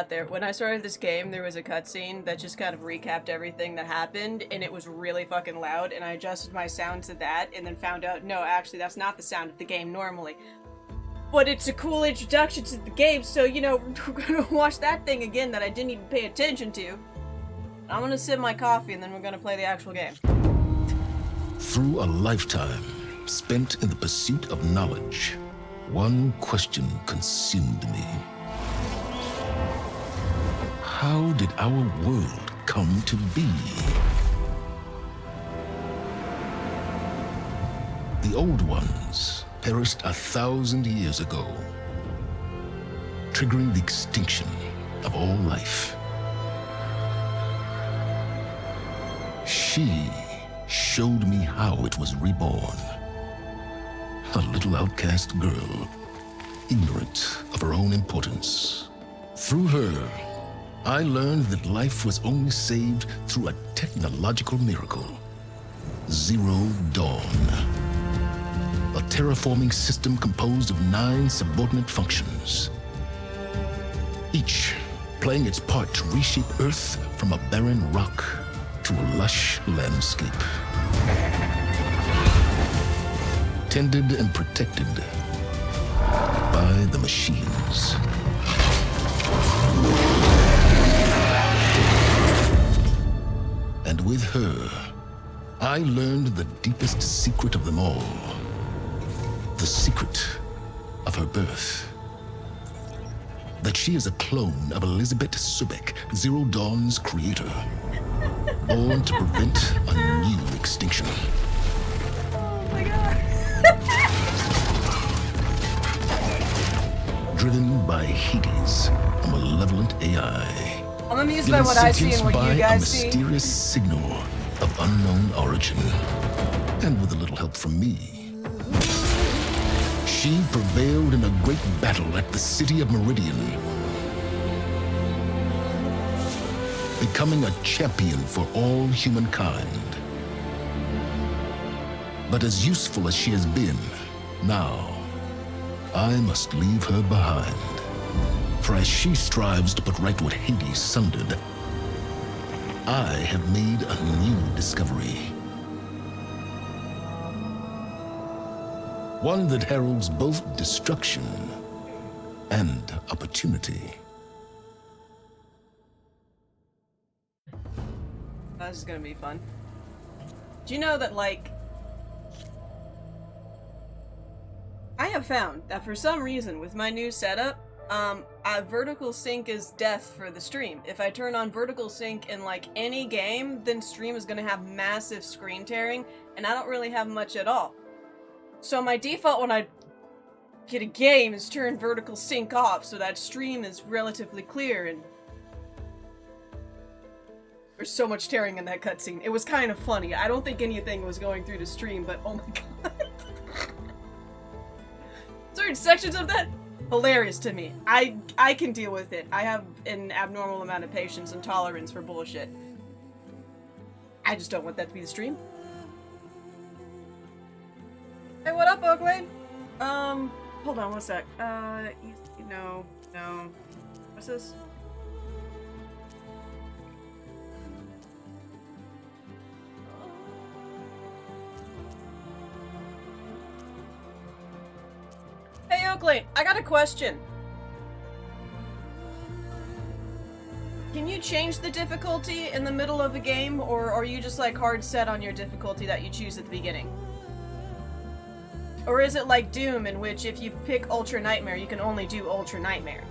out there. When I started this game, there was a cutscene that just kind of recapped everything that happened, and it was really fucking loud, and I adjusted my sound to that, and then found out, no, actually, that's not the sound of the game normally. But it's a cool introduction to the game, so, you know, we're gonna watch that thing again that I didn't even pay attention to. I'm gonna sip my coffee, and then we're gonna play the actual game. Through a lifetime spent in the pursuit of knowledge, one question consumed me. How did our world come to be? The old ones perished 1,000 years ago, triggering the extinction of all life. She showed me how it was reborn. A little outcast girl, ignorant of her own importance. Through her, I learned that life was only saved through a technological miracle. Zero Dawn. A terraforming system composed of 9 subordinate functions, each playing its part to reshape Earth from a barren rock to a lush landscape. Tended and protected by the machines. And with her, I learned the deepest secret of them all. The secret of her birth. That she is a clone of Elizabeth Subek, Zero Dawn's creator. Born to prevent a new extinction. Oh my god. Driven by Hades, a malevolent AI. I'm amused by what I see and what you guys see. A mysterious signal of unknown origin. And with a little help from me, she prevailed in a great battle at the city of Meridian, becoming a champion for all humankind. But as useful as she has been, now I must leave her behind. For as she strives to put right what Hades sundered, I have made a new discovery. One that heralds both destruction and opportunity. This is gonna be fun. Do you know that, like, I have found that for some reason with my new setup, vertical sync is death for the stream. If I turn on vertical sync in like any game, then stream is gonna have massive screen tearing, and I don't really have much at all. So my default when I get a game is turn vertical sync off so that stream is relatively clear, and there's so much tearing in that cutscene. It was kind of funny. I don't think anything was going through the stream, but oh my god. Certain sections of that, hilarious to me. I can deal with it. I have an abnormal amount of patience and tolerance for bullshit. I just don't want that to be the stream. Hey, what up, Oaklane? Hold on one sec. No. What's this? Hey, Oaklane, I got a question. Can you change the difficulty in the middle of a game, or are you just like hard set on your difficulty that you choose at the beginning? Or is it like Doom, in which if you pick Ultra Nightmare, you can only do Ultra Nightmare?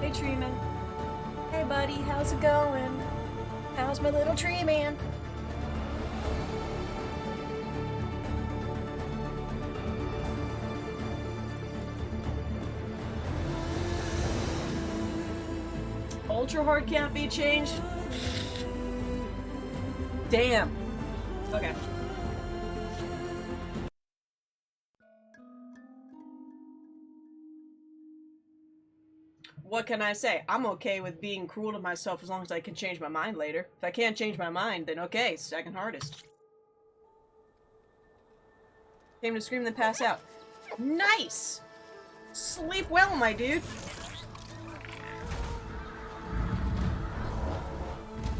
Hey, Tree Man. Hey, buddy, how's it going? How's my little tree man? Ultra hard can't be changed? Damn. Okay. what can I say? I'm okay with being cruel to myself as long as I can change my mind later. If I can't change my mind, then okay, second hardest. Came to scream then pass out. Nice! Sleep well, my dude.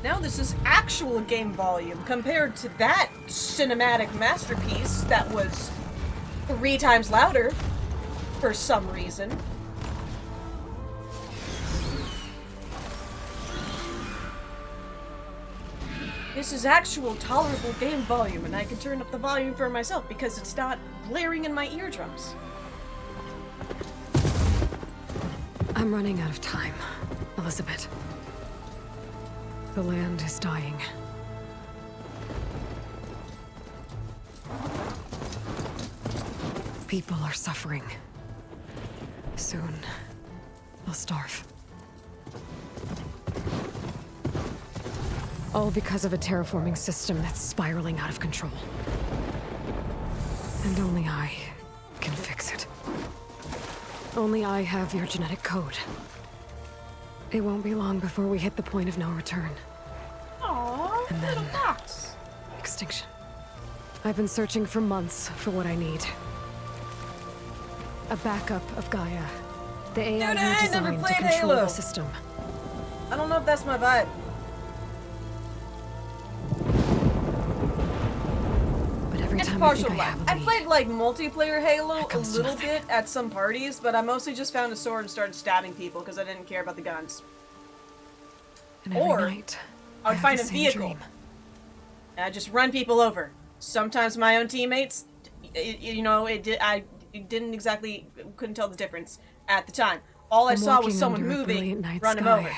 Now this is actual game volume compared to that cinematic masterpiece that was 3 times louder for some reason. This is actual tolerable game volume, and I can turn up the volume for myself because it's not blaring in my eardrums. I'm running out of time, Elizabeth. The land is dying. People are suffering. Soon, they'll starve. All because of a terraforming system that's spiraling out of control. And only I can fix it. Only I have your genetic code. It won't be long before we hit the point of no return. Aww, And then- little fox. Extinction. I've been searching for months for what I need. A backup of Gaia. The AI Dude, I you never designed to played control Halo. the system. I don't know if that's my vibe. But every It's time I partial think I vibe. have a I lead, played like multiplayer Halo a comes to little nothing. bit at some parties, but I mostly just found a sword and started stabbing people because I didn't care about the guns. and every or night, I would have find the a same vehicle. dream. And I just run people over. Sometimes my own teammates, I didn't exactly, couldn't tell the difference at the time. All I I'm saw was walking someone under a moving, brilliant night run him sky, over.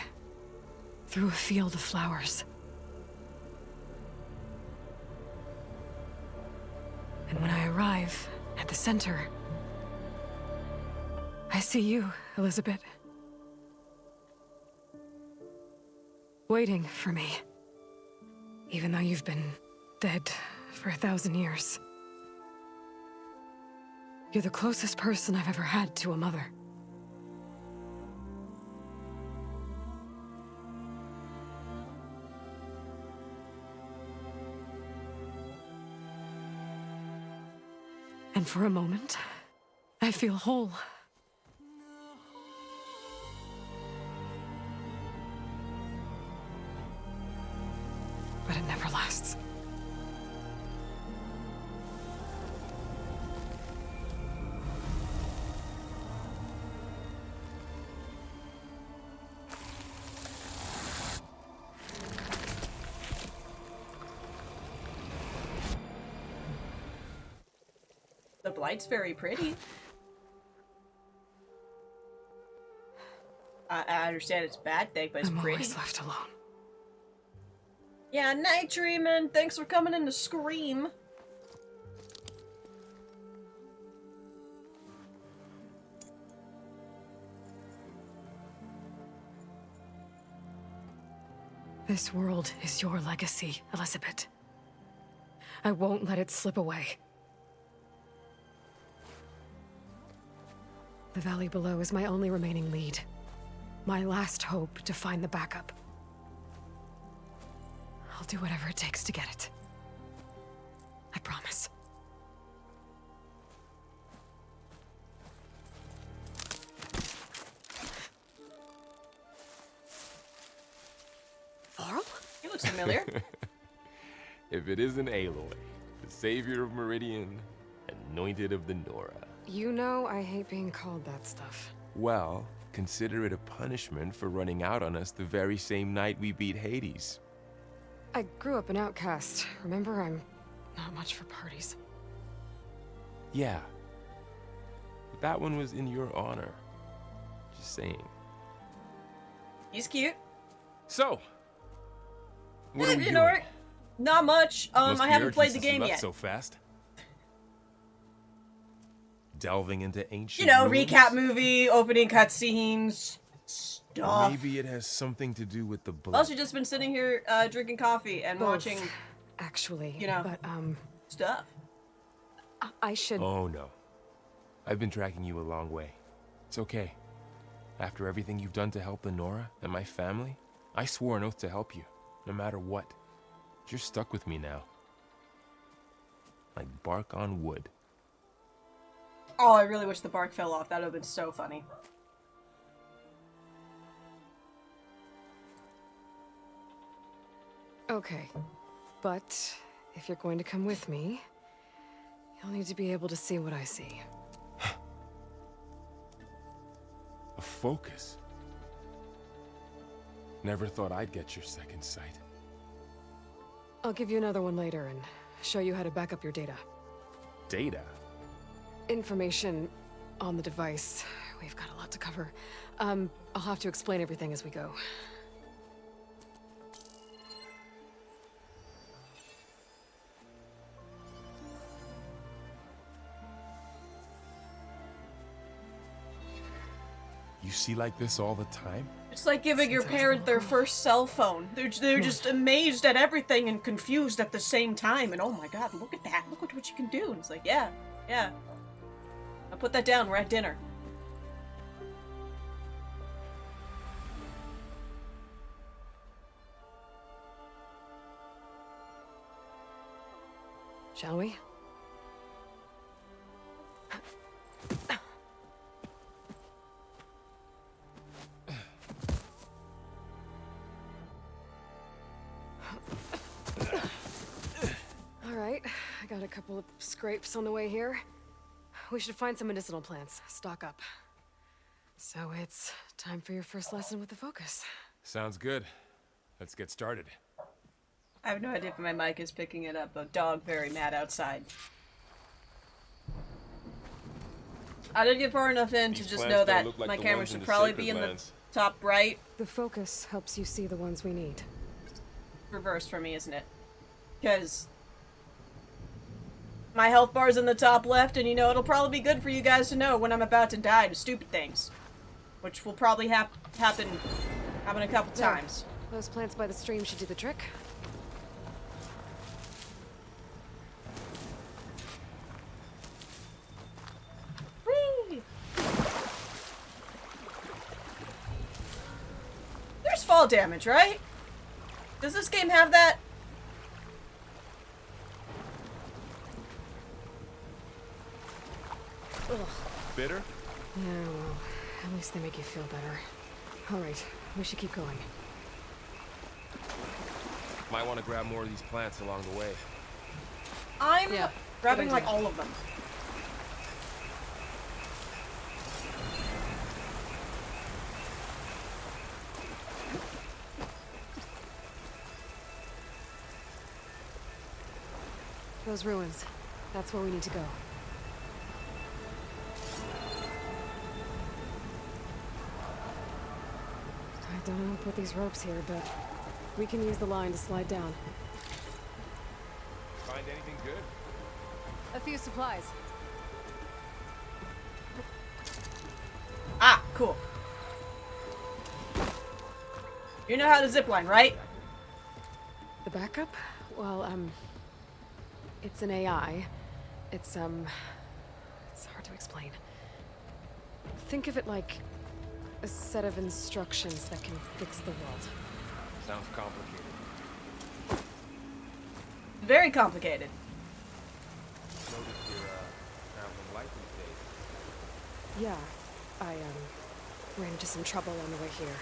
through a field of flowers. And when I arrive at the center, I see you, Elizabeth. Waiting for me. Even though you've been dead for 1,000 years. You're the closest person I've ever had to a mother. And for a moment, I feel whole. But it never lasts. The blight's very pretty. I understand it's a bad thing, but it's I'm pretty. always left alone. Yeah, night dreaming. Thanks for coming in to scream. This world is your legacy, Elizabeth. I won't let it slip away. The valley below is my only remaining lead. My last hope to find the backup. I'll do whatever it takes to get it. I promise. Varl? He looks familiar. If it isn't Aloy, the savior of Meridian, anointed of the Nora. You know I hate being called that stuff. Well, consider it a punishment for running out on us the very same night we beat Hades. I grew up an outcast. Remember, I'm not much for parties. Yeah. But that one was in your honor. Just saying. He's cute. So, what are we you doing? know what? Not much. Must I be haven't urgent played the since you game left yet. so fast. Delving into ancient You know, ruins? recap movie, opening cutscenes, stuff. Maybe it has something to do with the blood. I've also just been sitting here drinking coffee and Both, watching actually, you know. but stuff. I should. Oh no. I've been tracking you a long way. It's okay. After everything you've done to help Lenora and my family, I swore an oath to help you, no matter what. You're stuck with me now. Like bark on wood. Oh, I really wish the bark fell off. That would have been so funny. Okay, but if you're going to come with me, you'll need to be able to see what I see. A focus. Never thought I'd get your second sight. I'll give you another one later and show you how to back up your data. Data? Information on the device. We've got a lot to cover. I'll have to explain everything as we go. You see like this all the time? It's like giving your parent their first cell phone. They're just amazed at everything and confused at the same time. And oh my god, look at that. Look at what you can do. And it's like, yeah. I'll put that down. We're at dinner. Shall we? Alright, I got a couple of scrapes on the way here. We should find some medicinal plants, stock up. So it's time for your first lesson with the focus. Sounds good. Let's get started. I have no idea if my mic is picking it up. A dog very mad outside. I didn't get far enough in to just know that my camera should probably be in the top right. The focus helps you see the ones we need. Reverse for me, isn't it? Because my health bar's in the top left, and you know, it'll probably be good for you guys to know when I'm about to die to stupid things. Which will probably happen a couple times. Those plants by the stream should do the trick. Whee! There's fall damage, right? Does this game have that? Ugh. Bitter? Yeah, well, at least they make you feel better. Alright, we should keep going. Might want to grab more of these plants along the way. I'm grabbing good like idea. all of them. Those ruins. That's where we need to go. I don't know who put these ropes here, but we can use the line to slide down. Find anything good? A few supplies. Ah, cool. You know how to zipline, right? The backup? Well, it's an AI. It's hard to explain. Think of it like a set of instructions that can fix the world. Sounds complicated. Very complicated. Noticed you're traveling light these days. Yeah, I, ran into some trouble on the way here.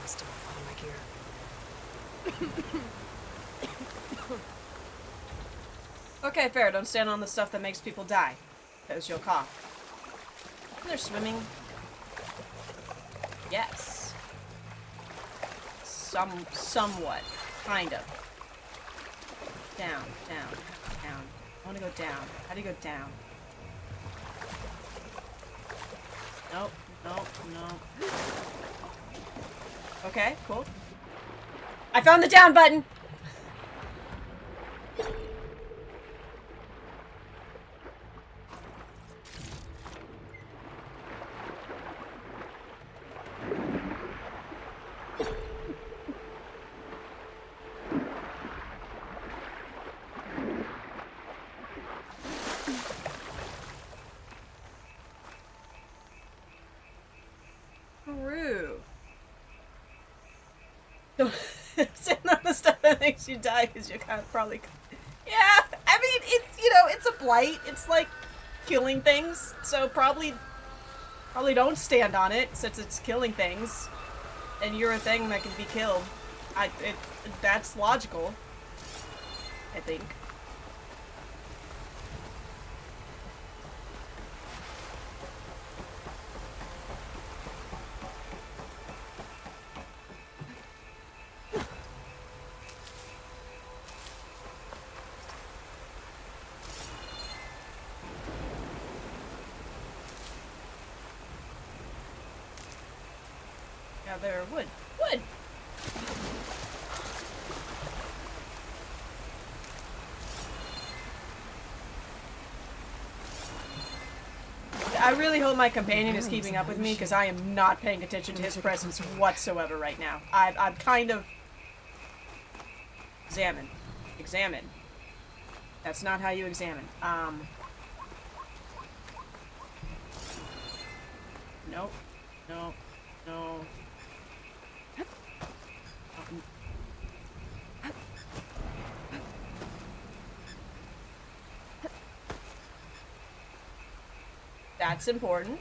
Lost a lot of my gear. Okay, fair. Don't stand on the stuff that makes people die. Because you'll cough. They're swimming. Yes. Somewhat. Kind of. Down, down, down. I want to go down. How do you go down? Nope, nope, nope. Okay, cool. I found the down button! Don't stand on the stuff that makes you die because you kind of probably. Yeah, I mean, it's, you know, it's a blight. It's like killing things, so probably don't stand on it since it's killing things, and you're a thing that can be killed. That's logical, I think. Yeah, there are wood. Wood! I really hope my companion is keeping up with me, because I am not paying attention to his presence whatsoever right now. I'm kind of... Examine. Examine. That's not how you examine. Nope. No. No. That's important.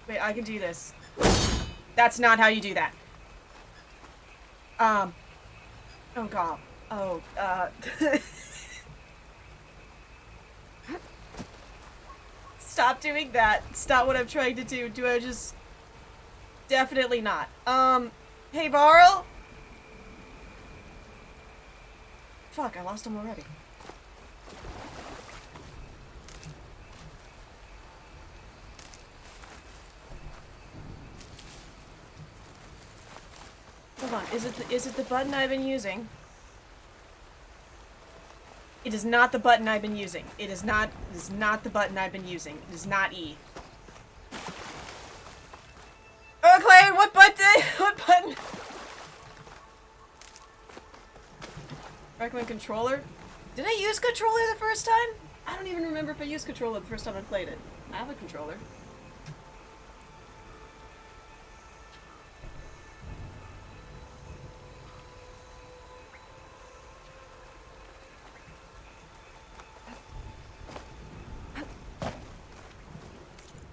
Wait, I can do this. That's not how you do that. Oh god. Oh, Stop doing that. It's not what I'm trying to do. Do I just... Definitely not. Hey, Varl? Fuck, I lost him already. Hold on, is it the button I've been using? It is not the button I've been using. It is not the button I've been using. It is not E. Okay, what button? What button? Recommend controller? Did I use controller the first time? I don't even remember if I used controller the first time I played it. I have a controller.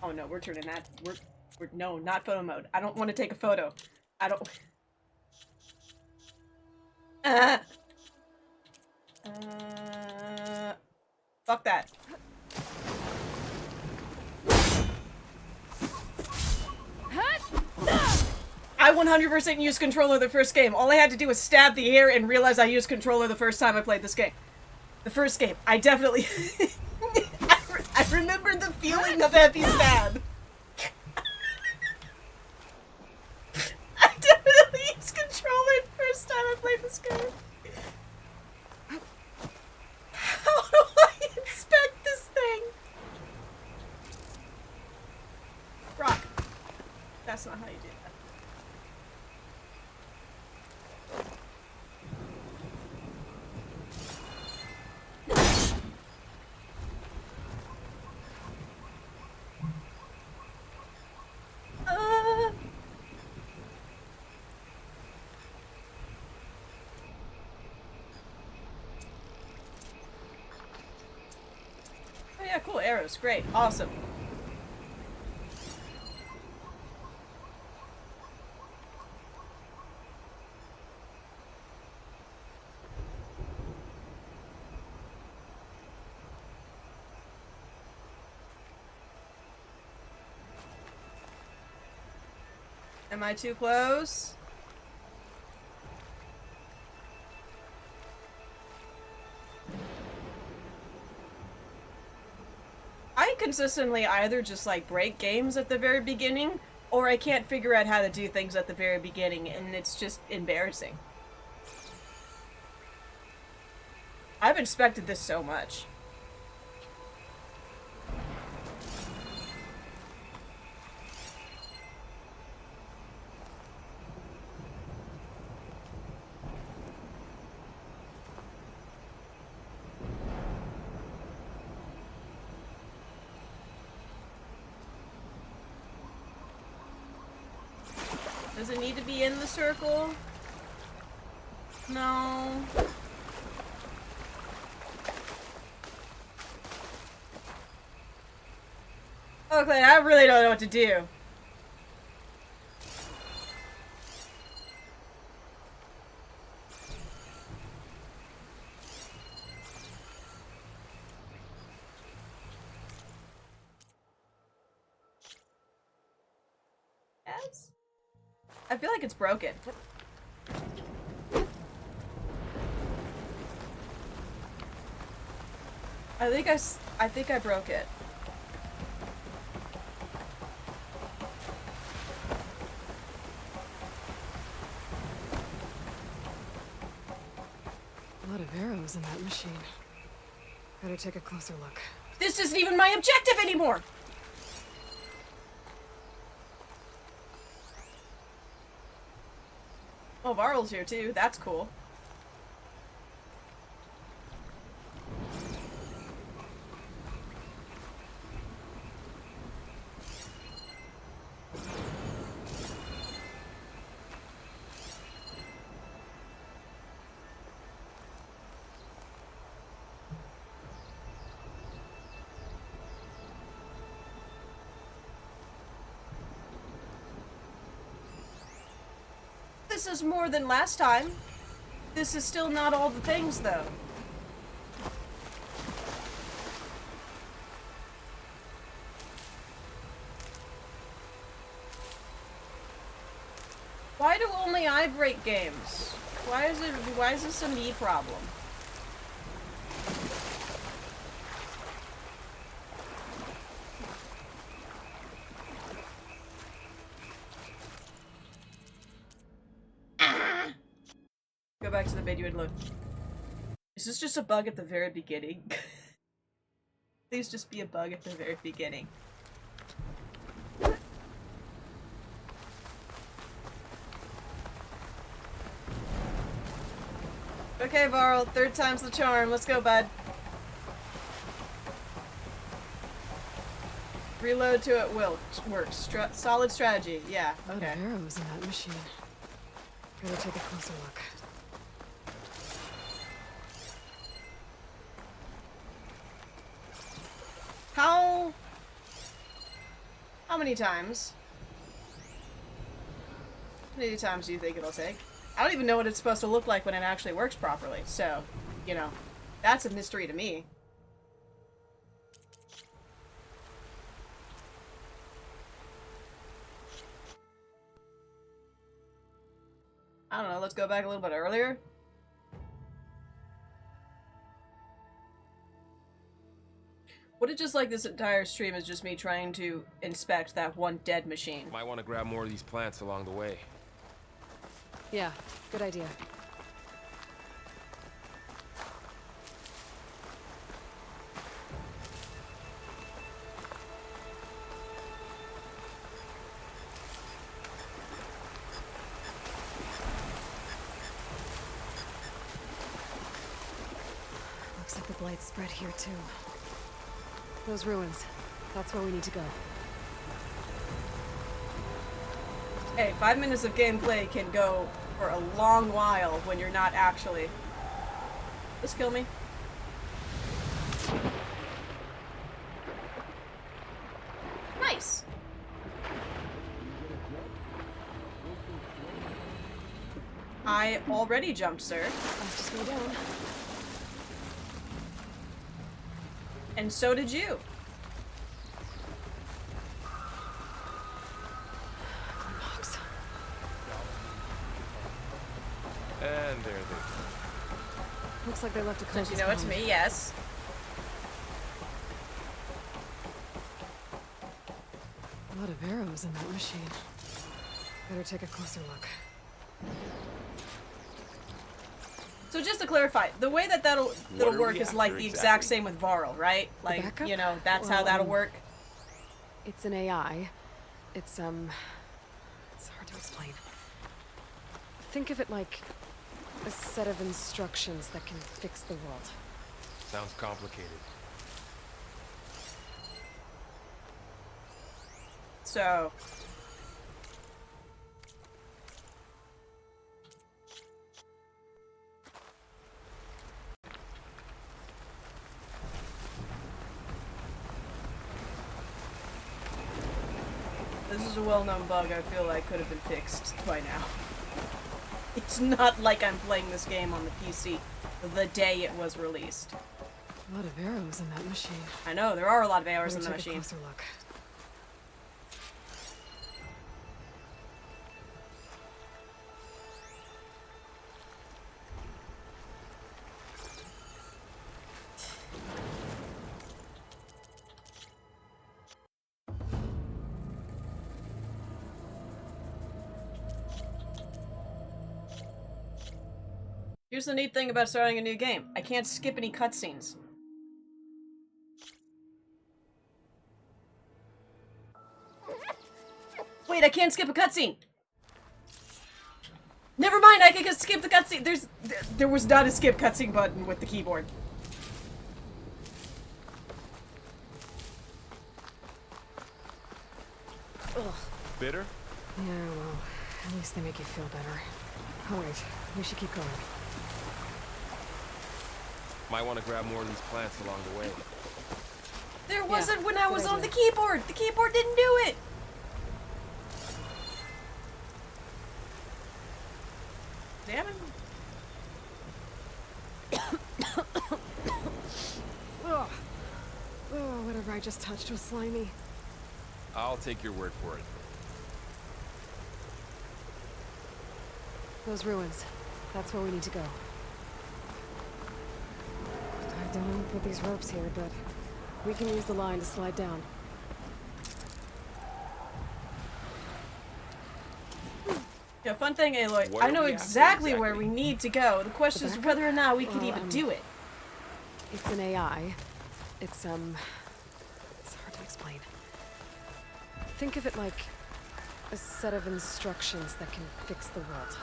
Oh no, we're turning that. We're no, not photo mode. I don't want to take a photo. I don't. Fuck that. I 100% used controller the first game. All I had to do was stab the air and realize I used controller the first time I played this game. The first game. I definitely... I remember the feeling of heavy stab. I definitely used controller the first time I played this game. How do I inspect this thing? Rock. That's not how you do that. Oh yeah, cool, arrows, great, awesome. Am I too close? I consistently either just like break games at the very beginning, or I can't figure out how to do things at the very beginning, and it's just embarrassing. I've inspected this so much. Does it need to be in the circle? No. Okay, I really don't know what to do. Yes? I feel like it's broken. I think I broke it. A lot of arrows in that machine. Better take a closer look. This isn't even my objective anymore! Oh, Varl's here too. That's cool. This is more than last time. This is still not all the things, though. Why do only I break games? Why is this a me problem? Go back to the video and look. Is this just a bug at the very beginning? Please just be a bug at the very beginning. Okay, Varl, third time's the charm. Let's go, bud. Reload to it will works. Solid strategy. Yeah. A lot Okay. of arrows in that machine. Better take a closer look. How many times? How many times do you think it'll take? I don't even know what it's supposed to look like when it actually works properly, so, you know, that's a mystery to me. I don't know, let's go back a little bit earlier. What if just like this entire stream is just me trying to inspect that one dead machine? Might want to grab more of these plants along the way. Yeah, good idea. Looks like the blight's spread here too. Those ruins. That's where we need to go. Hey, 5 minutes of gameplay can go for a long while when you're not actually... Just kill me. Nice! I already jumped, sir. Let's just go down. And so did you. Box. And there they go. Looks like they left a Don't compass you know it's behind. me? Yes. A lot of arrows in that machine. Better take a closer look. So just to clarify, the way that that'll are work we is like after the exact exactly? same with Varl, right? Like, backup? you know, that's how Well, that'll work. It's an AI. It's hard to explain. Think of it like a set of instructions that can fix the world. Sounds complicated. So... This is a well-known bug I feel like could have been fixed by now. It's not like I'm playing this game on the PC the day it was released. A lot of arrows in that machine. I know, there are a lot of arrows in the Take a machine. closer look. Here's the neat thing about starting a new game. I can't skip any cutscenes. Wait, I can't skip a cutscene! Never mind, I can skip the cutscene. There was not a skip cutscene button with the keyboard. Ugh. Bitter? Yeah, well, at least they make you feel better. Alright, we should keep going. Might want to grab more of these plants along the way. There wasn't when I good was on idea. the keyboard! The keyboard didn't do it! Damn it. Ugh. Oh, whatever I just touched was slimy. I'll take your word for it. Those ruins. That's where we need to go. I don't know who put these ropes here, but we can use the line to slide down. Yeah, fun thing, Aloy. Where I do know we have to exactly where exactly? we need to go. The question is back? whether or not we can Well, even do it. It's an AI. It's hard to explain. Think of it like a set of instructions that can fix the world.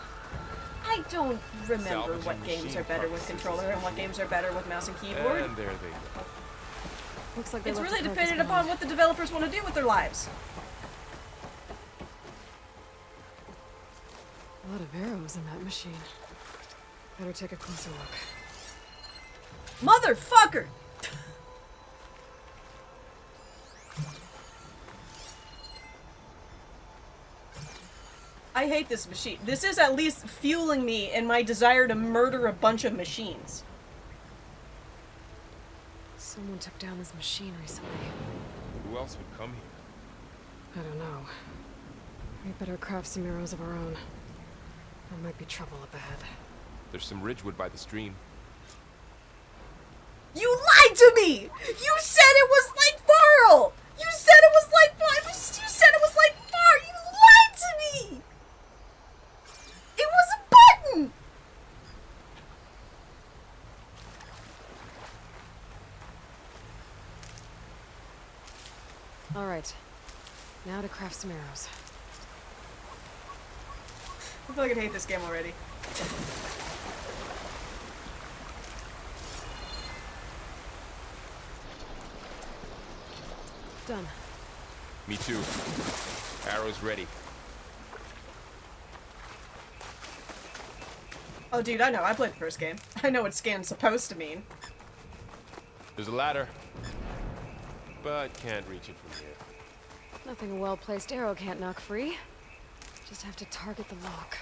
I don't remember Salvaging what games machine are better with parts. controller and what games are better with mouse and keyboard. And there they go. Looks like they It's left really the carcass dependent upon behind. what the developers want to do with their lives. A lot of arrows in that machine. Better take a closer look. Motherfucker! I hate this machine. This is at least fueling me in my desire to murder a bunch of machines. Someone took down this machine recently. Who else would come here? I don't know. We better craft some arrows of our own. There might be trouble up ahead. There's some ridgewood by the stream. You lied to me! You said it was like Varl! You said it was like You said it was like Varl! You lied to me! It was a button! All right. Now to craft some arrows. I feel like I hate this game already. Done. Me too. Arrows ready. Oh, dude, I know. I played the first game. I know what scan's supposed to mean. There's a ladder. But can't reach it from here. Nothing a well-placed arrow can't knock free. Just have to target the lock.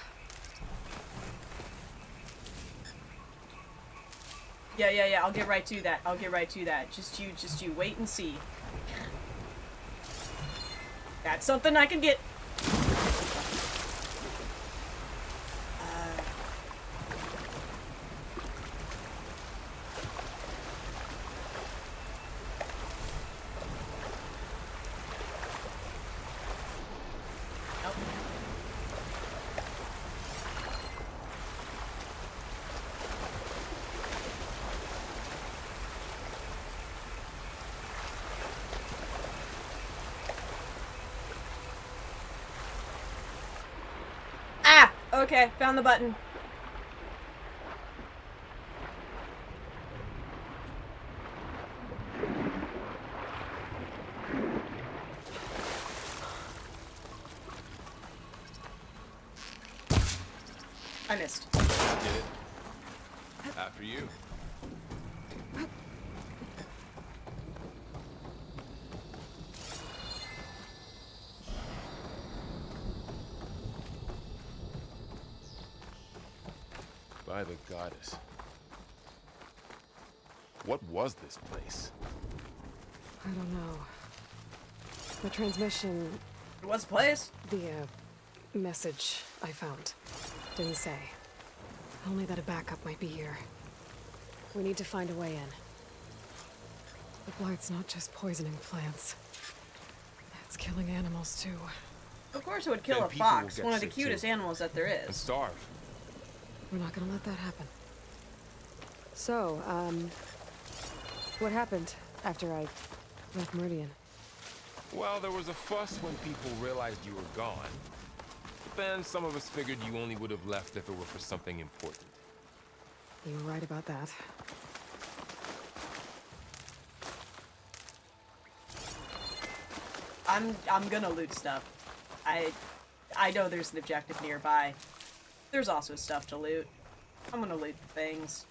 Yeah. I'll get right to that. I'll get right to that. Just you. Wait and see. That's something I can get. Nope. Ah! Okay, found the button. I missed. Get it? After you. by the goddess. What was this place? I don't know. The transmission, What's the place? the message I found, didn't say. Only that a backup might be here. We need to find a way in. The blight's not just poisoning plants. It's killing animals too. Of course it would kill Then a people will fox, get one of the sick, cutest too. animals that there And is. starve. We're not gonna let that happen. So, what happened after I left Meridian? Well, there was a fuss when people realized you were gone. But then some of us figured you only would have left if it were for something important. You were right about that. I'm gonna loot stuff. I know there's an objective nearby. There's also stuff to loot. I'm gonna loot things.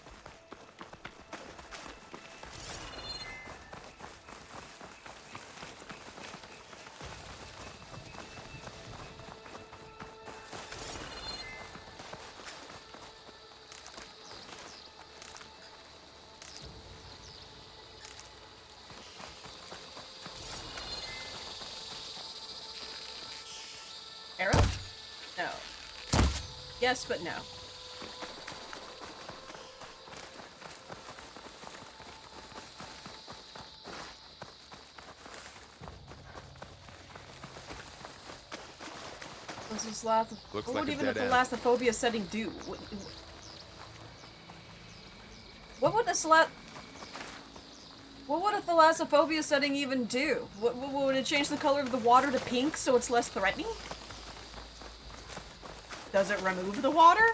Arrow? No. Yes, but no. What's this last? Looks What like would a even dead a end. thalassophobia setting do? What would a What would a thalassophobia setting even do? Would it change the color of the water to pink so it's less threatening? Does it remove the water?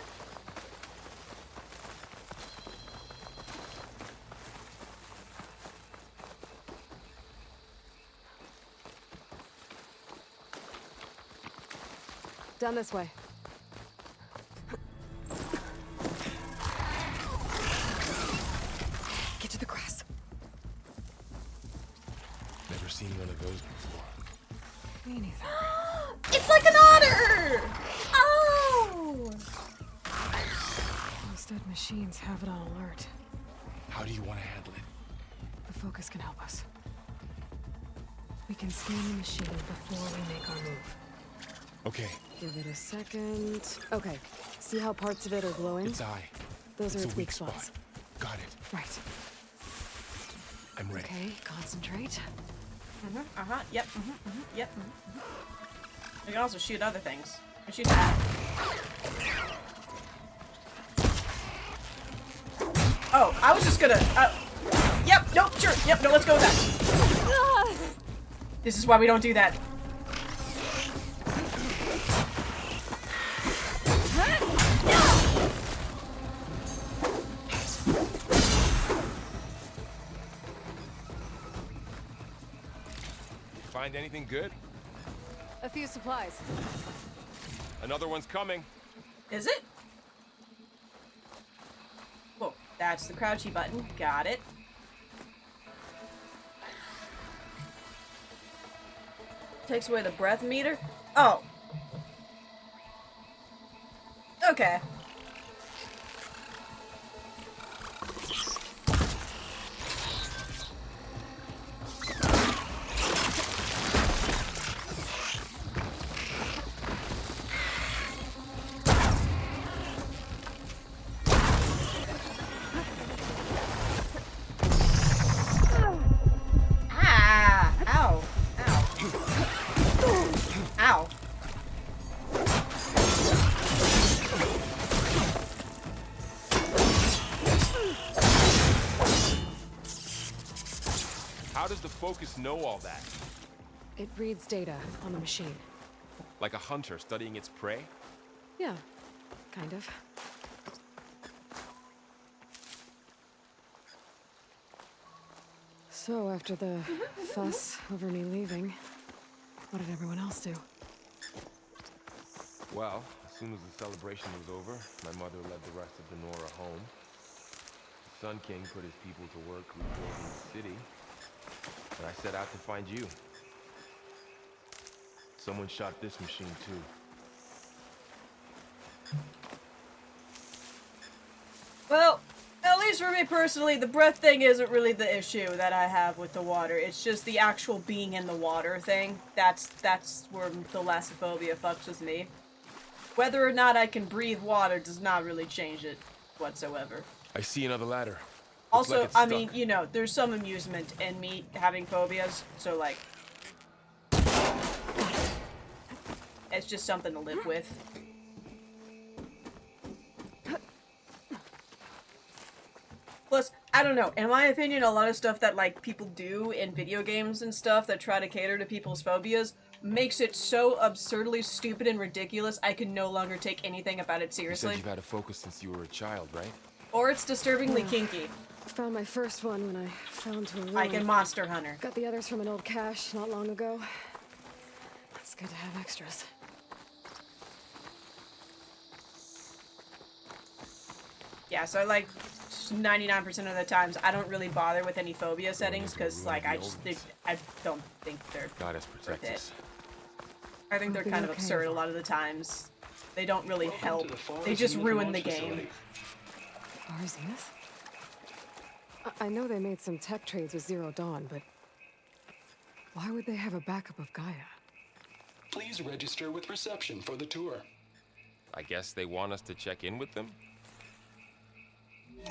Down this way. Get to the grass. Never seen one of those before. Me neither. It's like an otter! Oh! Those dead machines have it on alert. How do you want to handle it? The focus can help us. We can scan the machine before we make our move. Okay, Give it a second. Okay. See how parts of it are glowing? its eye. Those It's are a its weak spots. Got it. Right. I'm ready. Okay, concentrate. Yep. Yep. We can also shoot other things. We shoot that. Oh, I was just gonna. Yep. Nope. Sure. Yep. No. Let's go with that. This is why we don't do that. Find anything good? A few supplies. Another one's coming. Is it? Whoa. That's the crouchy button. Got it. Takes away the breath meter? Oh. Okay. Ah! Ow. Ow. Ow. How does the focus know all that? It reads data on the machine. Like a hunter studying its prey? Yeah, kind of. So, after the fuss over me leaving, what did everyone else do? Well, as soon as the celebration was over, my mother led the rest of the Nora home. The Sun King put his people to work rebuilding the city, and I set out to find you. Someone shot this machine too. Well, at least for me personally, the breath thing isn't really the issue that I have with the water. It's just the actual being in the water thing. That's where thalassophobia fucks with me. Whether or not I can breathe water does not really change it whatsoever. I see another ladder. Looks Also, like it's I stuck. mean, you know, there's some amusement in me having phobias, so like, it's just something to live with. Plus, I don't know, in my opinion, a lot of stuff that, like, people do in video games and stuff that try to cater to people's phobias makes it so absurdly stupid and ridiculous I can no longer take anything about it You seriously. said you've had a focus since you were a child, right? Or it's disturbingly kinky, Found my first one when I fell into a like in ruin. Monster Hunter. Got the others from an old cache not long ago. It's good to have extras. Yeah, so like 99% of the times I don't really bother with any phobia settings because like I don't think they're Goddess worth protect it. us. I think they're Be kind of okay. absurd a lot of the times. They don't really Welcome help. to the Far They just Zenith ruin the launch game. facility. Far Zenith? I know they made some tech trades with Zero Dawn, but why would they have a backup of Gaia? Please register with reception for the tour. I guess they want us to check in with them?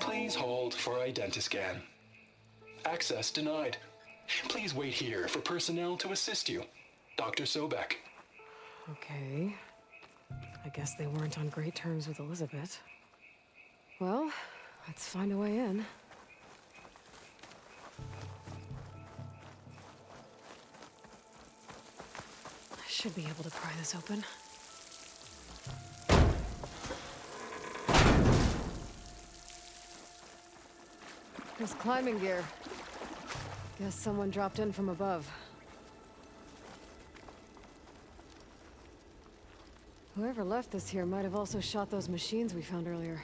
Please hold for identiscan. Access denied. Please wait here for personnel to assist you. Dr. Sobek. Okay. I guess they weren't on great terms with Elizabeth. Well, let's find a way in. I should be able to pry this open. There's climbing gear. Guess someone dropped in from above. Whoever left this here might have also shot those machines we found earlier.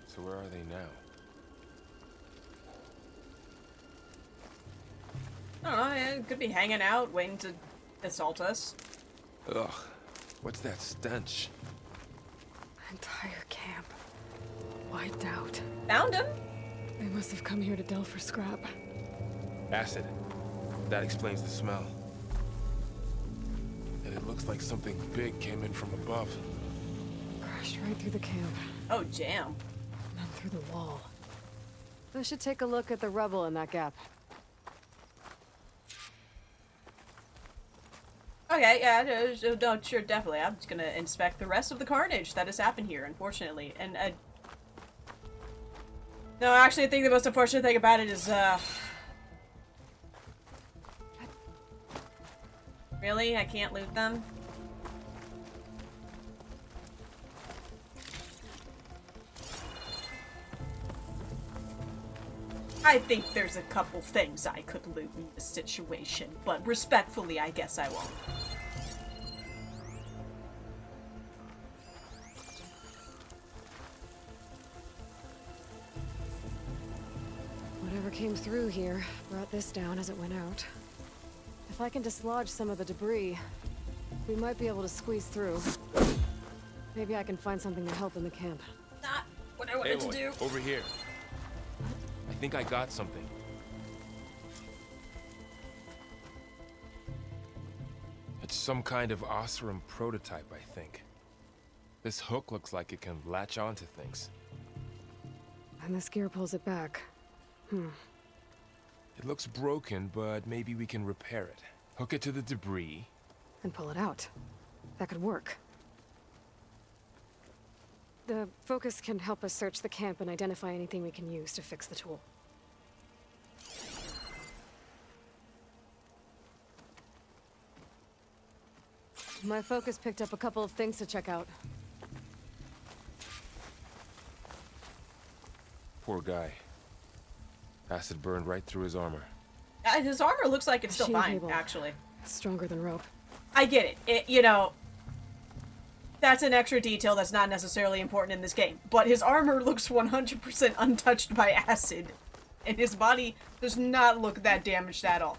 So where are they now? I don't know, it could be hanging out, waiting to assault us. Ugh. What's that stench? Entire camp. Wiped out. Found him? They must have come here to delve for scrap. Acid. That explains the smell. And it looks like something big came in from above. Crashed right through the camp. Oh, damn. And then through the wall. I should take a look at the rubble in that gap. Okay, yeah, no, sure, definitely. I'm just gonna inspect the rest of the carnage that has happened here, unfortunately. And, no, actually, I think the most unfortunate thing about it is, really? I can't loot them? I think there's a couple things I could loot in this situation, but respectfully, I guess I won't. Whatever came through here brought this down as it went out. If I can dislodge some of the debris, we might be able to squeeze through. Maybe I can find something to help in the camp. Not what I wanted to Aloy, do. over here. I think I got something. It's some kind of Osram prototype, I think. This hook looks like it can latch onto things. And this gear pulls it back. It looks broken, but maybe we can repair it. Hook it to the debris. And pull it out. That could work. The focus can help us search the camp and identify anything we can use to fix the tool. My focus picked up a couple of things to check out. Poor guy. Acid burned right through his armor. His armor looks like it's still Machine fine, cable. actually. Stronger than rope. I get it. You know, that's an extra detail that's not necessarily important in this game. But his armor looks 100% untouched by acid. And his body does not look that damaged at all.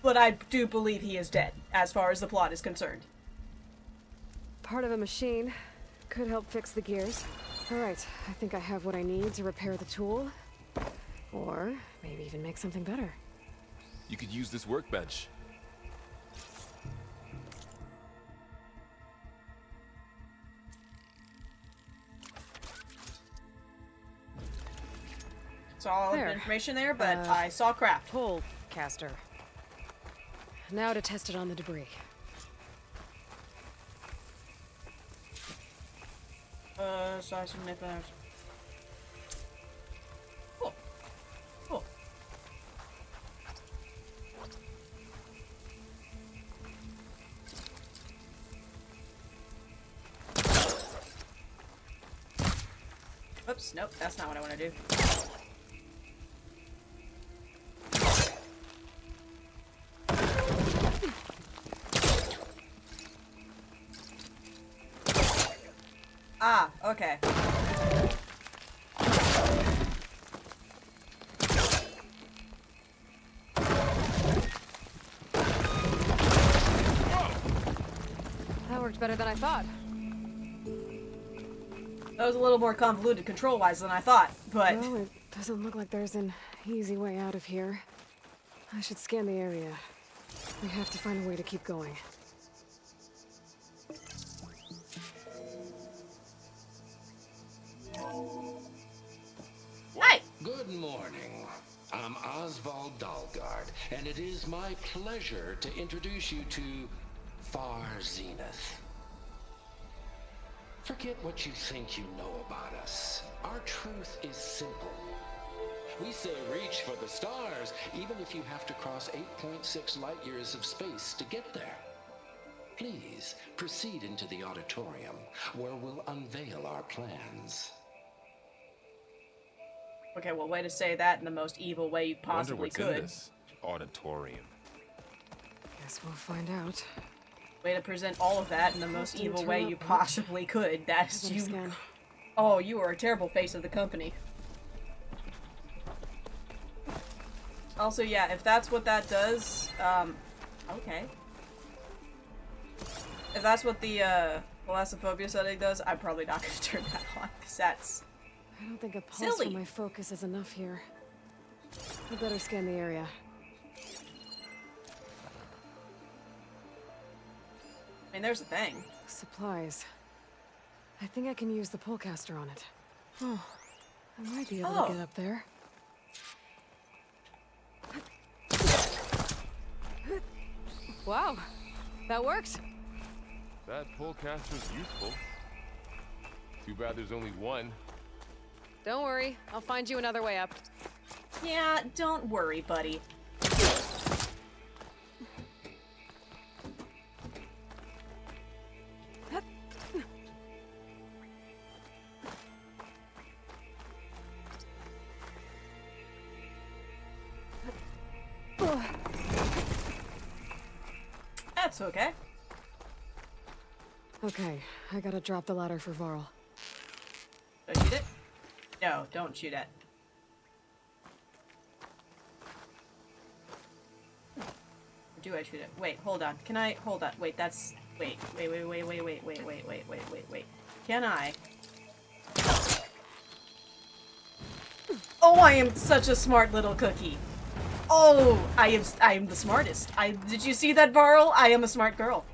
But I do believe he is dead, as far as the plot is concerned. Part of a machine could help fix the gears. Alright, I think I have what I need to repair the tool. Or maybe even make something better. You could use this workbench. It's all There. the information there, but I saw craft. Pull caster. Now to test it on the debris. Size of nippers. Cool. Cool. Oops, nope, that's not what I want to do. Ah, okay. That worked better than I thought. That was a little more convoluted control-wise than I thought, but... Well, it doesn't look like there's an easy way out of here. I should scan the area. We have to find a way to keep going. Hi! Good morning. I'm Oswald Dalgard, and it is my pleasure to introduce you to Far Zenith. Forget what you think you know about us. Our truth is simple. We say reach for the stars, even if you have to cross 8.6 light years of space to get there. Please proceed into the auditorium, where we'll unveil our plans. Okay, well, way to say that in the most evil way you Wonder possibly what's could. in this auditorium. Guess we'll find out. Way to present all of that in the most Costume evil way turn you up, huh? possibly could. That's Better you. scan. Oh, you are a terrible face of the company. Also, yeah, if that's what that does, okay. If that's what the, thalassophobia setting does, I'm probably not gonna turn that on, because that's... I don't think a pulse Silly. from my focus is enough here. I better scan the area. I mean, there's the thing. Supplies. I think I can use the pullcaster on it. Oh, I might be able Oh. to get up there. Wow, that worked. That pullcaster's useful. Too bad there's only one. Don't worry, I'll find you another way up. Yeah, don't worry, buddy. That's okay. Okay, I gotta drop the ladder for Varl. Do I shoot it? No, don't shoot it. Or do I shoot it? Wait, hold on. Can I? Hold on. Wait, that's... Wait. Can I? Oh, I am such a smart little cookie. Oh, I am the smartest. Did you see that, Varl? I am a smart girl.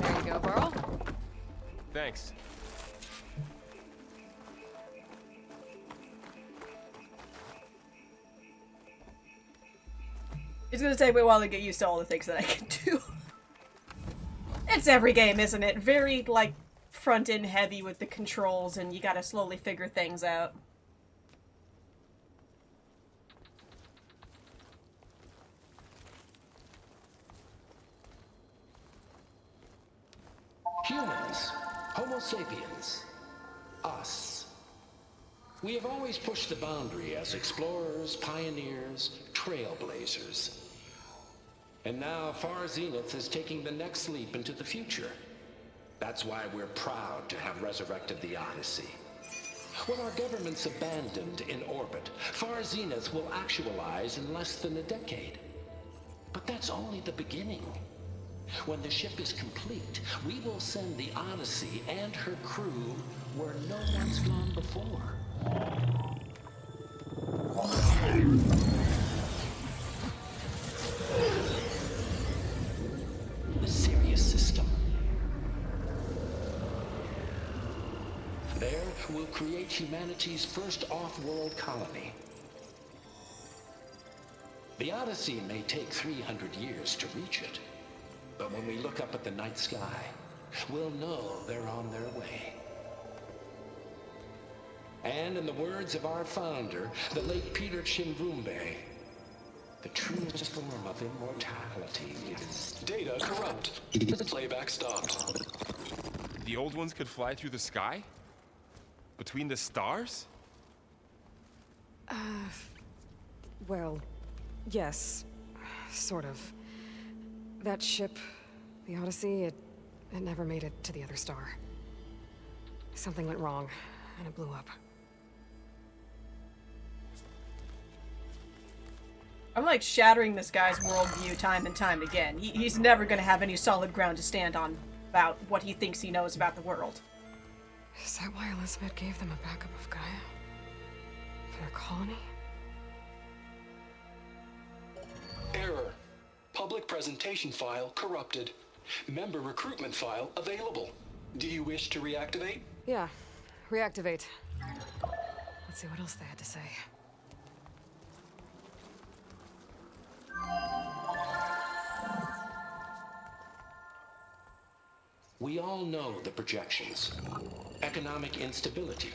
There you go, Varl. Thanks. It's gonna take me a while to get used to all the things that I can do. It's every game, isn't it? Very, like, front-end heavy with the controls, and you gotta slowly figure things out. Humans, Homo sapiens, us. We have always pushed the boundary as explorers, pioneers, trailblazers. And now Far Zenith is taking the next leap into the future. That's why we're proud to have resurrected the Odyssey. When our government's abandoned in orbit, Far Zenith will actualize in less than a decade. But that's only the beginning. When the ship is complete, we will send the Odyssey and her crew where no one's gone before. The Sirius system. There, we'll create humanity's first off-world colony. The Odyssey may take 300 years to reach it, but when we look up at the night sky, we'll know they're on their way. And in the words of our founder, the late Peter Chimvumbe, the truest form of immortality is... Data corrupt. Playback stopped. The old ones could fly through the sky? Between the stars? Well, yes. Sort of. That ship, the Odyssey, it never made it to the other star. Something went wrong, and it blew up. I'm like shattering this guy's worldview time and time again. He's never gonna have any solid ground to stand on about what he thinks he knows about the world. Is that why Elizabeth gave them a backup of Gaia? For their colony? Error. Public presentation file corrupted. Member recruitment file available. Do you wish to reactivate? Yeah. Reactivate. Let's see what else they had to say. We all know the projections. Economic instability,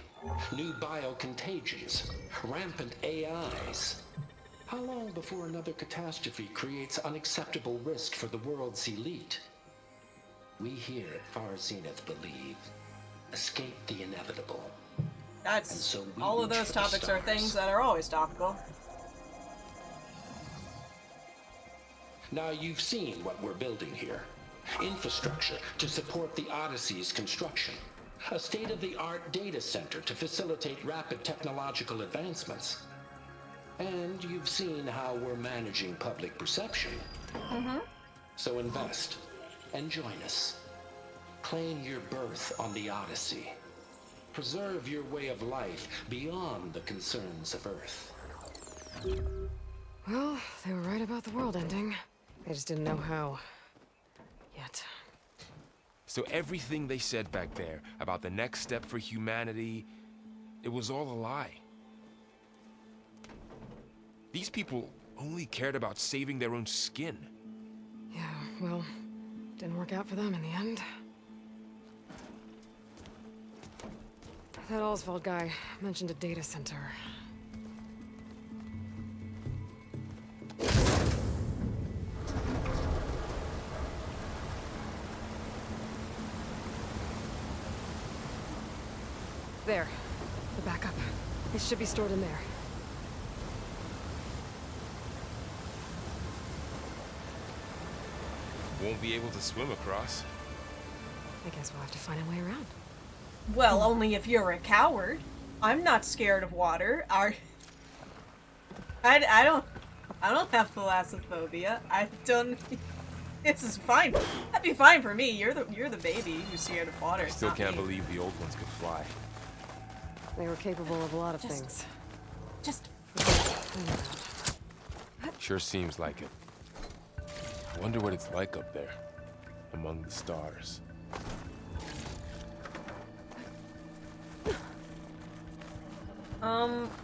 new biocontagions, rampant AIs. How long before another catastrophe creates unacceptable risk for the world's elite? We here at Far Zenith believe, escape the inevitable. That's so we all of reach those for the topics are stars. things that are always topical. Now you've seen what we're building here. Infrastructure to support the Odyssey's construction. A state-of-the-art data center to facilitate rapid technological advancements. And you've seen how we're managing public perception. So invest and join us. Claim your berth on the Odyssey. Preserve your way of life beyond the concerns of Earth. Well, they were right about the world ending. They just didn't know how. Yet. So everything they said back there about the next step for humanity, it was all a lie. These people only cared about saving their own skin. Yeah, well, didn't work out for them in the end. That Oswald guy mentioned a data center. There. The backup. It should be stored in there. Won't be able to swim across. I guess we'll have to find a way around. Well, only if you're a coward. I'm not scared of water. I don't have thalassophobia. I don't. This is fine. That'd be fine for me. You're the baby who's scared of water. I It's still not can't me. believe the old ones could fly. They were capable of a lot of Just- things. Just Sure seems like it. I wonder what it's like up there, among the stars.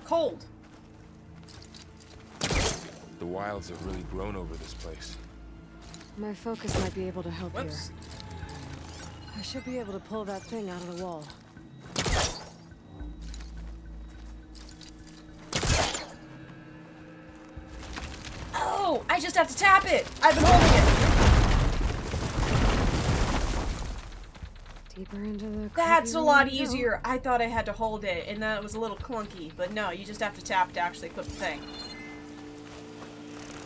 cold. The wilds have really grown over this place. My focus might be able to help Whoops. here. I should be able to pull that thing out of the wall. Oh, I just have to tap it. I've been holding it. Deeper into the... That's a creepy lot room we go. easier. I thought I had to hold it, and that was a little clunky. But no, you just have to tap to actually equip the thing.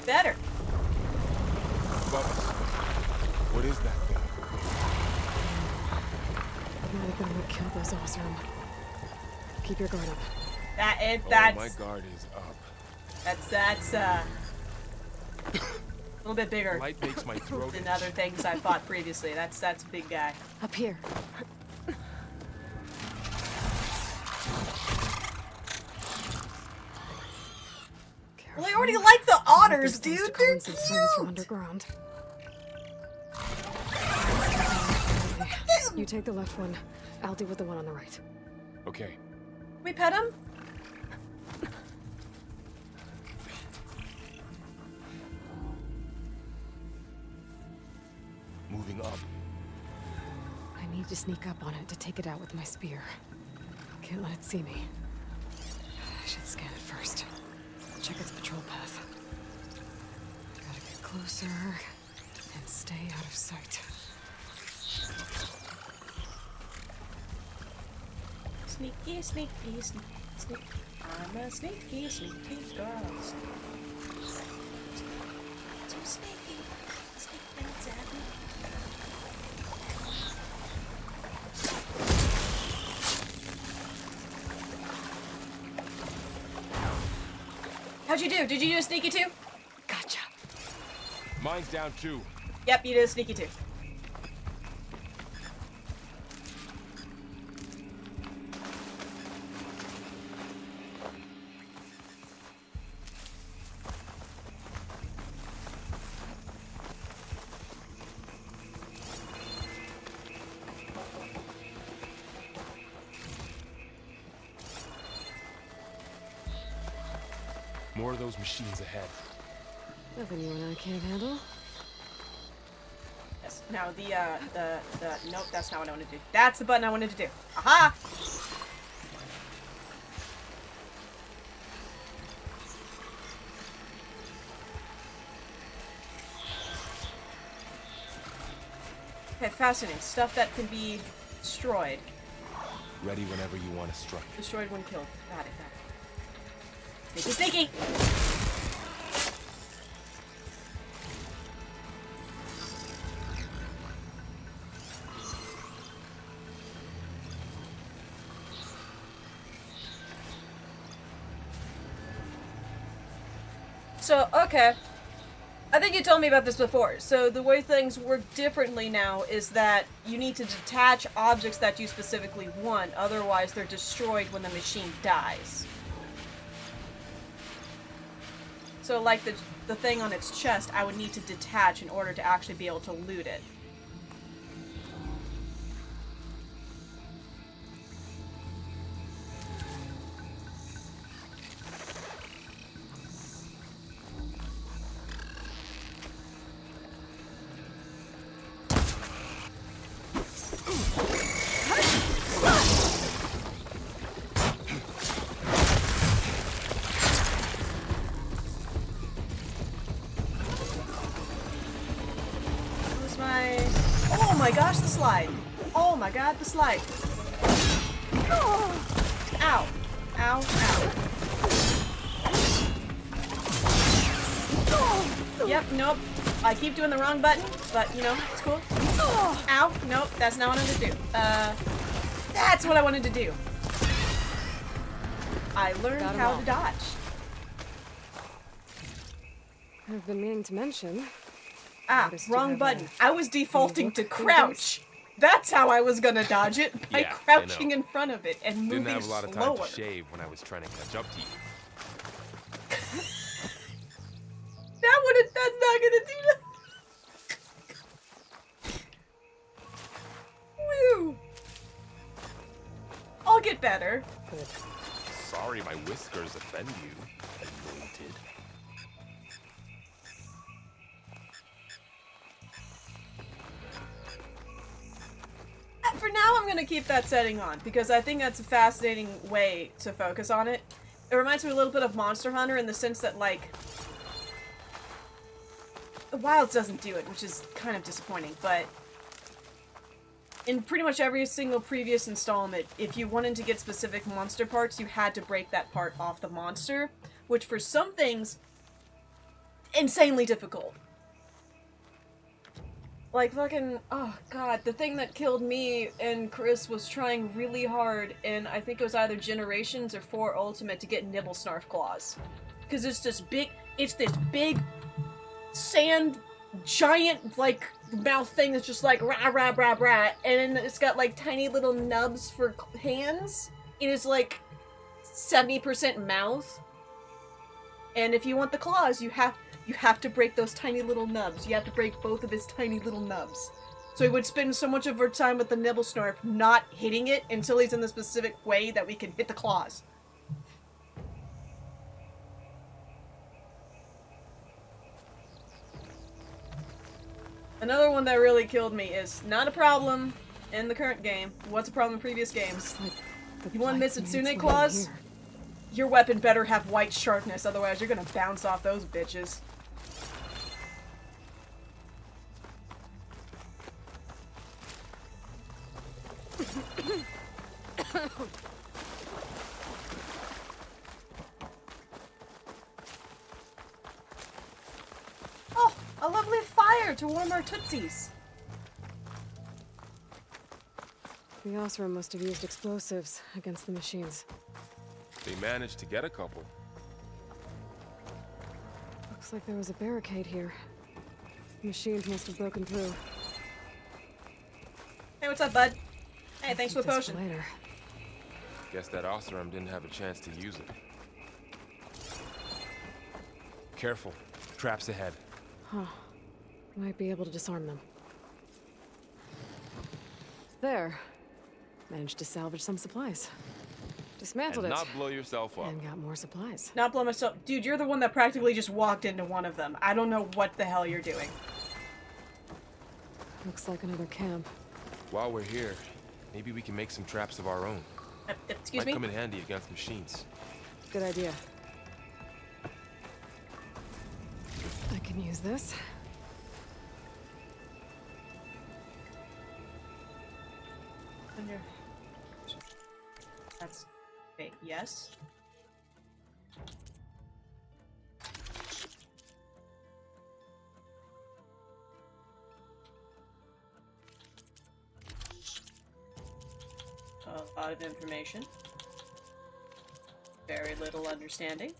Better. Above us. What is that thing? Might have been what killed those Osram. Keep your guard up. Oh, my That's guard is up. that's A little bit bigger Light makes my throat than itch. other things I fought previously. That's a big guy. Up here. Well, I already like the otters, There's dude. to They're Collins and friends from cute. underground. You take the left one. I'll deal with the one on the right. Okay. We pet him? Moving up. I need to sneak up on it to take it out with my spear. Can't let it see me. I should scan it first. Check its patrol path. Gotta get closer and stay out of sight. Sneaky, sneaky, sneaky, sneaky. I'm a sneaky, sneaky girl. Too sneaky, sneaky and savvy. How'd you do? Did you do a sneaky too? Gotcha. Mine's down too. Yep, you did a sneaky too. More of those machines ahead. Nothing you and I can't handle. Yes. Now nope, that's not what I wanted to do. That's the button I wanted to do. Aha! Okay, fascinating. Stuff that can be destroyed. Ready whenever you want to strike. Destroyed when killed. Got it, got it. Sneaky, sneaky! So, okay. I think you told me about this before. So the way things work differently now is that you need to detach objects that you specifically want, otherwise they're destroyed when the machine dies. So like the thing on its chest, I would need to detach in order to actually be able to loot it. Oh my gosh, the slide. Oh my god, the slide. Oh. Ow. Ow, ow. Oh. Yep, nope. I keep doing the wrong button, but you know, it's cool. Oh. Ow, nope, that's not what I wanted to do. That's what I wanted to do. I learned how to dodge. I've been meaning to mention. Ah, wrong button. I was defaulting to crouch. That's how I was gonna dodge it, by Yeah, crouching in front of it and moving Didn't have a lot of slower. time to shave when I was trying to catch up to you. That's not gonna do that. Woo! I'll get better. Good. Sorry my whiskers offend you, anointed. For now, I'm gonna keep that setting on, because I think that's a fascinating way to focus on it. It reminds me a little bit of Monster Hunter in the sense that, like, Wilds doesn't do it, which is kind of disappointing, but in pretty much every single previous installment, if you wanted to get specific monster parts, you had to break that part off the monster, which for some things, insanely difficult. Like fucking, oh god, the thing that killed me and Chris was trying really hard in, I think it was either Generations or 4 Ultimate to get Nibble Snarf Claws. Because it's this big sand giant like mouth thing that's just like rah rah rah rah, and then it's got like tiny little nubs for hands. It is like 70% mouth. And if you want the claws, you have to break those tiny little nubs. You have to break both of his tiny little nubs. So he would spend so much of our time with the nibble snarf not hitting it until he's in the specific way that we can hit the claws. Another one that really killed me is not a problem in the current game. What's a problem in previous games? You want Mitsune claws? Your weapon better have white sharpness, otherwise you're gonna bounce off those bitches. Oh, a lovely fire to warm our tootsies. The Osram must have used explosives against the machines. They managed to get a couple. Looks like there was a barricade here. The machines must have broken through. Hey, what's up, bud? Hey, thanks for the Just potion. later. Guess that Osram didn't have a chance to use it. Careful. Traps ahead. Huh. Might be able to disarm them. There. Managed to salvage some supplies. Dismantled And it. not blow yourself up. And got more supplies. Not blow myself. Dude, you're the one that practically just walked into one of them. I don't know what the hell you're doing. Looks like another camp. While we're here, maybe we can make some traps of our own. Excuse Might me? come in handy against machines. Good idea. I can use this. Under. That's. Wait, yes? A lot of information. Very little understanding.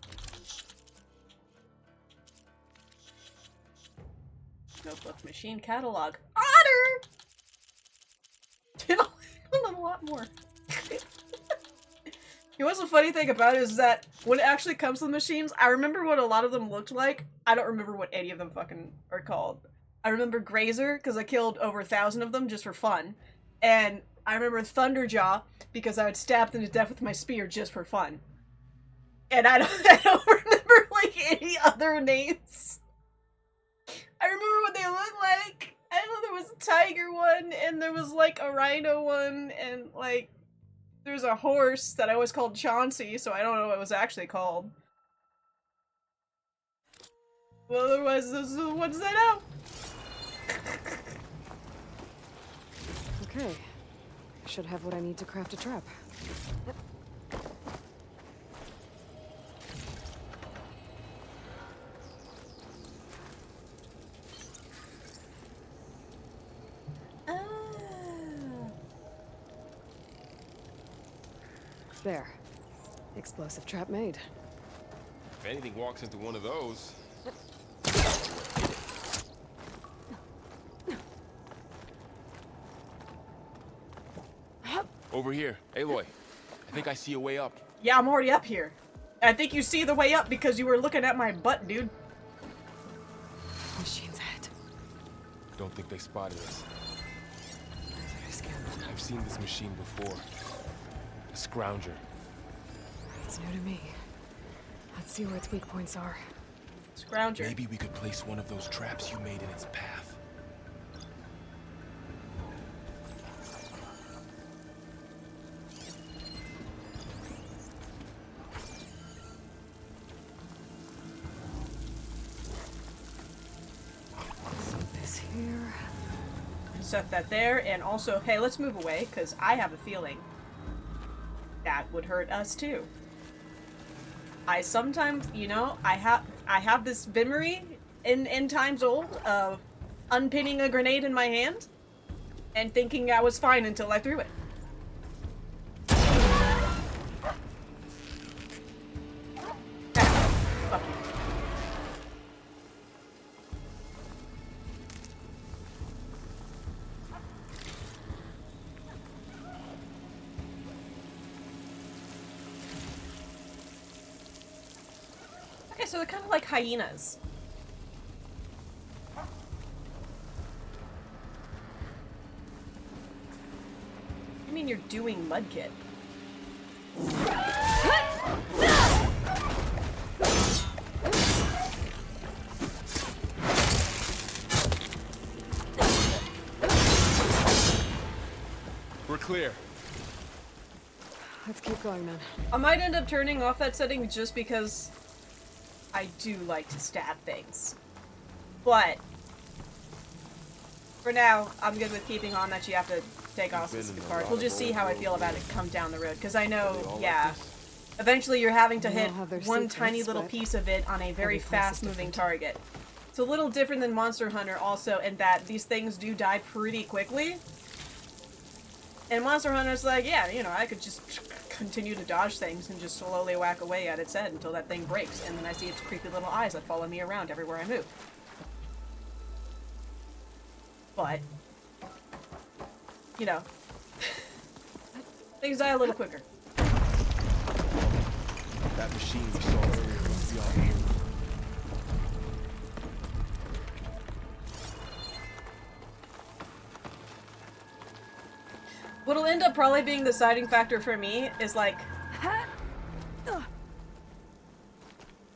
Notebook machine catalog. Otter! Did a lot more. You know what's the funny thing about it is that when it actually comes to the machines, I remember what a lot of them looked like. I don't remember what any of them fucking are called. I remember Grazer, because I killed over 1,000 of them just for fun. And I remember Thunderjaw, because I would stab them to death with my spear just for fun. And I don't remember, like, any other names. I remember what they looked like. I know there was a tiger one, and there was, like, a rhino one, and, like, there's a horse that I always called Chauncey, so I don't know what it was actually called. Well, otherwise, those are the ones I know. Okay. I should have what I need to craft a trap. There. Explosive trap made. If anything walks into one of those... Over here. Aloy, I think I see a way up. Yeah, I'm already up here. I think you see the way up because you were looking at my butt, dude. Machine's head. Don't think they spotted us. I scanned them. I've seen this machine before. A scrounger. It's new to me. Let's see where its weak points are. Scrounger. Maybe we could place one of those traps you made in its path. Set this here. Set that there, and also, hey, let's move away, because I have a feeling that would hurt us too. I sometimes, you know, I have this memory in times old of unpinning a grenade in my hand and thinking I was fine until I threw it. Fuck you. so they're kind of like hyenas. I mean, you're doing Mudkip. We're clear. Let's keep going then. I might end up turning off that setting just because I do like to stab things. But for now, I'm good with keeping on that you have to take off specific parts. We'll just see how I feel about it come down the road. Because I know, yeah, eventually you're having to hit one tiny little piece of it on a very fast-moving target. It's a little different than Monster Hunter also in that these things do die pretty quickly. And Monster Hunter's like, yeah, you know, I could just continue to dodge things and just slowly whack away at its head until that thing breaks, and then I see its creepy little eyes that follow me around everywhere I move. But, you know, things die a little quicker. That machine we saw earlier must be on here. What'll end up probably being the deciding factor for me is like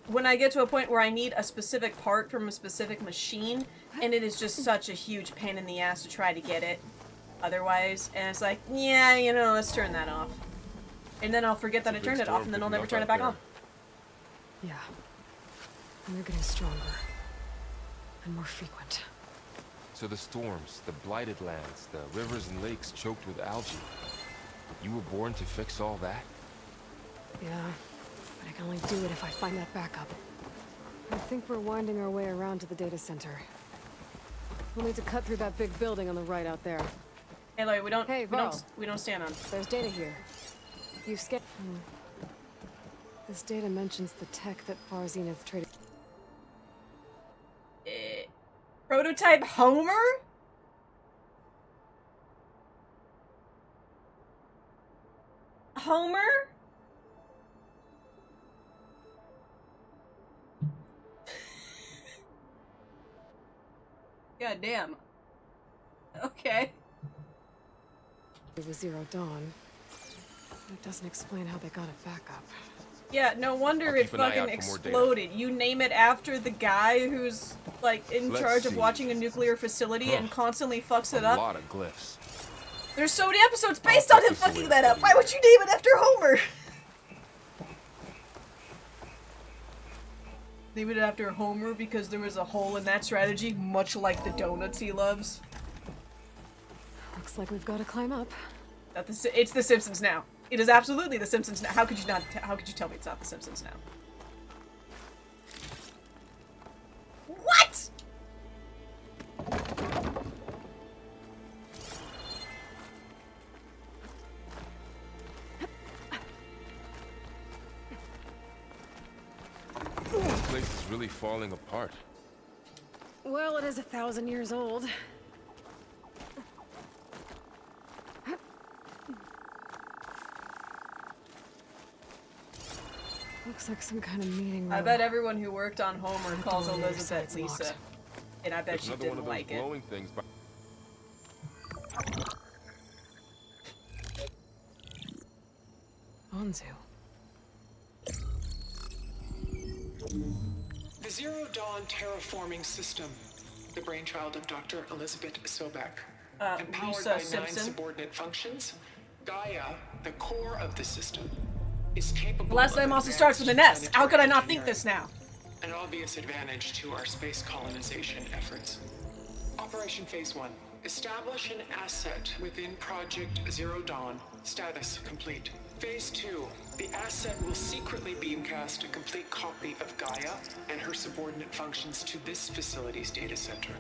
when I get to a point where I need a specific part from a specific machine and it is just such a huge pain in the ass to try to get it otherwise, and it's like, yeah, you know, let's turn that off. And then I'll forget that I turned it off and then I'll never turn it back on. Yeah. And they're getting stronger. And more frequent. So the storms, the blighted lands, the rivers and lakes choked with algae. You were born to fix all that? Yeah. But I can only do it if I find that backup. I think we're winding our way around to the data center. We'll need to cut through that big building on the right out there. Hey, Lloyd, we don't stand on. There's data here. You've scanned. This data mentions the tech that Far Zenith traded. Prototype Homer? Homer? God damn. Okay. It was Zero Dawn. It doesn't explain how they got it back up. Yeah, no wonder it fucking exploded. You name it after the guy who's, like, in charge of watching a nuclear facility and constantly fucks it up. A lot of glyphs. There's so many episodes based on him fucking that up. Why would you name it after Homer? Name it after Homer because there was a hole in that strategy, much like the donuts he loves. Looks like we've got to climb up. It's The Simpsons now. It is absolutely The Simpsons now. How could you not? How could you tell me it's not The Simpsons now? What? This place is really falling apart. Well, it is 1,000 years old. Looks like some kind of meeting room. I bet everyone who worked on Homer calls Elizabeth Lisa. And I bet she didn't like it. Onzu. The Zero Dawn terraforming system, the brainchild of Dr. Elizabeth Sobek, empowered Lisa by Simpson. 9 subordinate functions, Gaia, the core of the system, is capable. The last name also starts with an S. How could I not think this now? An obvious advantage to our space colonization efforts. Operation Phase 1. Establish an asset within Project Zero Dawn. Status complete. Phase 2. The asset will secretly beamcast a complete copy of Gaia and her subordinate functions to this facility's data center.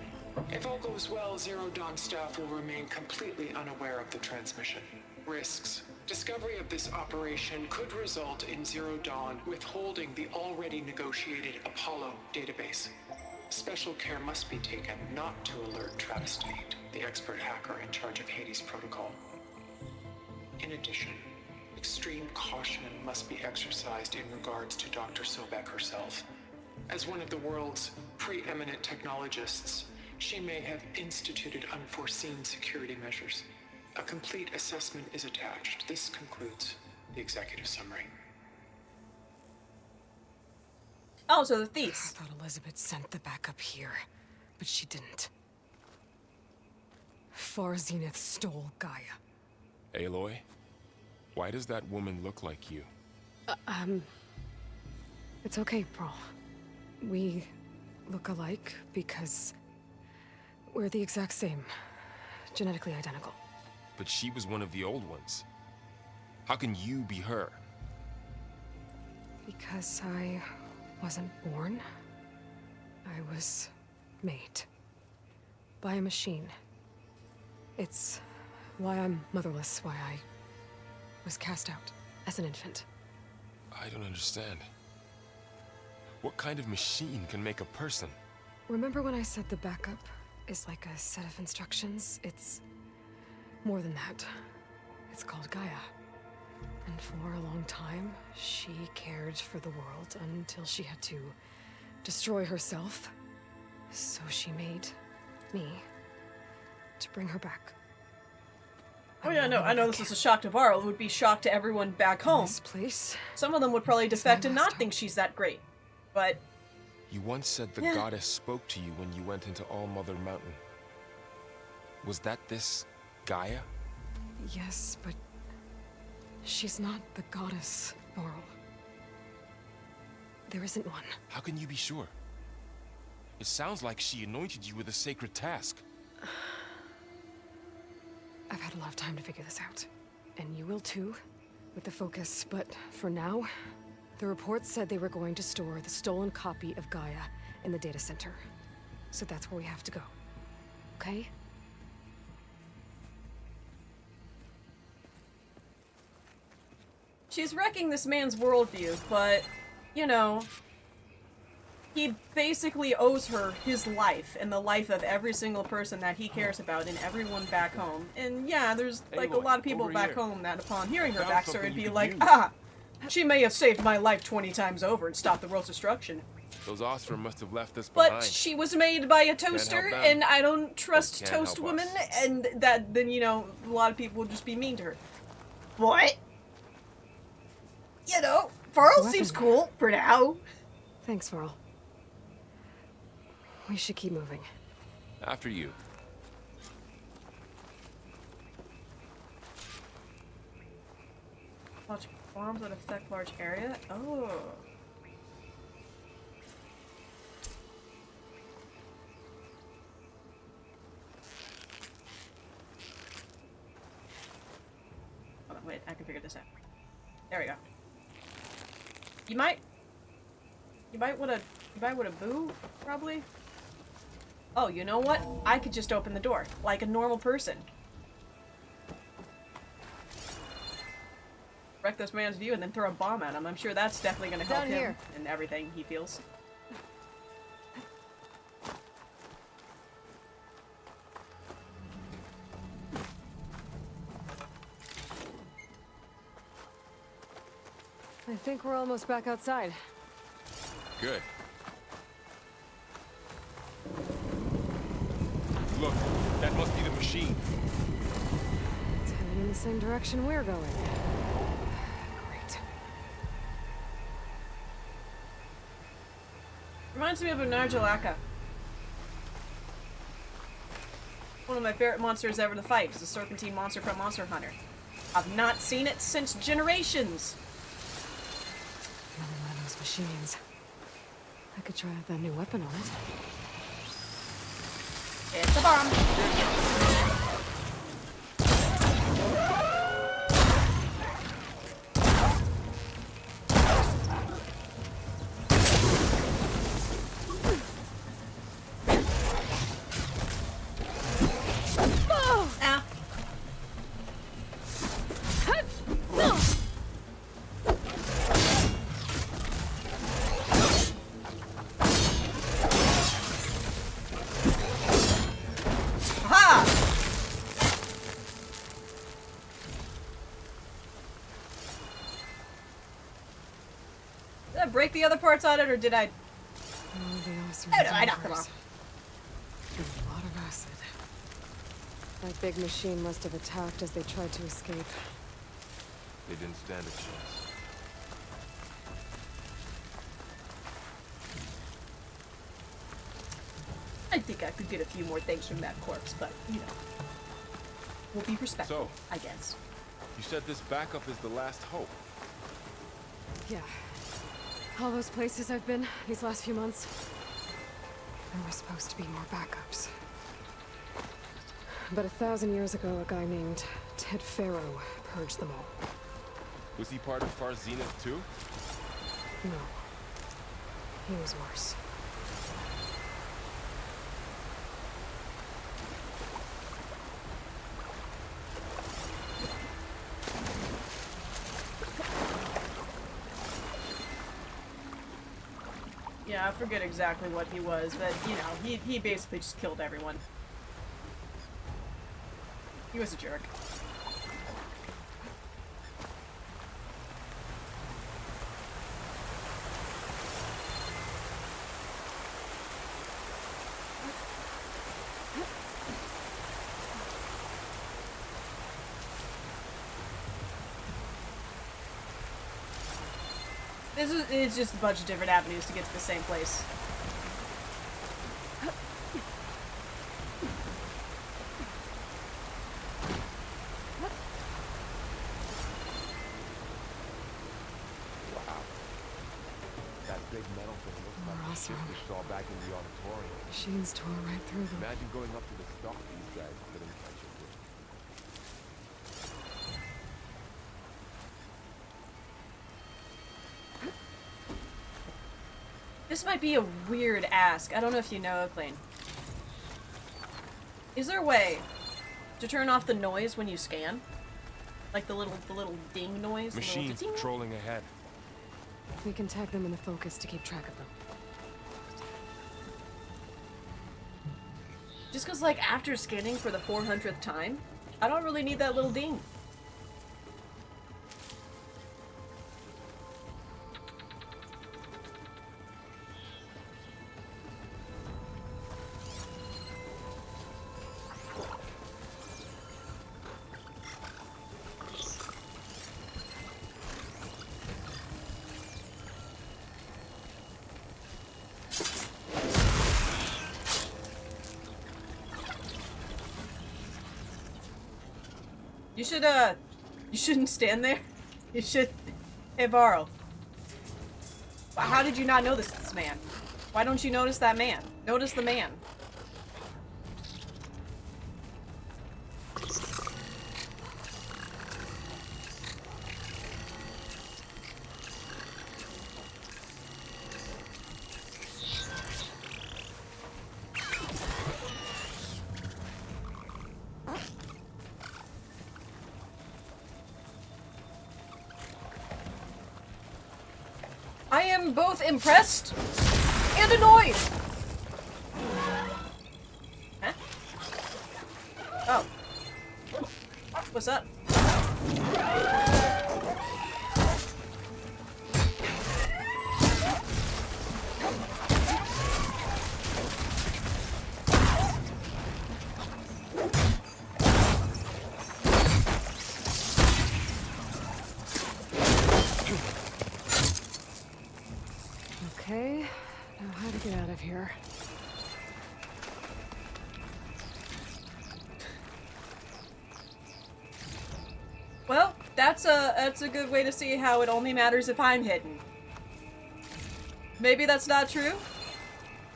If all goes well, Zero Dawn staff will remain completely unaware of the transmission. Risks. Discovery of this operation could result in Zero Dawn withholding the already negotiated Apollo database. Special care must be taken not to alert Travis Tate, the expert hacker in charge of Hades Protocol. In addition, extreme caution must be exercised in regards to Dr. Sobek herself. As one of the world's preeminent technologists, she may have instituted unforeseen security measures. A complete assessment is attached. This concludes the executive summary. Oh, so the I thieves. thought Elizabeth sent the backup here, but she didn't. Far Zenith stole Gaia. Aloy, why does that woman look like you? It's okay, Pearl. We look alike because we're the exact same. Genetically identical. But she was one of the old ones. How can you be her? Because I wasn't born. I was made. By a machine. It's why I'm motherless, why I was cast out as an infant. I don't understand. What kind of machine can make a person? Remember when I said the backup is like a set of instructions? It's more than that. It's called Gaia. And for a long time, she cared for the world until she had to destroy herself. So she made me to bring her back. Oh yeah, no, I know this is a shock to Varl. It would be shock to everyone back home. This place. Some of them would probably defect and last not hope. think she's that great. But You once said the Yeah. goddess spoke to you when you went into All Mother Mountain. Was that this Gaia? Yes, but she's not the goddess, Varl. There isn't one. How can you be sure? It sounds like she anointed you with a sacred task. I've had a lot of time to figure this out. And you will too, with the focus. But for now, the report said they were going to store the stolen copy of Gaia in the data center. So that's where we have to go. Okay? she's wrecking this man's worldview, but, you know, he basically owes her his life and the life of every single person that he cares about and everyone back home. And yeah, there's like a Aloy, lot of people over back here. home that upon hearing her Found backstory something would you be could like, use. ah, she may have saved my life 20 times over and stopped the world's destruction. Those Ostrom must have left us But behind. she was made by a toaster, help them. and I don't trust can't toast help women, us. and that, then, you know, a lot of people would just be mean to her. What? You know, Varl Weapon. seems cool for now. Thanks, Varl. We should keep moving. After you. Watch bombs that affect large area? Oh. Hold on, wait, I can figure this out. There we go. You might wanna boo, probably? Oh, you know what? I could just open the door, like a normal person. Wreck this man's view and then throw a bomb at him. I'm sure that's definitely gonna help Down him here. in everything he feels. I think we're almost back outside. Good. Look, that must be the machine. It's heading in the same direction we're going. Great. Reminds me of a Narjalaka. One of my favorite monsters ever to fight is a serpentine monster from Monster Hunter. I've not seen it since generations. Another one of those machines. I could try out that new weapon on it. It's a bomb. Ow. Aha! Did I break the other parts on it, or did I some Oh no, I knocked them divers. off. And a lot of acid. That big machine must have attacked as they tried to escape. They didn't stand a chance. I think I could get a few more things from that corpse, but, you know. We'll be respectful, So- I guess. You said this backup is the last hope. Yeah. All those places I've been these last few months. There were supposed to be more backups. But 1,000 years ago, a guy named Ted Farrow purged them all. Was he part of Far Zenith too? No. He was worse. Yeah, I forget exactly what he was, but, you know, he basically just killed everyone. He was a jerk. It's just a bunch of different avenues to get to the same place. Wow. That big metal thing looks like the ship we saw back in the auditorium. Machines tore right through them. Imagine going up to the stock these guys couldn't catch up with. This might be a weird ask. I don't know if you know, Clean. Is there a way to turn off the noise when you scan? Like the little ding noise? the little Machines ding? patrolling ahead. We can tag them in the focus to keep track of them. Just because, like, after scanning for the 400th time, I don't really need that little ding. You shouldn't stand there. You should... Hey, Varl. How did you not notice this man? Why don't you notice that man? Notice the man. I am both impressed and annoyed. Huh? Oh. What's up? Okay, now how to get out of here. Well, that's a good way to see how it only matters if I'm hidden. Maybe that's not true.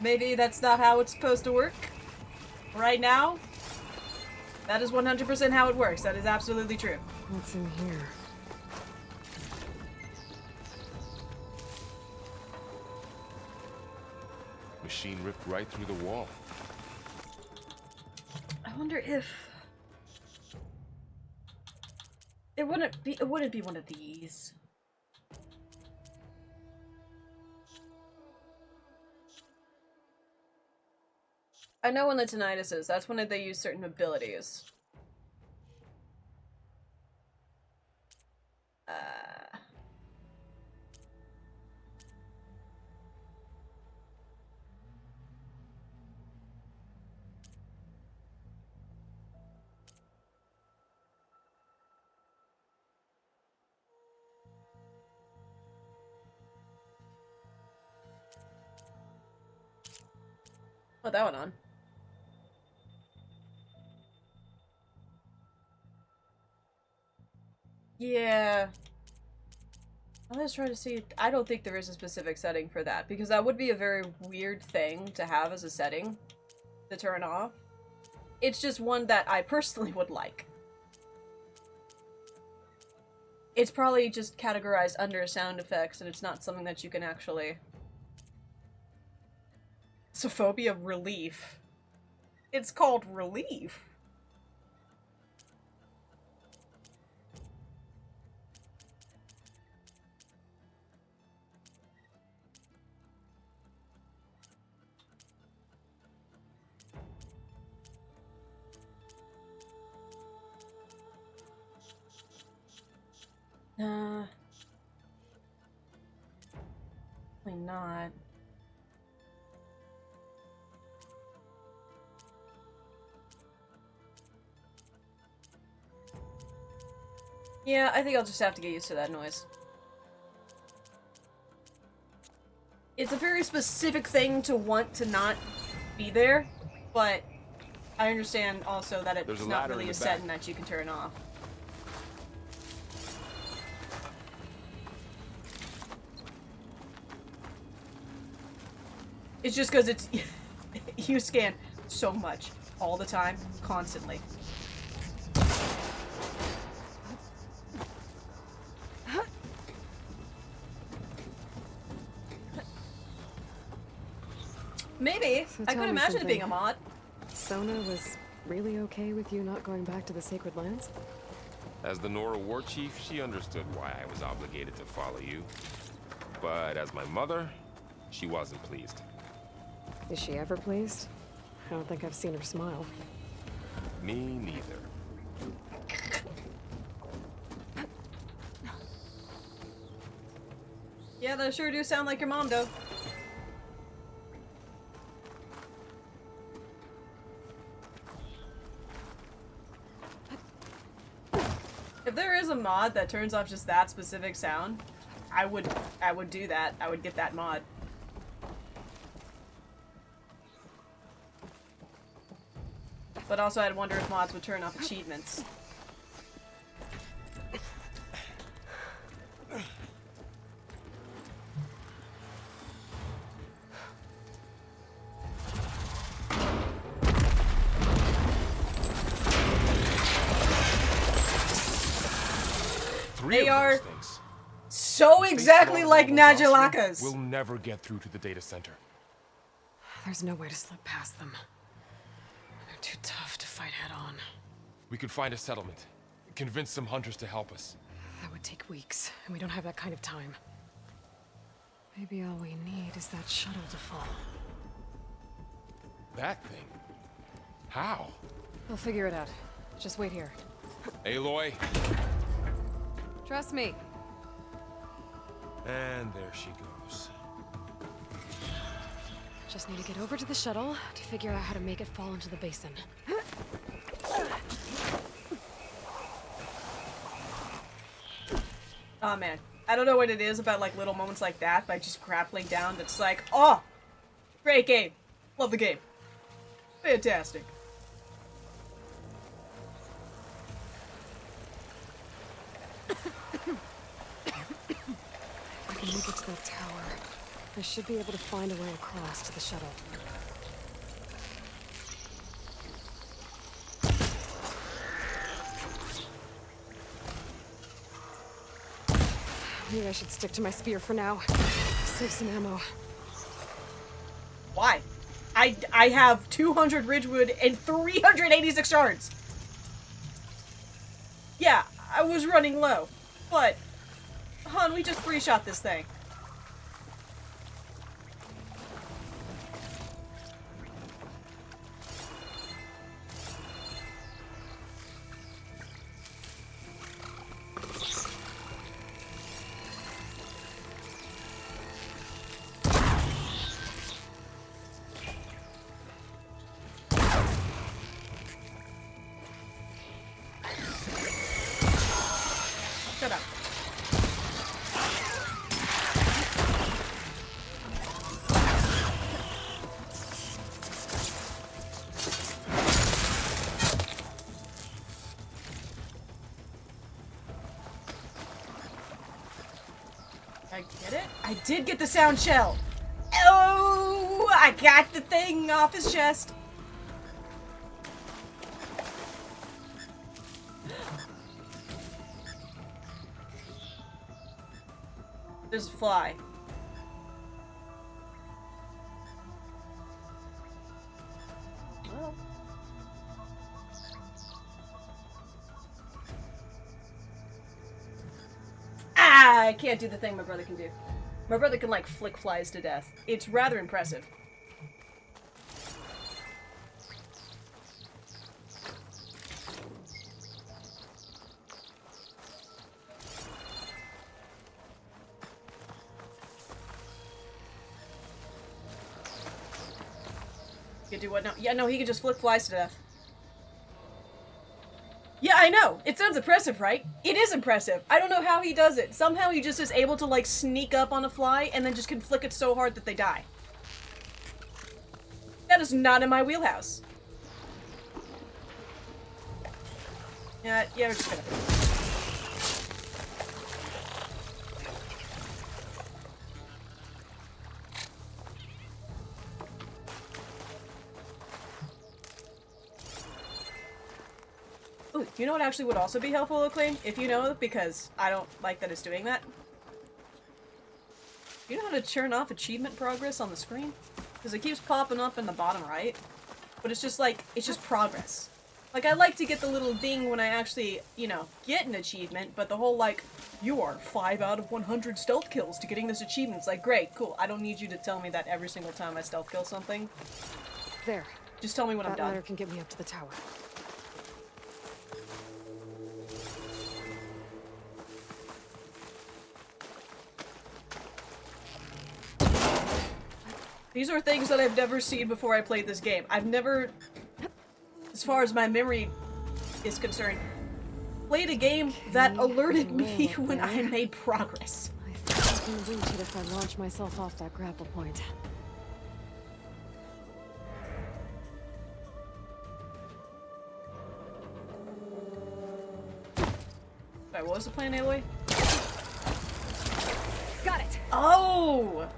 Maybe that's not how it's supposed to work. Right now, that is 100% how it works. That is absolutely true. What's in here? Machine ripped right through the wall. I wonder if it wouldn't be one of these. I know when the tinnitus is, that's when they use certain abilities. Oh, that one on. Yeah. I was trying to see. I don't think there is a specific setting for that, because that would be a very weird thing to have as a setting to turn off. It's just one that I personally would like. It's probably just categorized under sound effects, and it's not something that you can actually... Sophobia relief. It's called relief. Nah. Probably not. Yeah, I think I'll just have to get used to that noise. It's a very specific thing to want to not be there, but I understand also that it's not really a setting that you can turn off. It's just because it's... you scan so much. All the time. Constantly. Maybe. So I could imagine it being a mod. Sona was really okay with you not going back to the Sacred Lands? As the Nora war chief, she understood why I was obligated to follow you. But as my mother, she wasn't pleased. Is she ever pleased? I don't think I've seen her smile. Me neither. Yeah, that sure do sound like your mom, though. If there is a mod that turns off just that specific sound, I would do that. I would get that mod. But also I'd wonder if mods would turn off achievements. They are so exactly like Nagilakas. We'll never get through to the data center. There's no way to slip past them. They're too tough to fight head on. We could find a settlement. Convince some hunters to help us. That would take weeks, and we don't have that kind of time. Maybe all we need is that shuttle to fall. That thing? How? I'll figure it out. Just wait here. Aloy. Trust me. And there she goes. Just need to get over to the shuttle to figure out how to make it fall into the basin. Oh man, I don't know what it is about like little moments like that by just grappling down that's like, oh, great game. Love the game. Fantastic. I can make it to that tower. I should be able to find a way across to the shuttle. Maybe I should stick to my spear for now. Save some ammo. Why? I have 200 Ridgewood and 386 shards. Yeah, I was running low, but hon, we just three-shot this thing. Shut up. I get it? I did get the sound shell! Oh! I got the thing off his chest! There's a fly. Oh. Ah! I can't do the thing my brother can do. My brother can, like, flick flies to death. It's rather impressive. You do what now? Yeah, no, he can just flick flies to death. Yeah, I know. It sounds impressive, right? It is impressive. I don't know how he does it. Somehow he just is able to, like, sneak up on a fly and then just can flick it so hard that they die. That is not in my wheelhouse. Yeah, we're just gonna... Ooh, you know what actually would also be helpful, Acclaim? If you know, because I don't like that it's doing that. You know how to turn off achievement progress on the screen? Because it keeps popping up in the bottom right. But it's just like, it's just progress. Like, I like to get the little ding when I actually, you know, get an achievement, but the whole, like, you are 5 out of 100 stealth kills to getting this achievement. It's like, great, cool. I don't need you to tell me that every single time I stealth kill something. There. Just tell me when I'm That done. ladder can get me up to the tower. These are things that I've never seen before I played this game. I've never, as far as my memory is concerned, played a game that alerted me when I made progress. I think I can reach it if I launch myself off that grapple point. Sorry, what was the plan, Aloy? Got it! Oh!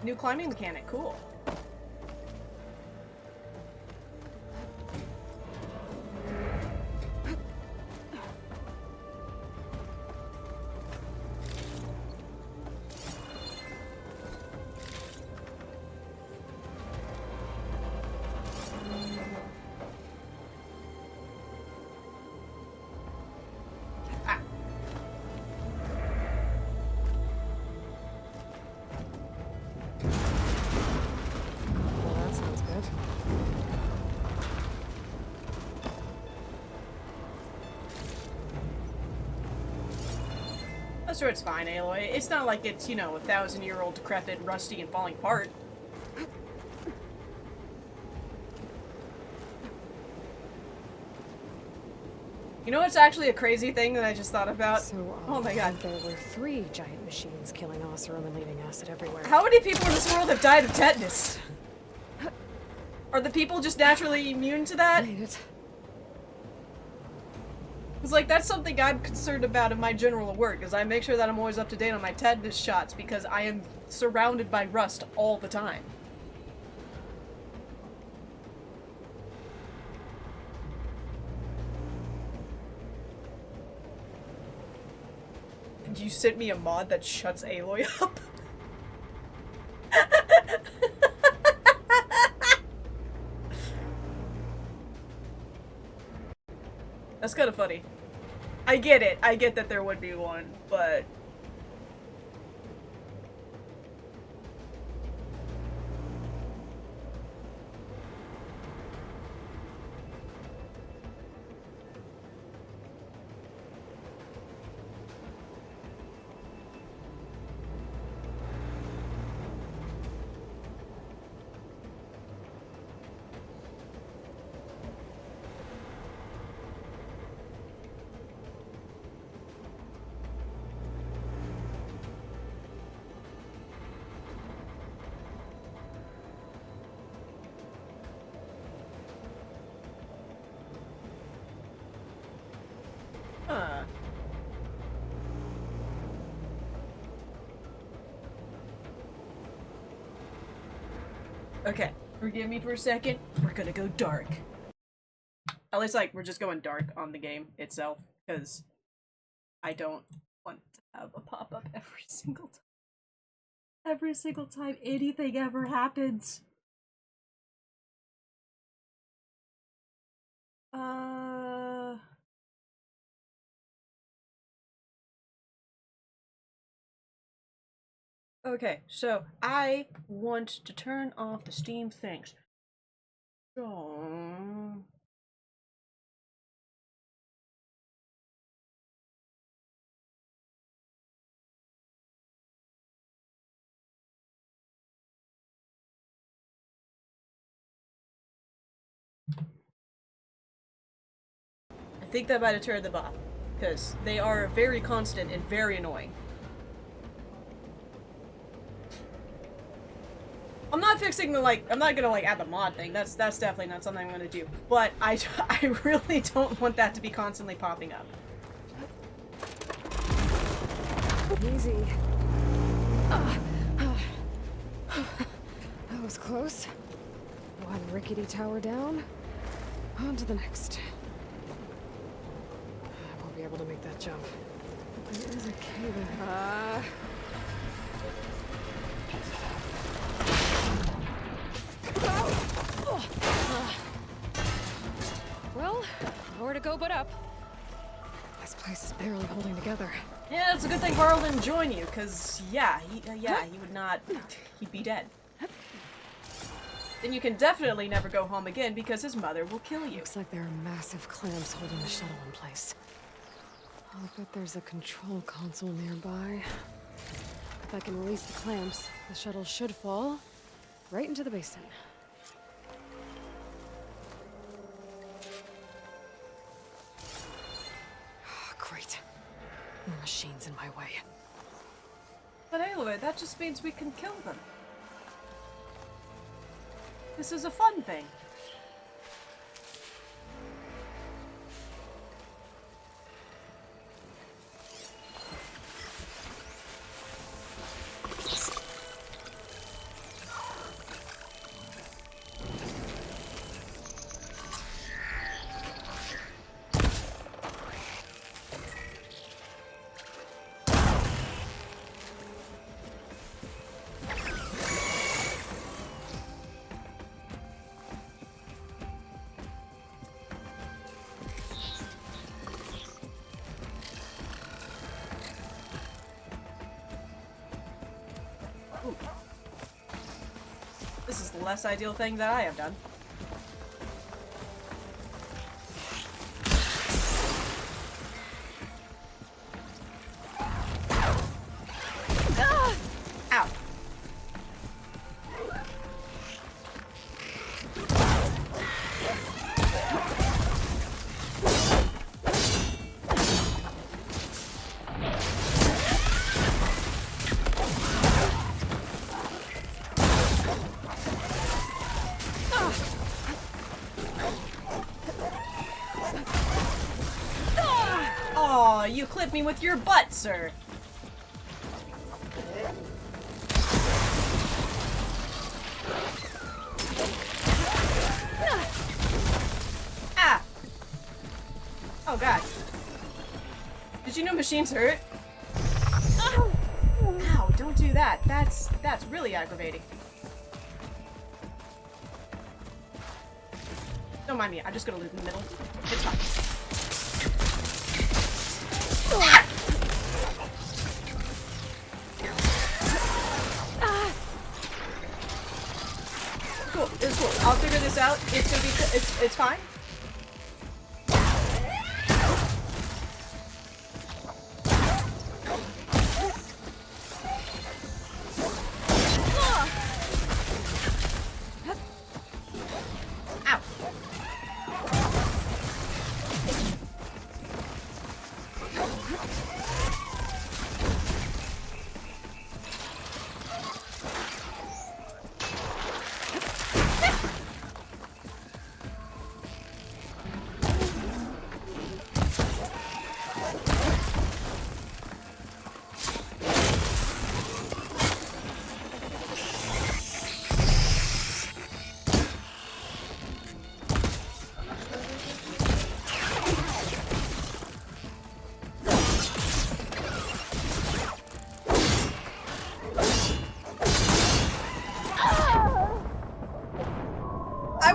New climbing mechanic, cool. Well, that sounds good. I'm sure it's fine, Aloy. It's not like it's, you know, 1,000-year-old decrepit, rusty, and falling apart. You know what's actually a crazy thing that I just thought about? So, oh my god. there were 3 giant machines killing Oseram and leaving acid everywhere. How many people in this world have died of tetanus? Are the people just naturally immune to that? Made it. Because, like, that's something I'm concerned about in my general work, is I make sure that I'm always up to date on my tetanus shots, because I am surrounded by rust all the time. And you sent me a mod that shuts Aloy up? That's kind of funny. I get it. I get that there would be one, but... Okay, forgive me for a second. We're gonna go dark. At least, like, we're just going dark on the game itself, because I don't want to have a pop-up every single time. Every single time anything ever happens. Okay, so I want to turn off the Steam things. So... I think that might have turned them off, because they are very constant and very annoying. I'm not fixing the, like, I'm not gonna, like, add the mod thing. That's definitely not something I'm gonna do. But I really don't want that to be constantly popping up. Easy. That was close. One rickety tower down. On to the next. I won't be able to make that jump. But there is a cable. Well, nowhere to go but up. This place is barely holding together. Yeah, it's a good thing Carl didn't join you, because, yeah, he would not, he'd be dead. Then you can definitely never go home again, because his mother will kill you. Looks like there are massive clamps holding the shuttle in place. I'll bet there's a control console nearby. If I can release the clamps, the shuttle should fall right into the basin. Great. More machines in my way. But Aloy, that just means we can kill them. This is a fun thing. Ooh. This is the less ideal thing that I have done. Ah! Ow. Aw, you clipped me with your butt, sir. Ah! Oh god. Did you know machines hurt? Ow, don't do that. That's really aggravating. Don't mind me, I'm just gonna loot in the middle. It's fine. Cool, it's cool. I'll figure this out. It's gonna be, it's fine. Ow.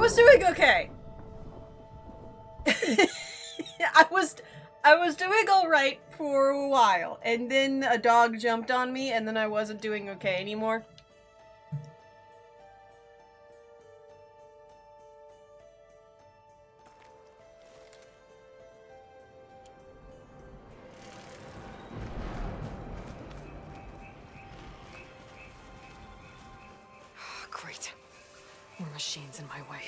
was doing okay. I was doing all right for a while, and then a dog jumped on me, and then I wasn't doing okay anymore. Great. More machines in my way.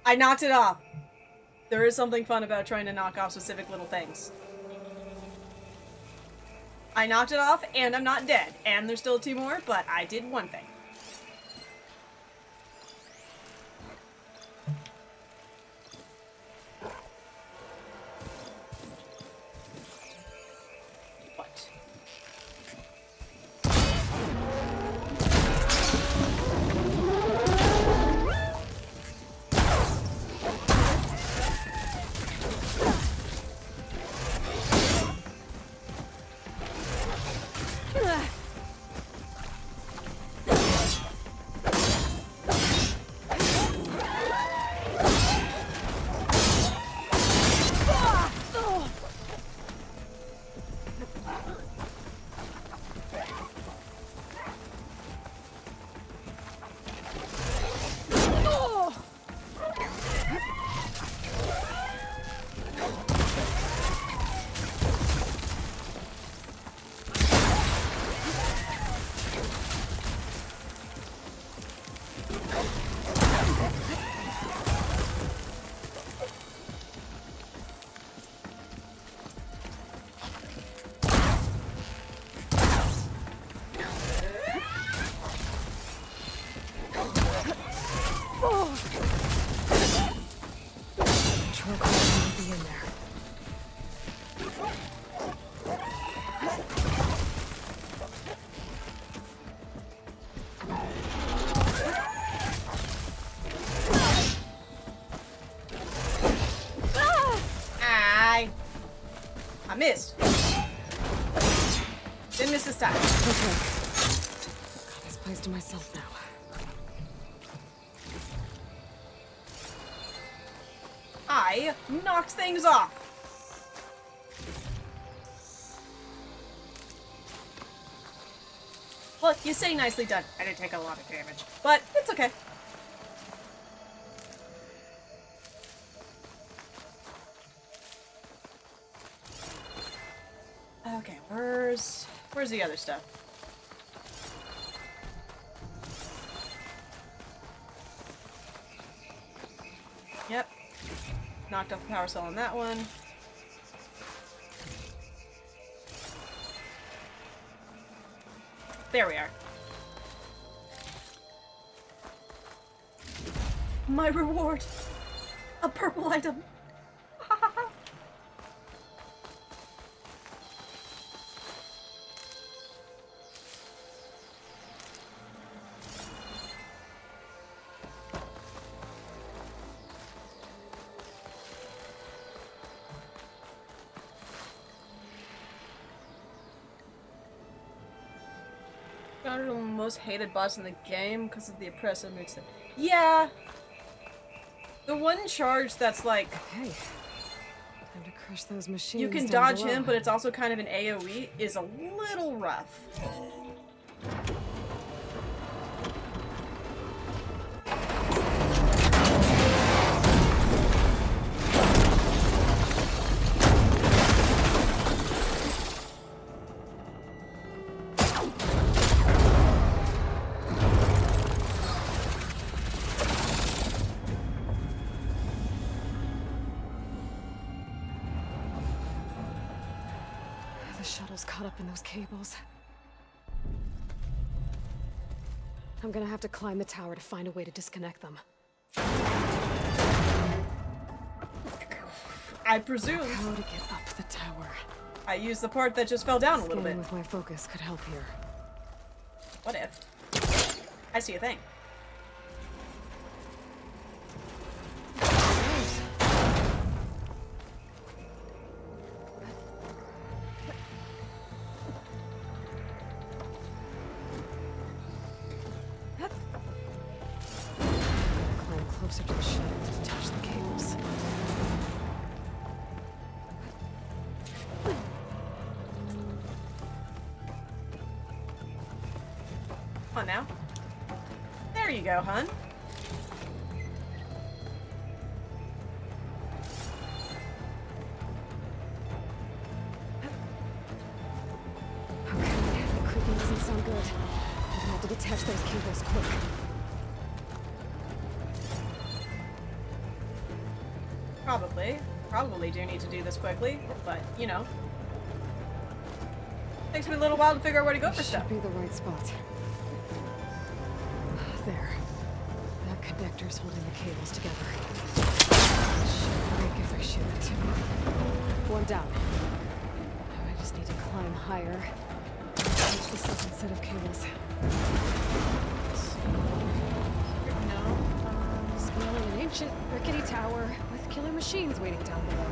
I knocked it off. There is something fun about trying to knock off specific little things. I knocked it off, and I'm not dead. And there's still 2 more, but I did one thing. What? I missed. Didn't miss this time. Okay. Got this place to myself now. I knocked things off. Well, you say nicely done. I didn't take a lot of damage, but it's okay. Okay, where's the other stuff? Yep. Knocked off the power cell on that one. There we are. My reward! A purple item! The most hated boss in the game because of the oppressive moveset. Yeah! The one charge that's like... Okay. Time to crush those machines. You can down dodge below. him, but it's also kind of an AoE, is a little rough. shuttle's caught up in those cables. I'm gonna have to climb the tower to find a way to disconnect them. I presume How to get up the tower. I used the part that just fell down a little Scanning bit. with my focus could help here. What if? I see a thing. Climb closer to the shuttle to touch the cables. Come on now. There you go, hun. Okay, the creaking doesn't sound good. I'm gonna have to detach those cables quick. Probably do need to do this quickly, but, you know. Takes me a little while to figure out where to go for This stuff. should be the right spot. There. That connector's holding the cables together. Should break if I shoot it. One down. Now I just need to climb higher. Reach the second set of cables. Scaling an ancient rickety tower with killer machines waiting down below.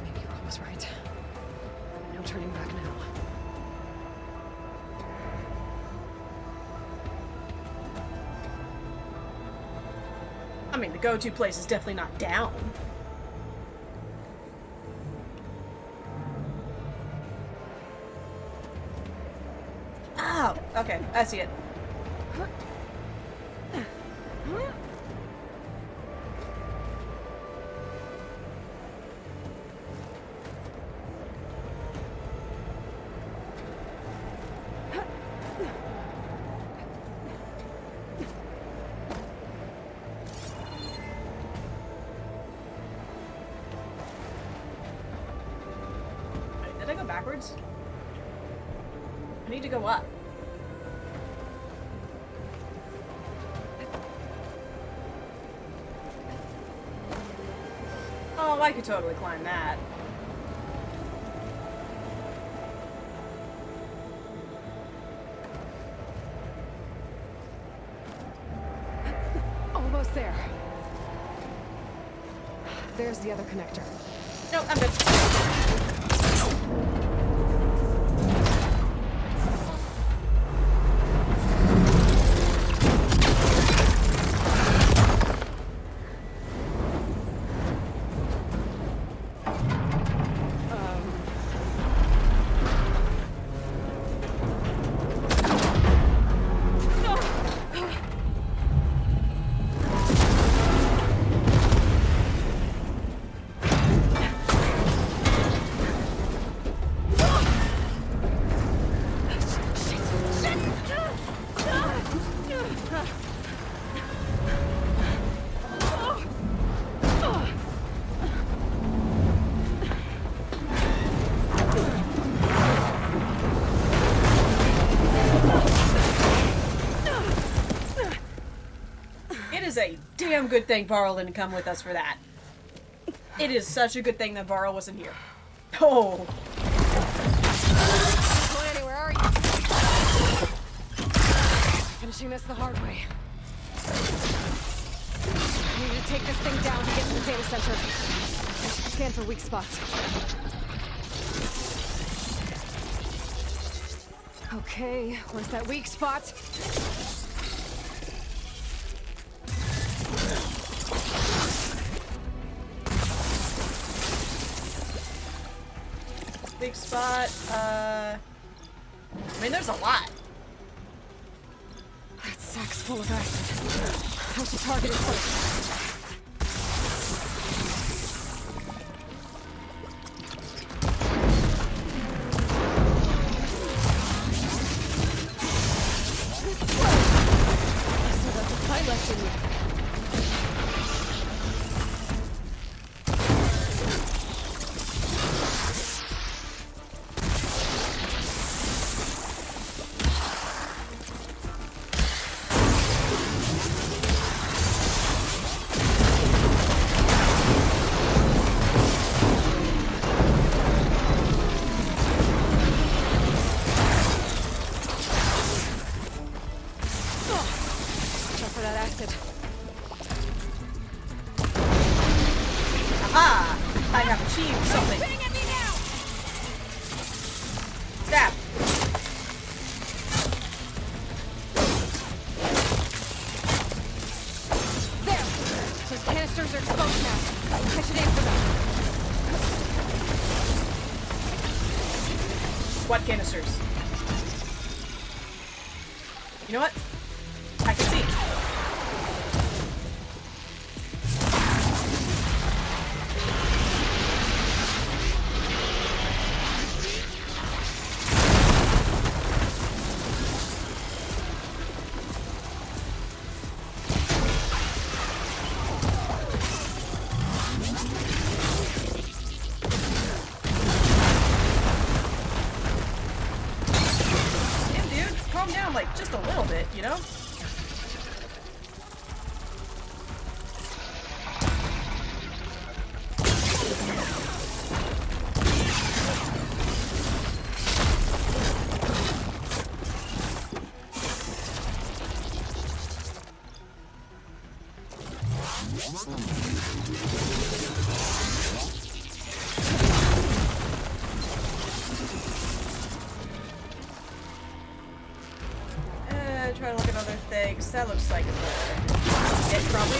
Maybe Rob was right. No turning back now. I mean, the go-to place is definitely not down. Oh, okay, I see it. Wait, did I go backwards? I need to go up. Oh, I could totally climb that. Almost there. There's the other connector. Nope, I'm good. It is a damn good thing Varl didn't come with us for that. It is such a good thing that Varl wasn't here. Oh. Going anywhere, are you? Finishing this the hard way. I need to take this thing down to get to the data center. I should scan for weak spots. Okay, where's that weak spot? Big spot, I mean, there's a lot. That sack's full of acid. How's the target in place? So that's a fight left in you. for that acid. Aha! I have achieved something. Bang at me now! Stab! There! Those canisters are exposed now. I should aim for them. What canisters? You know what? I can see. Damn, dude, calm down like just a little bit, you know? Try to look at other things. That looks like it, probably.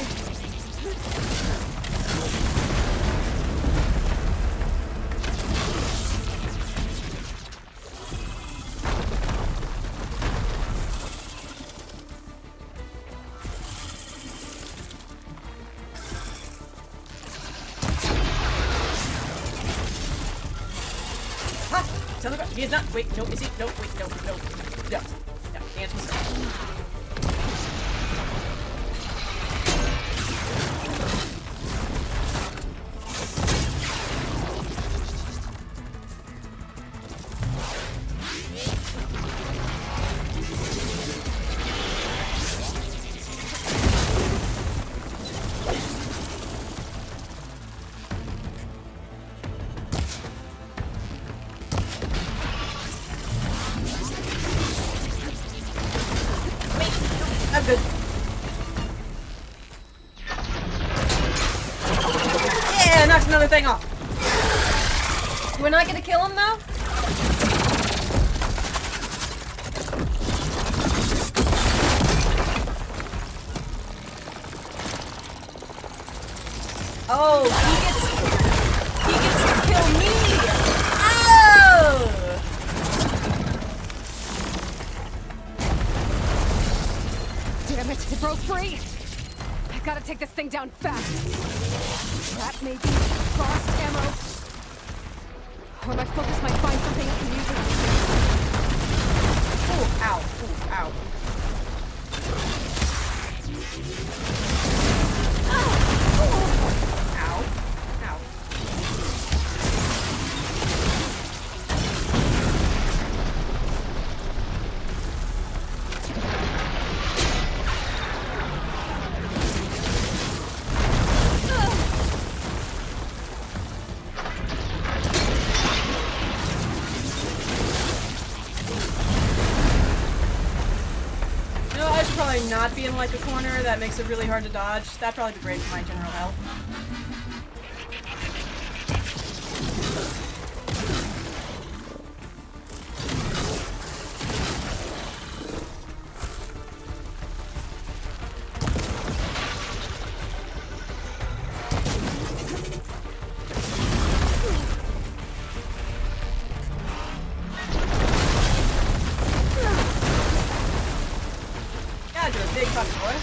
Ha! Tell the guy. He is not. Wait, no, is he? No, wait, no, no. No. No. The answer was no. I'm good. Yeah, knocked another thing off. We're not gonna kill him though? Oh, he gets to kill me. Oh! Damn it, it broke free! I've gotta take this thing down fast. That may be frost ammo. Or my focus might find something I can use it. Ooh, ow. Ooh, ow. Ow. Ow. You know, I should probably not be in like a corner. That makes it really hard to dodge. That'd probably be great for my general health. God, you're a big fucking boy.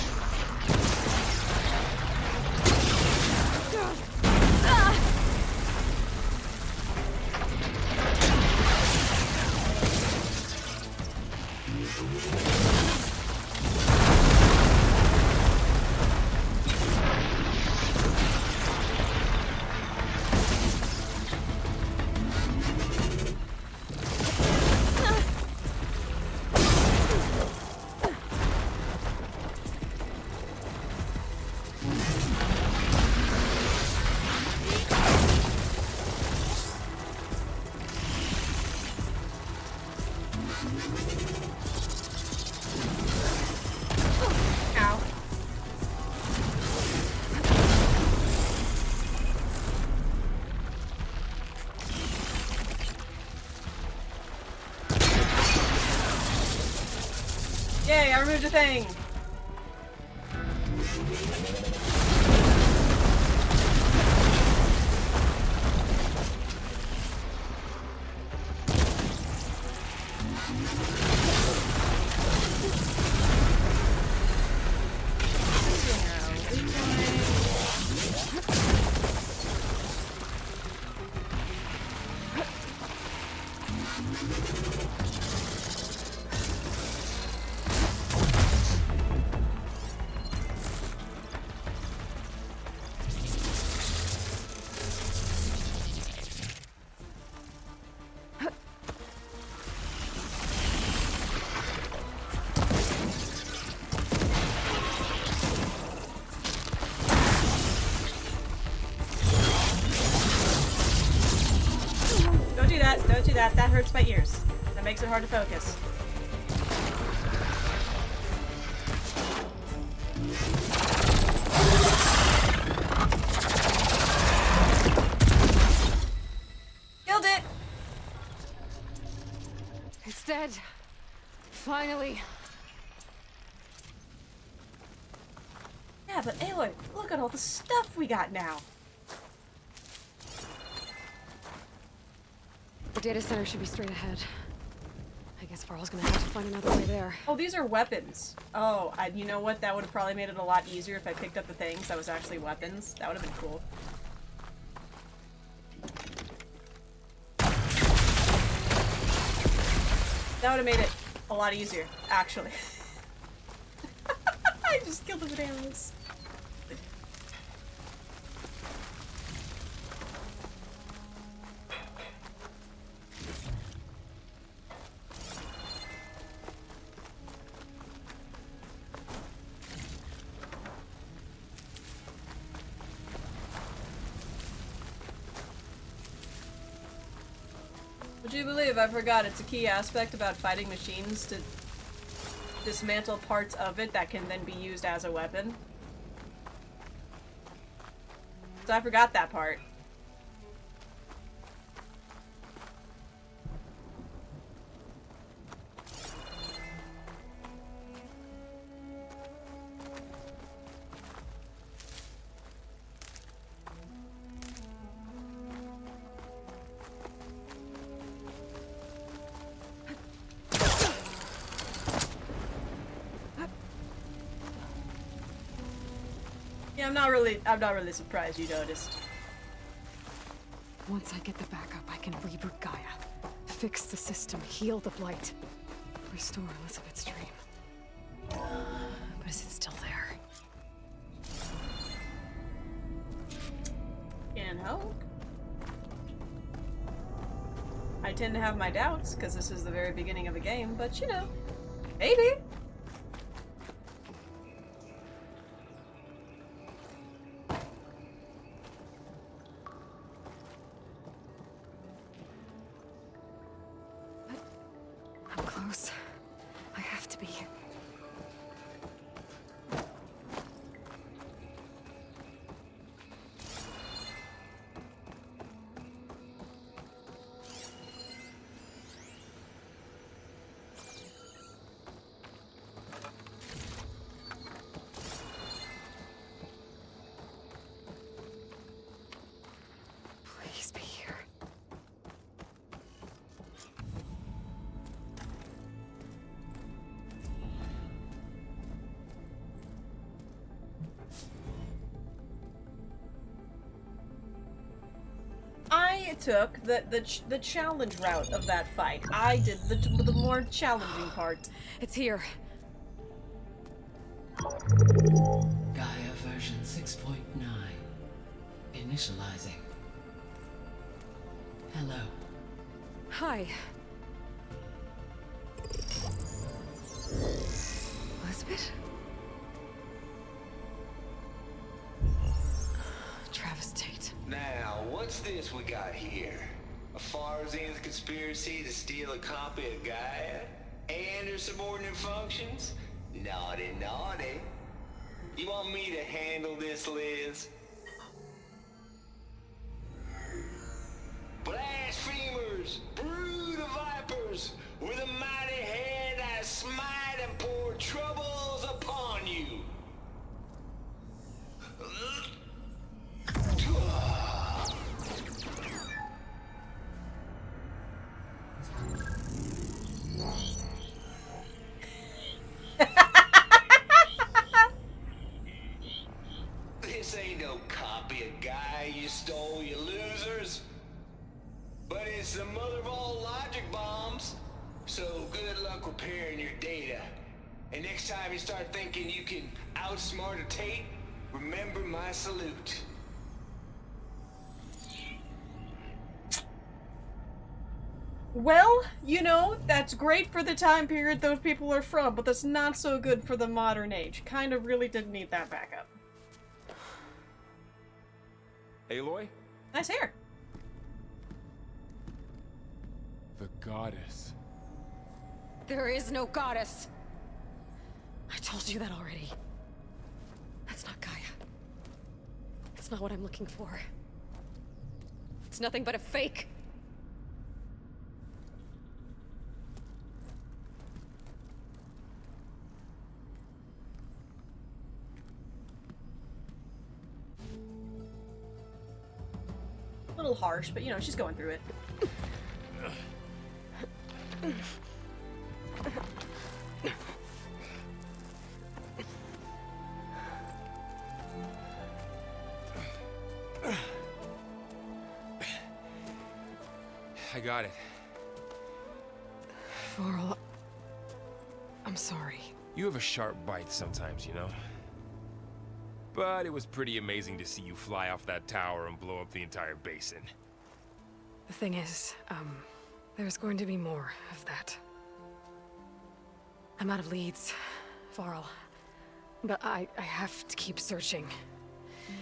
Yay, I removed a thing! Don't do that. That hurts my ears. That makes it hard to focus. Killed it! It's dead. Finally. Yeah, but Aloy, look at all the stuff we got now. The data center should be straight ahead. I guess Varl's gonna have to find another way there. Oh, these are weapons. Oh, you know what? That would have probably made it a lot easier if I picked up the things that was actually weapons. That would have been cool. That would have made it a lot easier, actually. I just killed them with arrows. Would you believe I forgot it's a key aspect about fighting machines to dismantle parts of it that can then be used as a weapon? So I forgot that part. Yeah, I'm not really surprised you noticed. Once I get the backup, I can reboot Gaia. Fix the system, heal the blight. Restore Elizabeth's dream. But is it still there? Can't hope. I tend to have my doubts, because this is the very beginning of a game, but you know, maybe. I'm close. I have to be. Please be here. I took the challenge route of that fight. I did the more challenging part. It's here. Gaia version 6.9. Initializing. Hello. Hi. Elizabeth? Travis Tate. Now, what's this we got here? A Farzian's conspiracy to steal a copy of Gaia? And her subordinate functions? Naughty, naughty. You want me to handle this, Liz? Blasphemers! Brood of vipers! With a mighty hand I smite and pour Trouble's upon you. This ain't no copy of Guy you stole, you losers. But it's the mother of all logic bombs. So good luck repairing your data. And next time you start thinking you can outsmart a Tate, remember my salute. Well, you know, that's great for the time period those people are from, but that's not so good for the modern age. Kind of really did need that backup. Aloy? Nice hair. The goddess. There is no goddess. I told you that already. That's not Gaia. It's not what I'm looking for. It's nothing but a fake. A little harsh, but you know, she's going through it. I got it. Varl, I'm sorry. You have a sharp bite sometimes, you know? But it was pretty amazing to see you fly off that tower and blow up the entire basin. The thing is, there's going to be more of that. I'm out of leads, Varl. But I have to keep searching.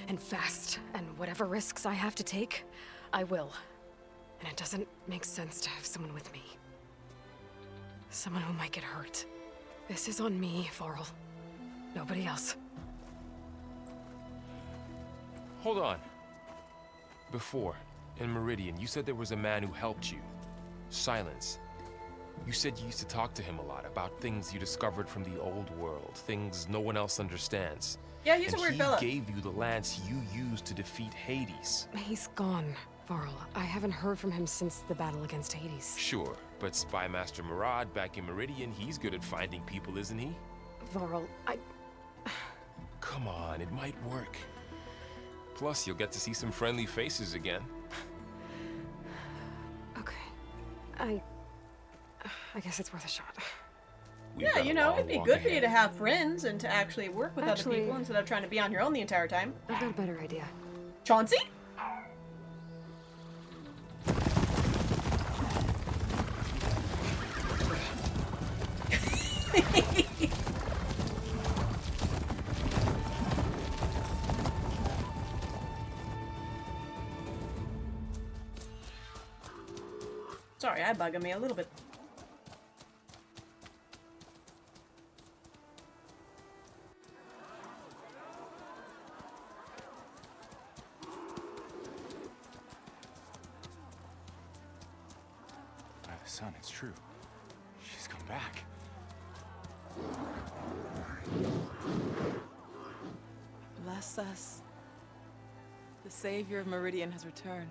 And fast, and whatever risks I have to take, I will. And it doesn't make sense to have someone with me. Someone who might get hurt. This is on me, Varl. Nobody else. Hold on. Before, in Meridian, you said there was a man who helped you. Silence. You said you used to talk to him a lot about things you discovered from the old world, things no one else understands. Yeah, he's a weird fella. He gave you the lance you used to defeat Hades. He's gone, Varl. I haven't heard from him since the battle against Hades. Sure, but Spy Master Murad back in Meridian, he's good at finding people, isn't he? Varl, Come on, it might work. Plus, you'll get to see some friendly faces again. Okay. I guess it's worth a shot. We've Yeah, got you a know, long it'd be walk good for ahead. you to have friends and to actually work with other Actually- people instead of trying to be on your own the entire time. I've got a better idea. Chauncey? Sorry, I bugging me a little bit. By the sun, it's true. She's come back. Bless us. The savior of Meridian has returned.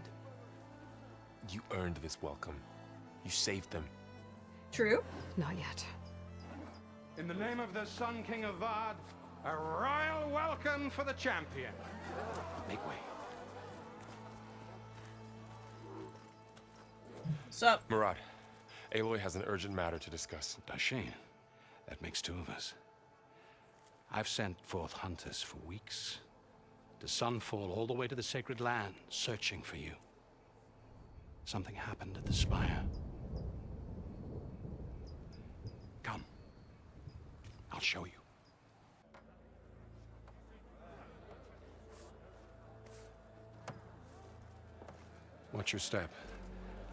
You earned this welcome. You saved them. True. Not yet. In the name of the Sun King of Vard, a royal welcome for the champion. Make way. Sup? Murad, Aloy has an urgent matter to discuss. Does she? That makes two of us. I've sent forth hunters for weeks. To Sunfall all the way to the Sacred Land, searching for you. Something happened at the Spire. Come. I'll show you. Watch your step.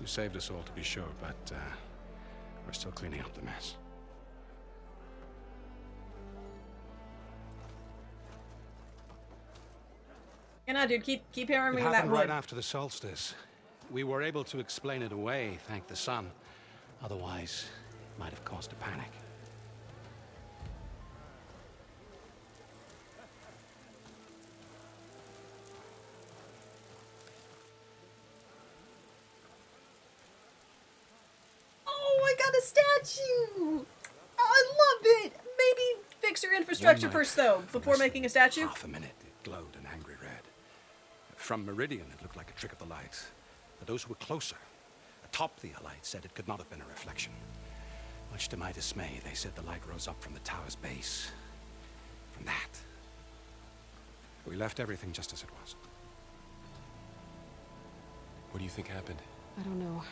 You saved us all, to be sure, but we're still cleaning up the mess. You know, dude, keep It hammering that happened wood. right after the solstice. We were able to explain it away, thank the sun. Otherwise, it might have caused a panic. a statue! Oh, I love it! Maybe fix your infrastructure One first, night, though, for before less making a than statue. Half a minute, it glowed an angry red. From Meridian, it looked like a trick of the lights. But those who were closer, atop the light, said it could not have been a reflection. Much to my dismay, they said the light rose up from the tower's base. From that. We left everything just as it was. What do you think happened? I don't know.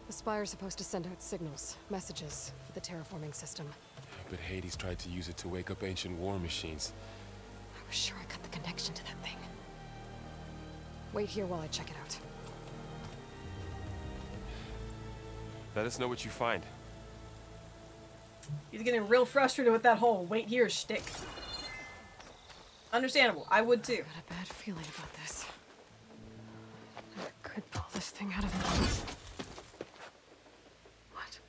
The Spire's supposed to send out signals, messages, for the terraforming system. But Hades tried to use it to wake up ancient war machines. I was sure I cut the connection to that thing. Wait here while I check it out. Let us know what you find. He's getting real frustrated with that whole wait here shtick. Understandable. I would too. Got a bad feeling about this. I could pull this thing out of it. What?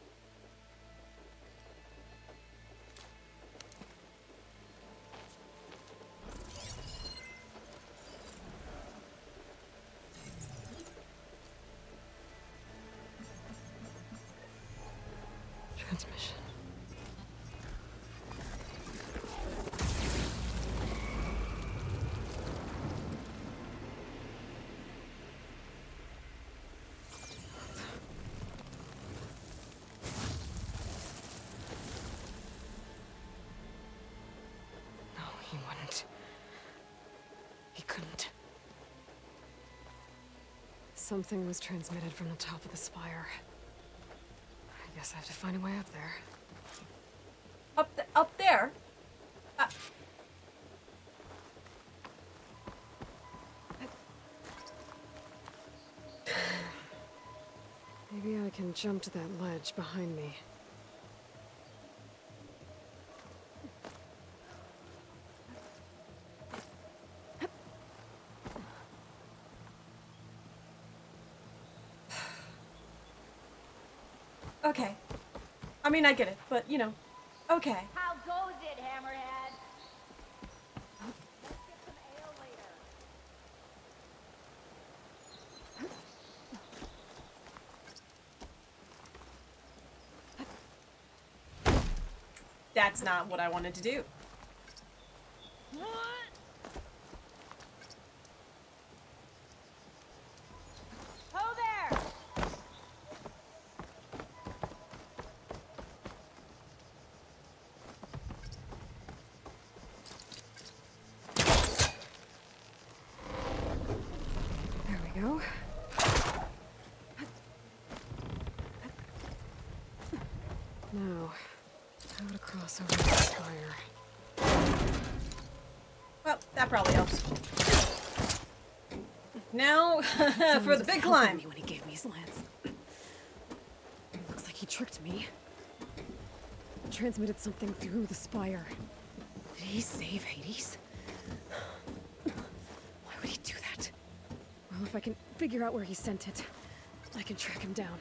Transmission. No, he wouldn't. He couldn't. Something was transmitted from the top of the spire. I guess I have to find a way up there. Up there? Maybe I can jump to that ledge behind me. Okay. I mean, I get it, but, you know, okay. How goes it, Hammerhead? Let's get some ale later. That's not what I wanted to do. Ho there! There we go. Now, how to cross over the spire. Well, that probably helps. Now, for Someone the was big helping climb. me when he gave me his lance. Looks like he tricked me. Transmitted something through the spire. Did he save Hades? Why would he do that? Well, if I can figure out where he sent it, I can track him down.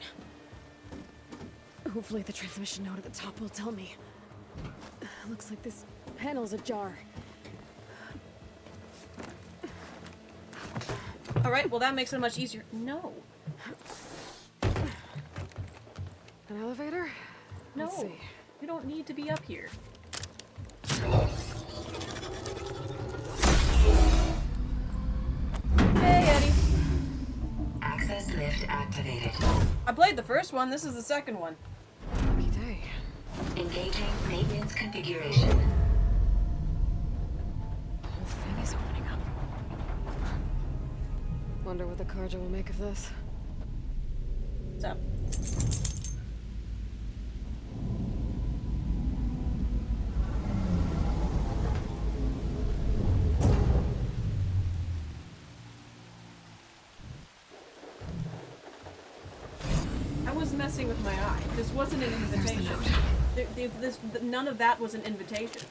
Hopefully the transmission node at the top will tell me. Looks like this panel's ajar. Alright, well that makes it much easier. No. An elevator? No. Let's see. You don't need to be up here. Hey, Eddie. Access lift activated. I played the first one, this is the second one. Lucky day. Engaging maintenance configuration. The whole thing is opening up. Wonder what the Karja will make of this. What's up? I was messing with my eye. This wasn't an invitation. None of that was an invitation.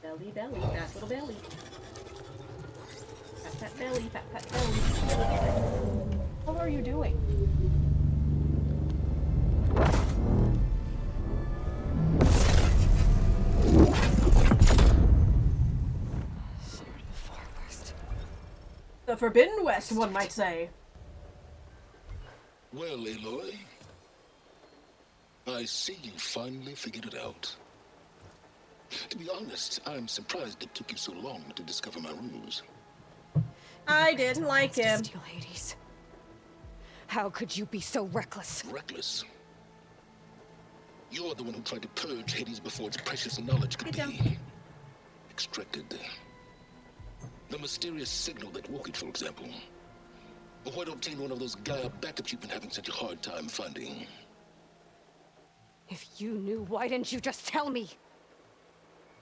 Belly, belly, fat little belly. Fat, fat belly, fat, fat belly. What are you doing? Sword of the Far West. The Forbidden West, one might say. Well, Aloy, I see you finally figured it out. To be honest, I'm surprised it took you so long to discover my ruse. I didn't like To him. steal Hades. How could you be so reckless? Reckless? You're the one who tried to purge Hades before its precious knowledge could Good be extracted. The mysterious signal that woke it, for example. But why not obtain one of those Gaia backups you've been having such a hard time finding? If you knew, why didn't you just tell me?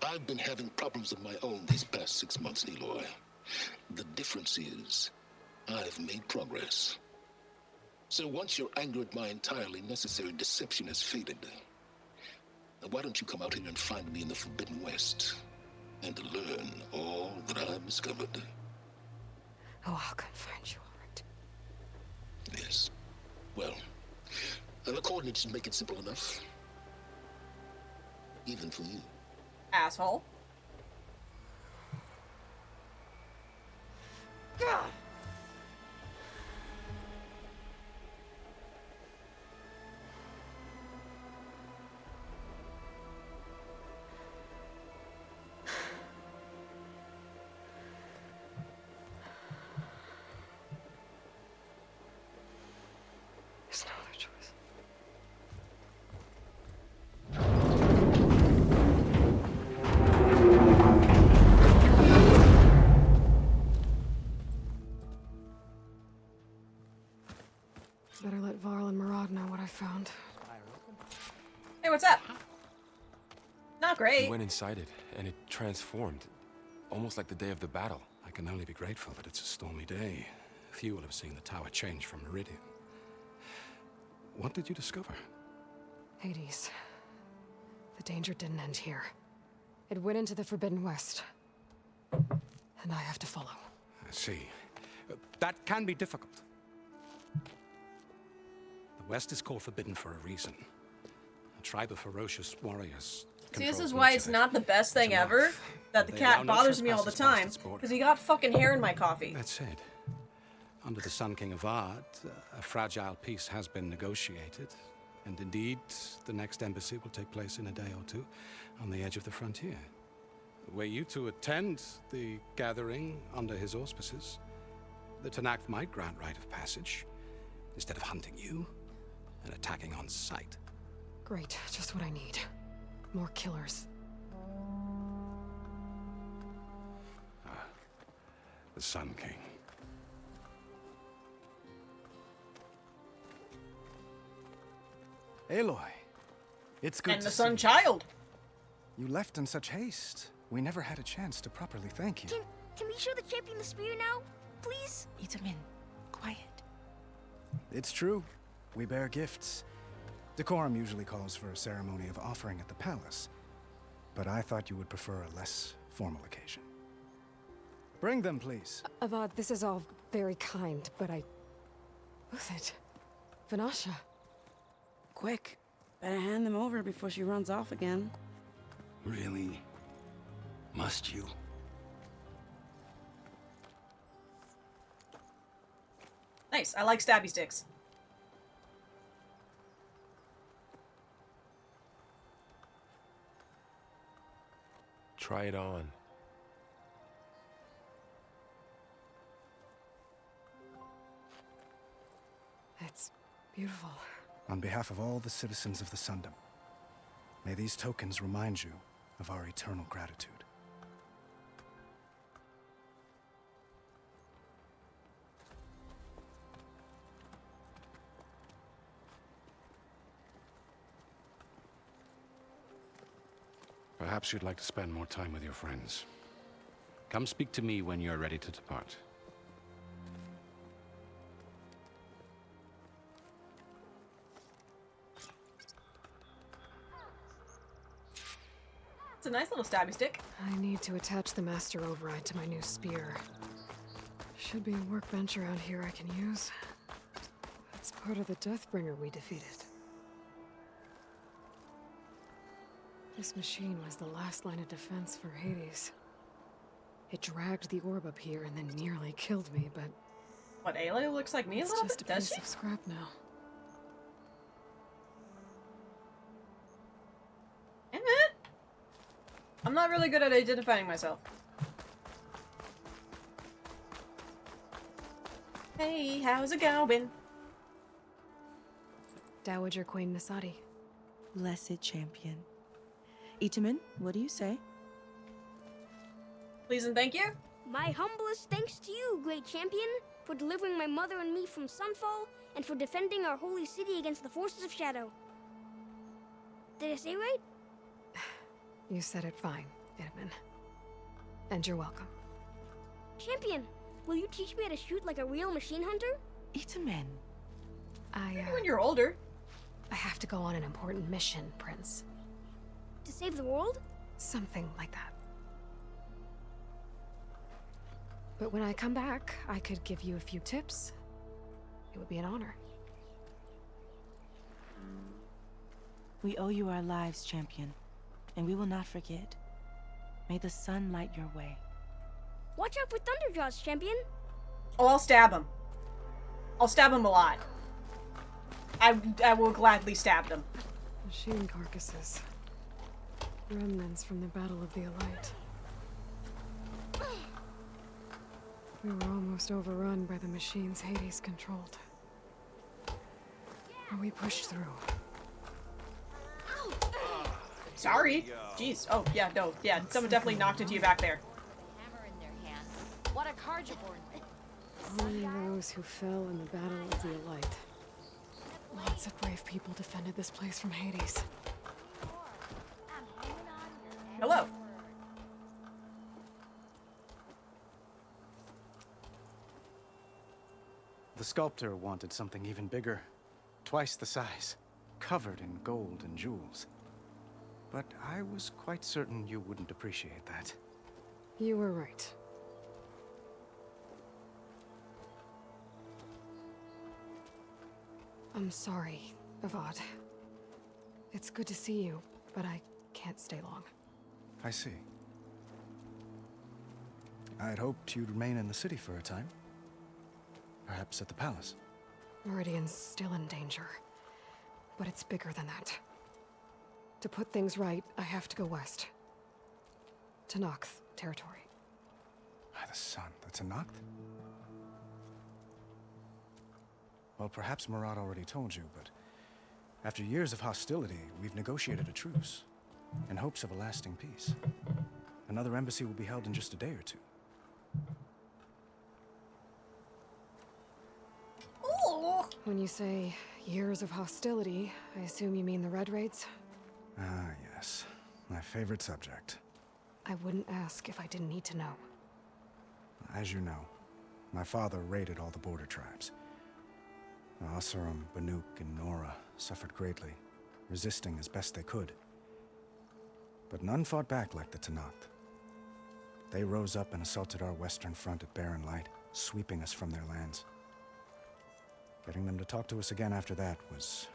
I've been having problems of my own these past 6 months, Aloy. The difference is, I've made progress. So once your anger at my entirely necessary deception has faded, why don't you come out here and find me in the Forbidden West, and learn all that I've discovered? Oh, I'll come find you, all right. Yes. Well, the coordinates should make it simple enough. Even for you. Asshole. God. There's no other choice. Better let Varl and Murad know what I found. Hey, what's up? Not great. We went inside it, and it transformed. Almost like the day of the battle. I can only be grateful that it's a stormy day. Few will have seen the tower change from Meridian. What did you discover? Hades. The danger didn't end here. It went into the Forbidden West. And I have to follow. I see. That can be difficult. The West is called Forbidden for a reason. A tribe of ferocious warriors. See, this is controls why much it's of it. not the best thing It's a ever mark. that the They cat allow no bothers me all the trespassers past time, its border. because he got fucking hair in my coffee. That said, under the Sun King of Ard, a fragile peace has been negotiated. And indeed, the next embassy will take place in a day or two on the edge of the frontier. Were you to attend the gathering under his auspices, the Tanakh might grant right of passage, instead of hunting you and attacking on sight. Great, just what I need. More killers. The Sun King. Aloy, it's good And to the see Sun you. Child. You left in such haste. We never had a chance to properly thank you. Can we show the champion the spear now? Please? Itamin, quiet. It's true. We bear gifts. Decorum usually calls for a ceremony of offering at the palace, but I thought you would prefer a less formal occasion. Bring them, please. Avad, this is all very kind, but I... Who's it? Vanasha. Quick. Better hand them over before she runs off again. Really? Must you? Nice, I like stabby sticks. Try it on. It's beautiful. On behalf of all the citizens of the Sundom, may these tokens remind you of our eternal gratitude. Perhaps you'd like to spend more time with your friends. Come speak to me when you're ready to depart. It's a nice little stabby stick. I need to attach the master override to my new spear. Should be a workbench around here I can use. That's part of the Deathbringer we defeated. This machine was the last line of defense for Hades. It dragged the orb up here and then nearly killed me, but... What, Ayla looks like me a it's little just bit, a does piece she? of scrap now. I'm not really good at identifying myself. Hey, how's it going? Dowager Queen Nasadi. Blessed champion. Itamen, what do you say? Please and thank you. My humblest thanks to you, great champion, for delivering my mother and me from Sunfall, and for defending our holy city against the forces of Shadow. Did I say right? You said it fine, Edmund. And you're welcome. Champion, will you teach me how to shoot like a real machine hunter? Itamen. Maybe when you're older. I have to go on an important mission, Prince. To save the world? Something like that. But when I come back, I could give you a few tips. It would be an honor. We owe you our lives, champion, and we will not forget. May the sun light your way. Watch out for Thunderjaws, champion. Oh, I'll stab him. I'll stab him a lot. I will gladly stab them. Machine carcasses. Remnants from the Battle of the Elite. We were almost overrun by the machines Hades controlled. But we pushed through. Sorry. Jeez. Oh, yeah, no. Yeah, someone definitely knocked into you back there. Hammer in their hand. What a card you born with. Only those who fell in the Battle of the Elite. Lots of brave people defended this place from Hades. Hello. The sculptor wanted something even bigger, twice the size, covered in gold and jewels. But I was quite certain you wouldn't appreciate that. You were right. I'm sorry, Avad. It's good to see you, but I can't stay long. I see. I'd hoped you'd remain in the city for a time. Perhaps at the palace. Meridian's still in danger, but it's bigger than that. To put things right, I have to go west. To Nox territory. By the sun, that's a Noct? Well, perhaps Murad already told you, but after years of hostility, we've negotiated a truce in hopes of a lasting peace. Another embassy will be held in just a day or two. When you say years of hostility, I assume you mean the Red Raids? Ah, yes. My favorite subject. I wouldn't ask if I didn't need to know. As you know, my father raided all the border tribes. Asurum, Banuk, and Nora suffered greatly, resisting as best they could. But none fought back like the Tanakh. They rose up and assaulted our western front at Barren Light, sweeping us from their lands. Getting them to talk to us again after that was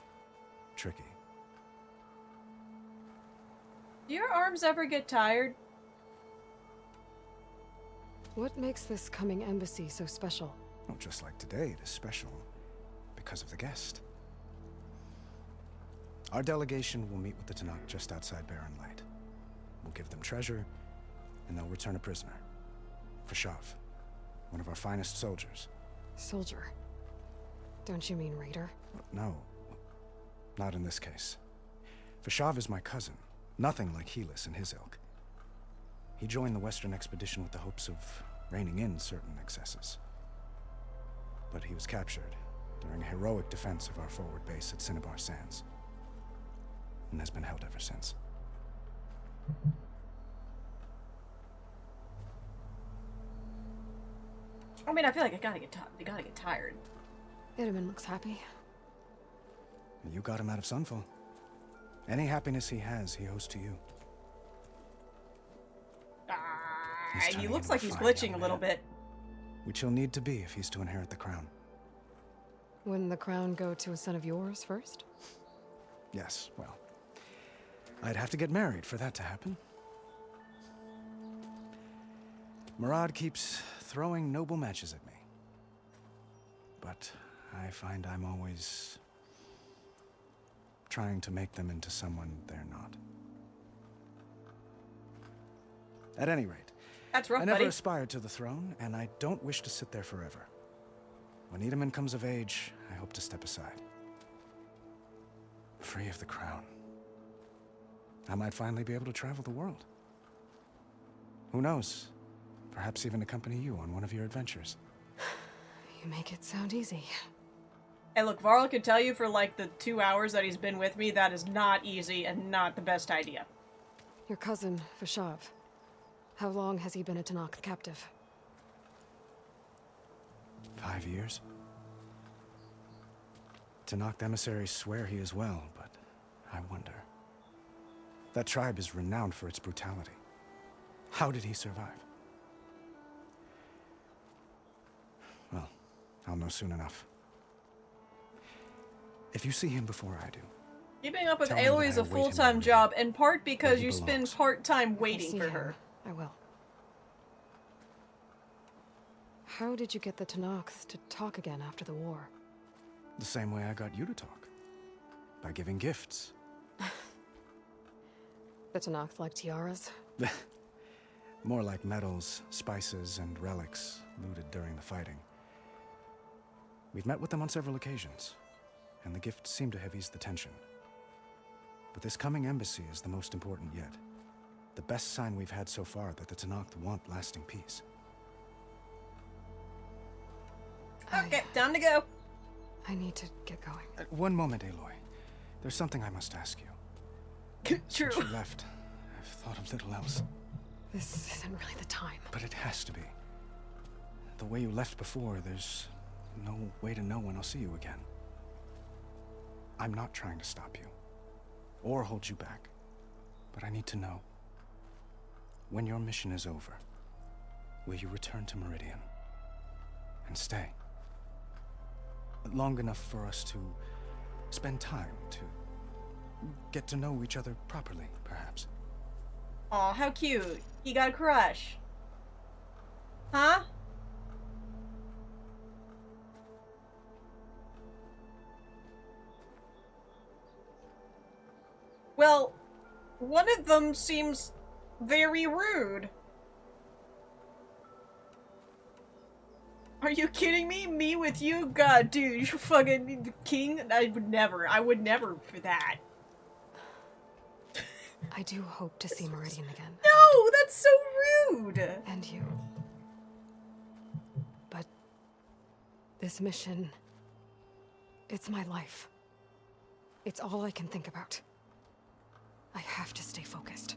tricky. Do your arms ever get tired? What makes this coming embassy so special? Well, just like today, it is special because of the guest. Our delegation will meet with the Tanakh just outside Barren Light. We'll give them treasure, and they'll return a prisoner. Fashav, one of our finest soldiers. Soldier? Don't you mean raider? No, not in this case. Fashav is my cousin, nothing like Helis and his ilk. He joined the Western expedition with the hopes of reining in certain excesses. But he was captured during a heroic defense of our forward base at Cinnabar Sands, and has been held ever since. I mean, I feel like they gotta get tired. Itamen looks happy. You got him out of Sunfall. Any happiness he has, he owes to you. He looks like he's glitching a little bit. Which he'll need to be if he's to inherit the crown. Wouldn't the crown go to a son of yours first? Yes, well, I'd have to get married for that to happen. Murad keeps throwing noble matches at me. But I find I'm always trying to make them into someone they're not. At any rate, that's rough, I never buddy. aspired to the throne, and I don't wish to sit there forever. When Edaman comes of age, I hope to step aside. Free of the crown. I might finally be able to travel the world. Who knows? Perhaps even accompany you on one of your adventures. You make it sound easy. Hey, look, Varl can tell you for like the 2 hours that he's been with me, that is not easy and not the best idea. Your cousin, Vashav. How long has he been a Tanakh captive? 5 years. Tanakh emissaries swear he is well, but I wonder. That tribe is renowned for its brutality. How did he survive? Well, I'll know soon enough. If you see him before I do, Keeping up with tell him that Aloy is I a await him full-time in job, in part because he you spend belongs. part-time waiting see for him. her. I will. How did you get the Tanakhs to talk again after the war? the same way I got you to talk. By giving gifts. The Tanakh like tiaras? More like medals, spices, and relics looted during the fighting. We've met with them on several occasions, and the gifts seem to have eased the tension. But this coming embassy is the most important yet. The best sign we've had so far that the Tanakh want lasting peace. Okay, time to go. I need to get going. One moment, Aloy. There's something I must ask you. True. Since you left, I've thought of little else. This isn't really the time. But it has to be. The way you left before, there's no way to know when I'll see you again. I'm not trying to stop you, or hold you back. But I need to know, when your mission is over, will you return to Meridian? And stay? Long enough for us to spend time, to get to know each other properly, perhaps. Aw, how cute. He got a crush. Huh? Well, one of them seems very rude. Are you kidding me? Me with you? God, dude, you fucking king? I would never for that. I do hope to see Meridian again. No, that's so rude! And you. But this mission, it's my life. It's all I can think about. I have to stay focused.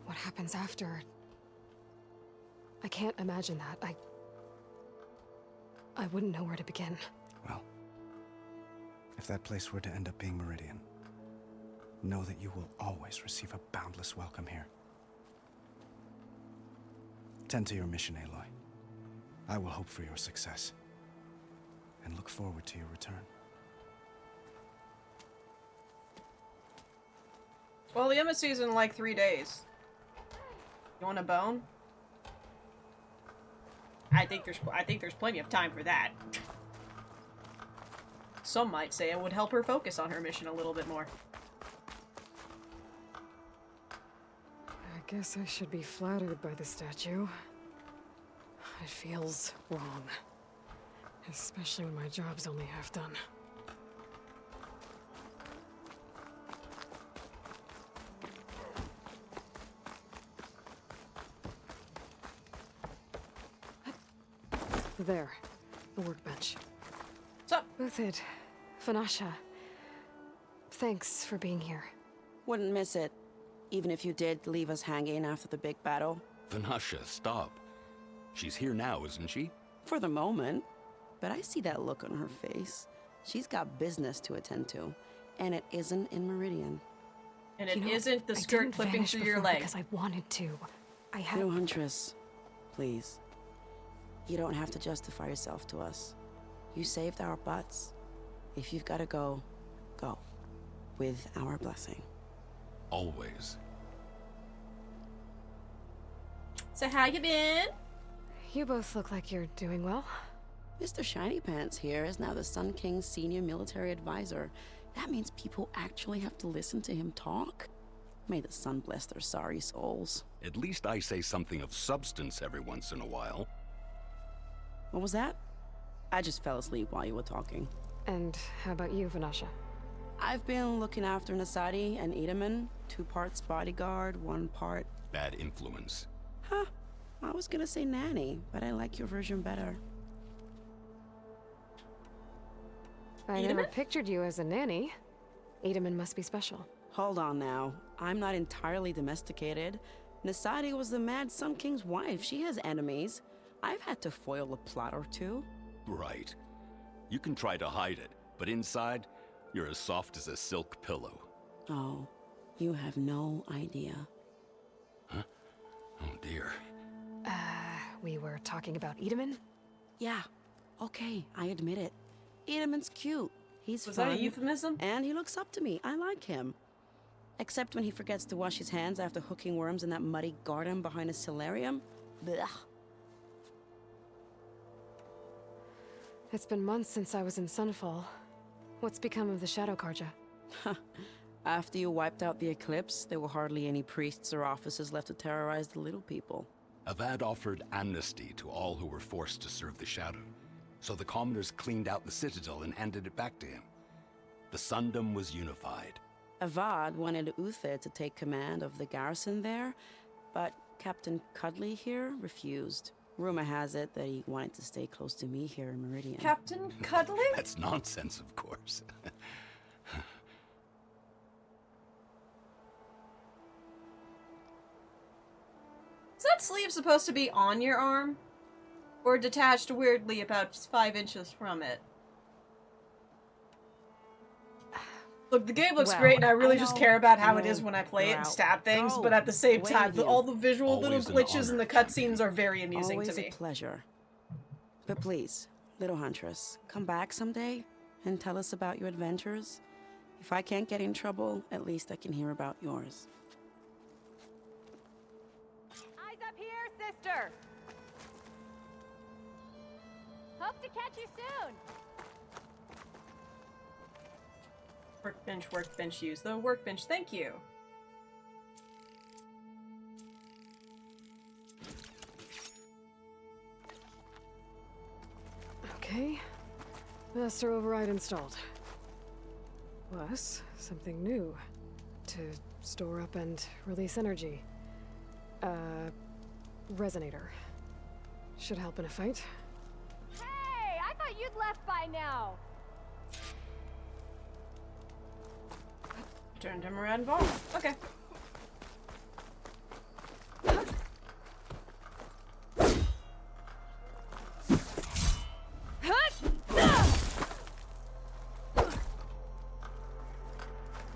What happens after? I can't imagine that. I wouldn't know where to begin. Well, if that place were to end up being Meridian, know that you will always receive a boundless welcome here. Tend to your mission, Aloy. I will hope for your success, and look forward to your return. Well, the embassy's in like 3 days. You want a bone? I think there's plenty of time for that. Some might say it would help her focus on her mission a little bit more. I guess I should be flattered by the statue. It feels wrong. Especially when my job's only half done. There, the workbench. What's up? Uthid, Vanasha, thanks for being here. Wouldn't miss it, even if you did leave us hanging after the big battle. Vanasha, stop. She's here now, isn't she? For the moment. But I see that look on her face. She's got business to attend to, and it isn't in Meridian. And it isn't the I skirt didn't clipping vanish through your before leg. because I wanted to. I had... No, Huntress. Please. You don't have to justify yourself to us. You saved our butts. If you've got to go, go. With our blessing. Always. So how you been? You both look like you're doing well. Mr. Shiny Pants here is now the Sun King's senior military advisor. That means people actually have to listen to him talk. May the sun bless their sorry souls. At least I say something of substance every once in a while. What was that? I just fell asleep while you were talking. And how about you, Vanasha? I've been looking after Nasadi and Edaman. 2 parts bodyguard, 1 part... Bad influence. Huh. I was gonna say nanny, but I like your version better. I never pictured you as a nanny. Edaman must be special. Hold on now. I'm not entirely domesticated. Nasadi was the Mad Sun King's wife. She has enemies. I've had to foil a plot or 2. Right. You can try to hide it, but inside, you're as soft as a silk pillow. Oh, you have no idea. Huh? Oh dear. We were talking about Edaman? Yeah. Okay, I admit it. Edaman's cute. He's Was fun. that a euphemism? And he looks up to me. I like him. Except when he forgets to wash his hands after hooking worms in that muddy garden behind a solarium. Blech. It's been months since I was in Sunfall. What's become of the Shadow Karja? After you wiped out the eclipse, there were hardly any priests or officers left to terrorize the little people. Avad offered amnesty to all who were forced to serve the Shadow. So the commoners cleaned out the citadel and handed it back to him. The Sundom was unified. Avad wanted Uther to take command of the garrison there, but Captain Cuddly here refused. Rumor has it that he wanted to stay close to me here in Meridian. Captain Cuddly? That's nonsense, of course. Is that sleeve supposed to be on your arm? Or detached weirdly about 5 inches from it? Look, the game looks great, and I really just care about how it is when I play it and stab things, but at the same time, all the visual little glitches in the cutscenes are very amusing to me. Always a pleasure. But please, little huntress, come back someday and tell us about your adventures. If I can't get in trouble, at least I can hear about yours. Eyes up here, sister! Hope to catch you soon! Workbench, workbench, use the workbench, thank you. Okay. Master override installed. Plus, something new. To store up and release energy. Resonator. Should help in a fight. Hey, I thought you'd left by now! Turned him around ball. Okay.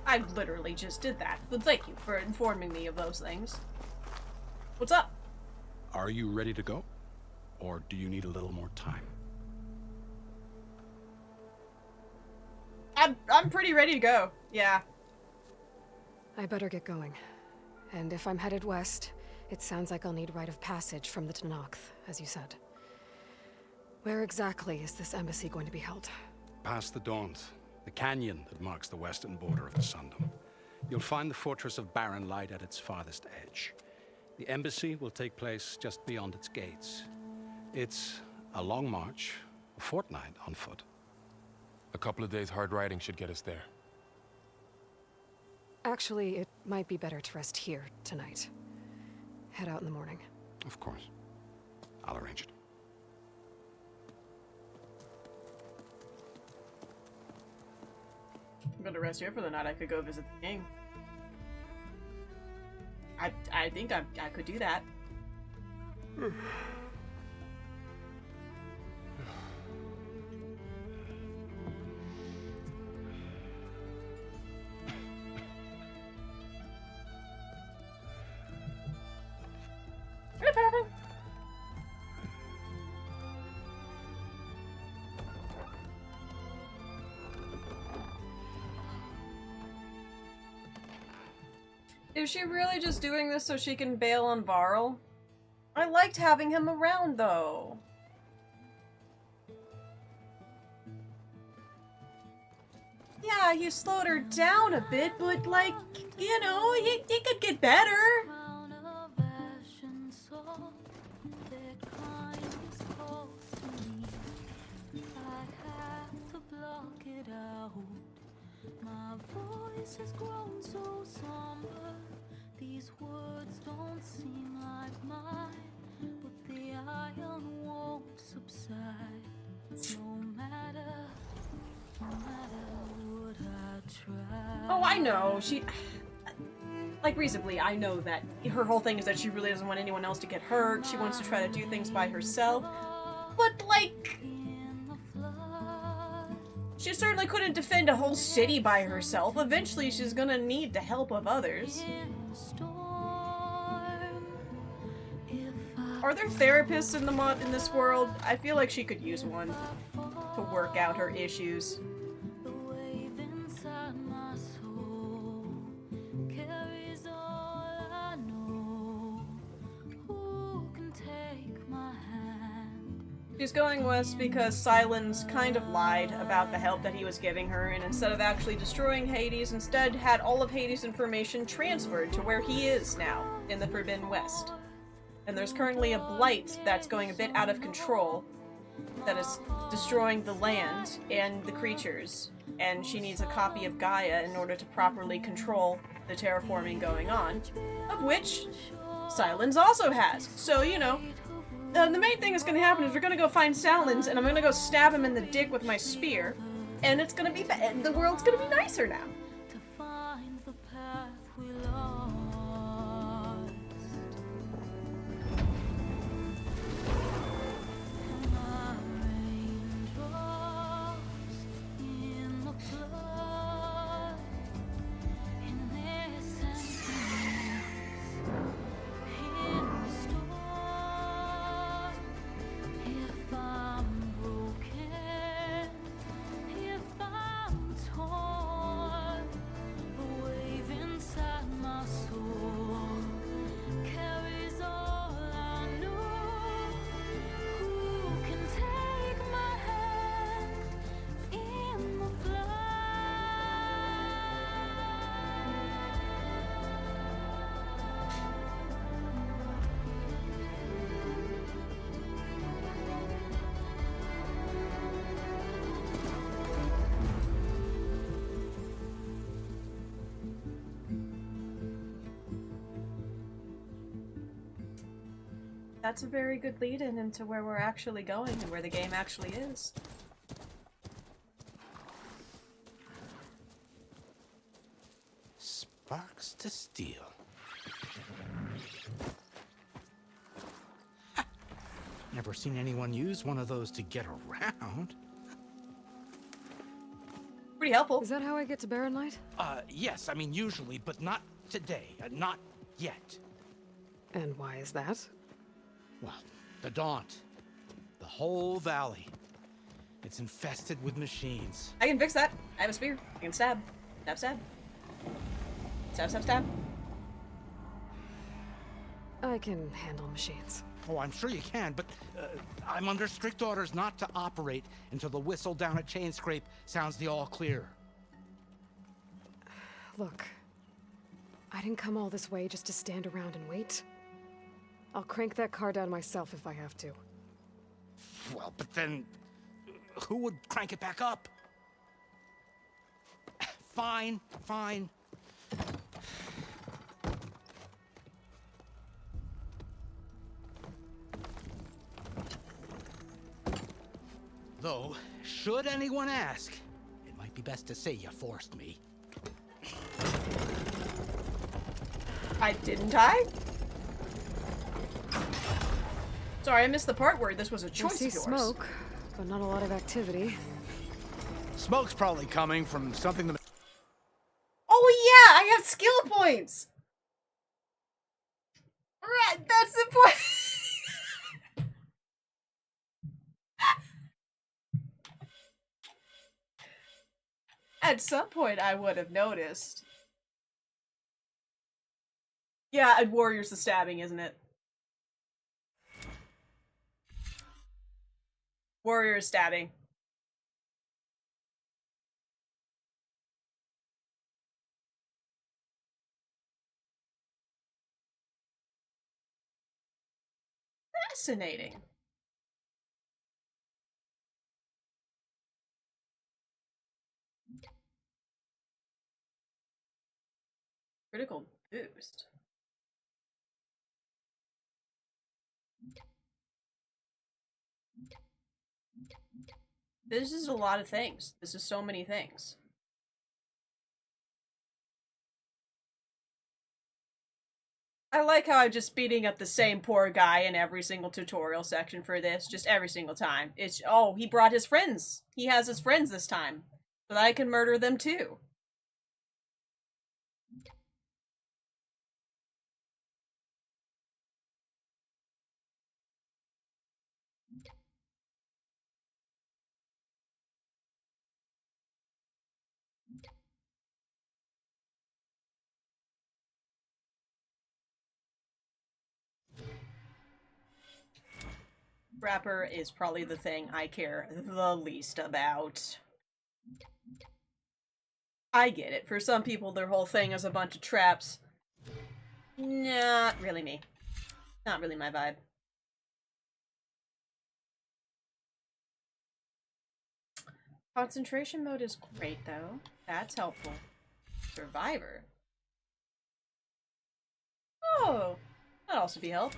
I literally just did that, but thank you for informing me of those things. What's up? Are you ready to go? Or do you need a little more time? I'm pretty ready to go. Yeah. I better get going. And if I'm headed west, it sounds like I'll need rite of passage from the Tenakth, as you said. Where exactly is this embassy going to be held? Past the Daunt, the canyon that marks the western border of the Sundom. You'll find the fortress of Barren Light at its farthest edge. The embassy will take place just beyond its gates. It's a long march, a fortnight on foot. A couple of days hard riding should get us there. Actually, it might be better to rest here tonight. Head out in the morning. Of course. I'll arrange it. I'm gonna rest here for the night. I could go visit the king. I think I could do that. Is she really just doing this so she can bail on Varl? I liked having him around, though. Yeah, yeah, he slowed her down a bit, but, like, you know, he could get better. My voice has grown so somber. These words don't seem like mine, but the iron won't subside. No matter what I try. Oh, I know. Like, reasonably, I know that her whole thing is that she really doesn't want anyone else to get hurt. She wants to try to do things by herself. But, like, she certainly couldn't defend a whole city by herself. Eventually, she's gonna need the help of others. Are there therapists in this world? I feel like she could use one to work out her issues. She's going west because Silence kind of lied about the help that he was giving her, and instead of actually destroying Hades, instead had all of Hades' information transferred to where he is now, in the Forbidden West. And there's currently a blight that's going a bit out of control, that is destroying the land and the creatures, and she needs a copy of Gaia in order to properly control the terraforming going on, of which Silence also has. So, you know, the main thing that's gonna happen is we're gonna go find Silence, and I'm gonna go stab him in the dick with my spear, and it's gonna be the world's gonna be nicer now. That's a very good lead-in into where we're actually going and where the game actually is. Sparks to steel. Never seen anyone use one of those to get around. Pretty helpful. Is that how I get to Barren Light? Yes, I mean usually, but not today. Not yet. And why is that? Well, the Daunt. The whole valley. It's infested with machines. I can fix that. I have a spear. I can stab. Stab, stab. Stab, stab, stab. I can handle machines. Oh, I'm sure you can, but I'm under strict orders not to operate until the whistle down at Chain Scrape sounds the all clear. Look, I didn't come all this way just to stand around and wait. I'll crank that car down myself if I have to. Well, but then who would crank it back up? Fine, fine. Though, should anyone ask, it might be best to say you forced me. Didn't I? Sorry, I missed the part where this was a choice I see of yours. smoke, but not a lot of activity. Smoke's probably coming from something that... Oh yeah, I have skill points! Right, that's the point! At some point I would have noticed. Yeah, at Warrior's the stabbing, isn't it? Warrior's stabbing. Fascinating. Critical boost. This is a lot of things. This is so many things. I like how I'm just beating up the same poor guy in every single tutorial section for this, just every single time. It's, oh, he brought his friends. He has his friends this time. So that I can murder them too. Rapper is probably the thing I care the least about. I get it. For some people, their whole thing is a bunch of traps. Not really me. Not really my vibe. Concentration mode is great, though. That's helpful. Survivor. Oh, that'd also be help.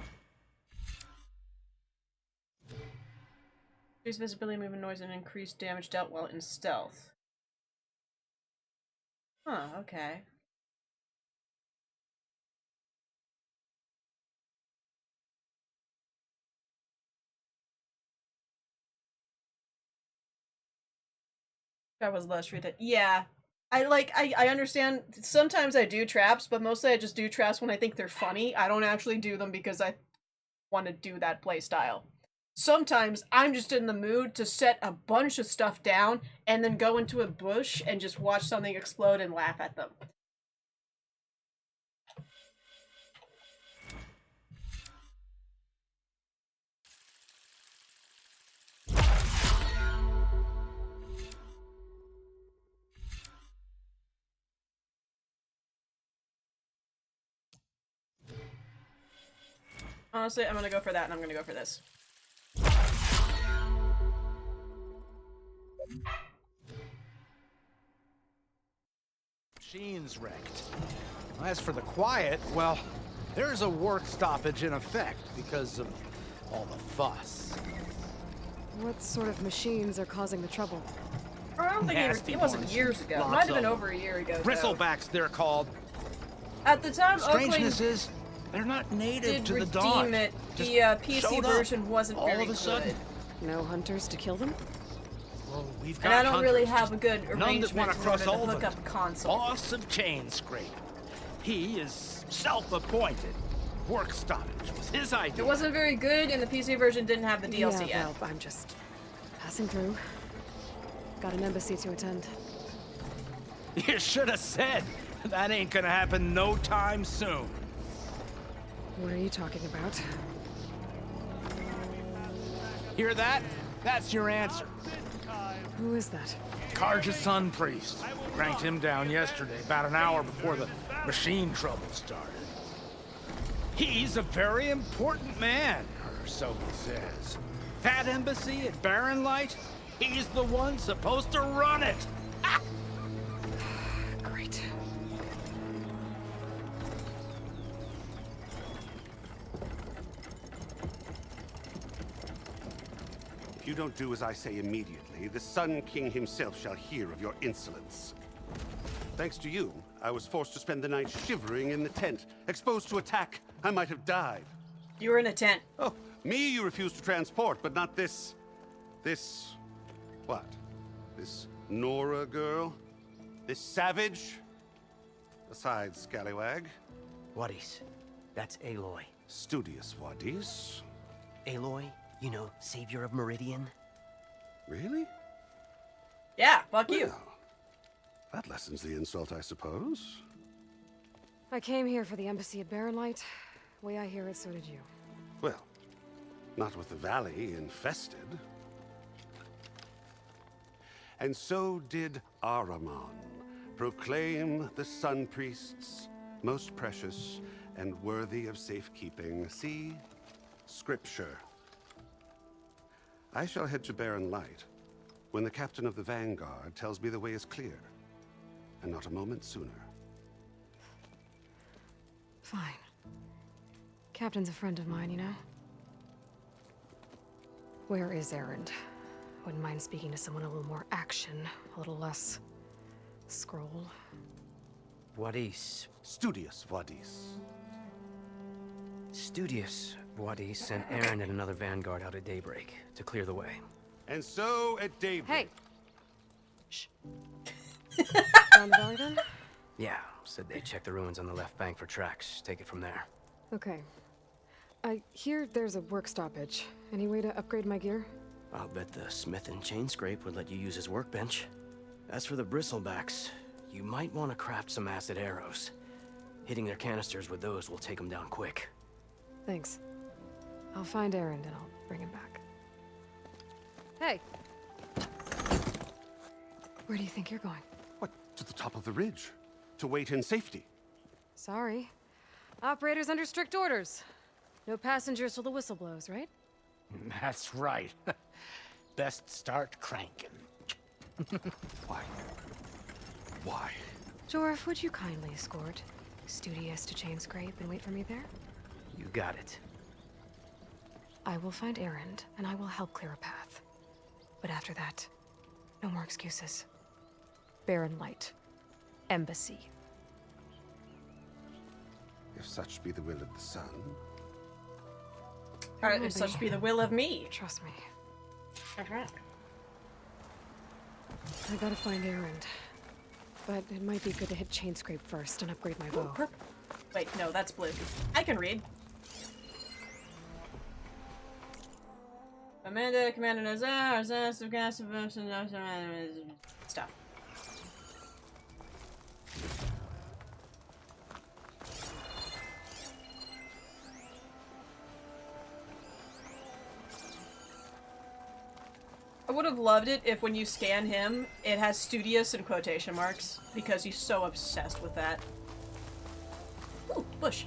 Increase visibility, movement, noise, and increase damage dealt while in stealth. Huh, okay. That was less rated. Yeah. I understand sometimes I do traps, but mostly I just do traps when I think they're funny. I don't actually do them because I want to do that playstyle. Sometimes I'm just in the mood to set a bunch of stuff down and then go into a bush and just watch something explode and laugh at them. Honestly, I'm gonna go for that and I'm gonna go for this. Machine's wrecked. As for the quiet, well, there's a work stoppage in effect because of all the fuss. What sort of machines are causing the trouble? I don't think it wasn't years ago. It might have been over a year ago. Bristlebacks, they're called. At the time, Strangeness is, they're not native to the Dawn. The PC version wasn't very good. Sudden. No hunters to kill them? Well, we've got and I don't really hunters, have a good arrangement want to cross to over. hook up a console. Boss of Chain Scrape. He is self-appointed. Work stoppage was his idea. It wasn't very good, and the PC version didn't have the DLC yet. Well, I'm just passing through. Got an embassy to attend. You should have said. That ain't gonna happen no time soon. What are you talking about? Hear that? That's your answer. Who is that? Karja's son priest. Cranked him down yesterday, about an hour before the machine trouble started. He's a very important man, or so he says. That embassy at Barren Light, he's the one supposed to run it. Great. If you don't do as I say immediately, the Sun King himself shall hear of your insolence. Thanks to you, I was forced to spend the night shivering in the tent. Exposed to attack, I might have died. You were in a tent. Oh, me you refused to transport, but not this... what? This Nora girl? This savage? Besides, scallywag. Wadis. That's Aloy. Studious Wadis. Aloy, you know, savior of Meridian. Really? Yeah, fuck you. Well, that lessens the insult, I suppose. I came here for the embassy at Barren Light. Way I hear it, so did you. Well, not with the valley infested. And so did Ahriman proclaim the Sun Priests most precious and worthy of safekeeping. See? Scripture. I shall head to Barren Light when the captain of the Vanguard tells me the way is clear, and not a moment sooner. Fine. Captain's a friend of mine, you know? Where is Erend? Wouldn't mind speaking to someone a little more action, a little less scroll. Wadis. Studious Wadis. Studious Wadis sent Aaron and another Vanguard out at daybreak to clear the way. And so at daybreak... Hey! Shh. Down the valley then? Yeah, said they check the ruins on the left bank for tracks. Take it from there. Okay. I hear there's a work stoppage. Any way to upgrade my gear? I'll bet the smith and chain scrape would let you use his workbench. As for the bristlebacks, you might want to craft some acid arrows. Hitting their canisters with those will take them down quick. Thanks. I'll find Erend and I'll bring him back. Hey! Where do you think you're going? What, to the top of the ridge? To wait in safety? Sorry. Operator's under strict orders. No passengers till the whistle blows, right? That's right. Best start cranking. Why? Why? Jorf, would you kindly escort Studious to chain scrape and wait for me there? You got it. I will find Erend, and I will help clear a path. But after that, no more excuses. Barren Light. Embassy. If such be the will of the sun. Alright, if such be the will of me. Trust me. Okay. I gotta find Erend. But it might be good to hit chain scrape first and upgrade my bow. Wait, no, that's blue. I can read. Amanda, Commander Nazar, stuff. I would have loved it if when you scan him, it has studious in quotation marks, because he's so obsessed with that. Ooh, bush.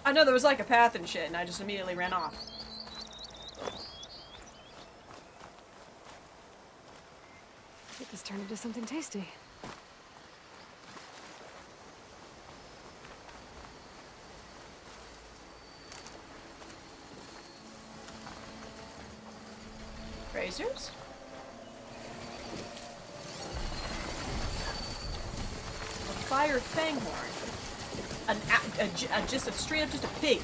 I know there was like a path and shit, and I just immediately ran off. Get this turned into something tasty. Razors? A fire fanghorn. Just a straight up just a pig.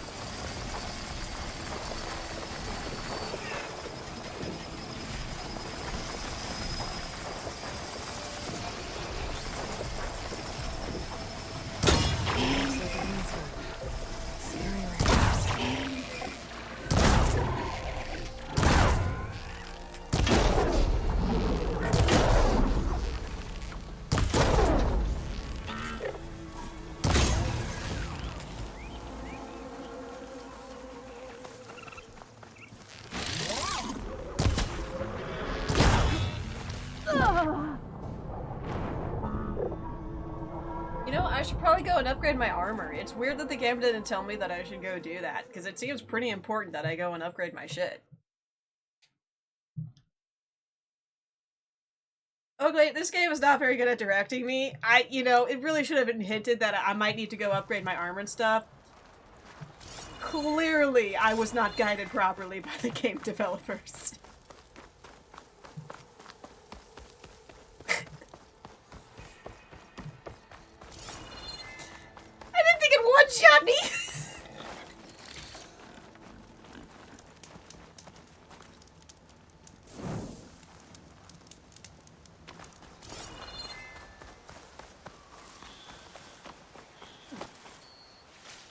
I should probably go and upgrade my armor. It's weird that the game didn't tell me that I should go do that, because it seems pretty important that I go and upgrade my shit. Okay, this game is not very good at directing me. It really should have been hinted that I might need to go upgrade my armor and stuff. Clearly, I was not guided properly by the game developers. I didn't think it one-shot me!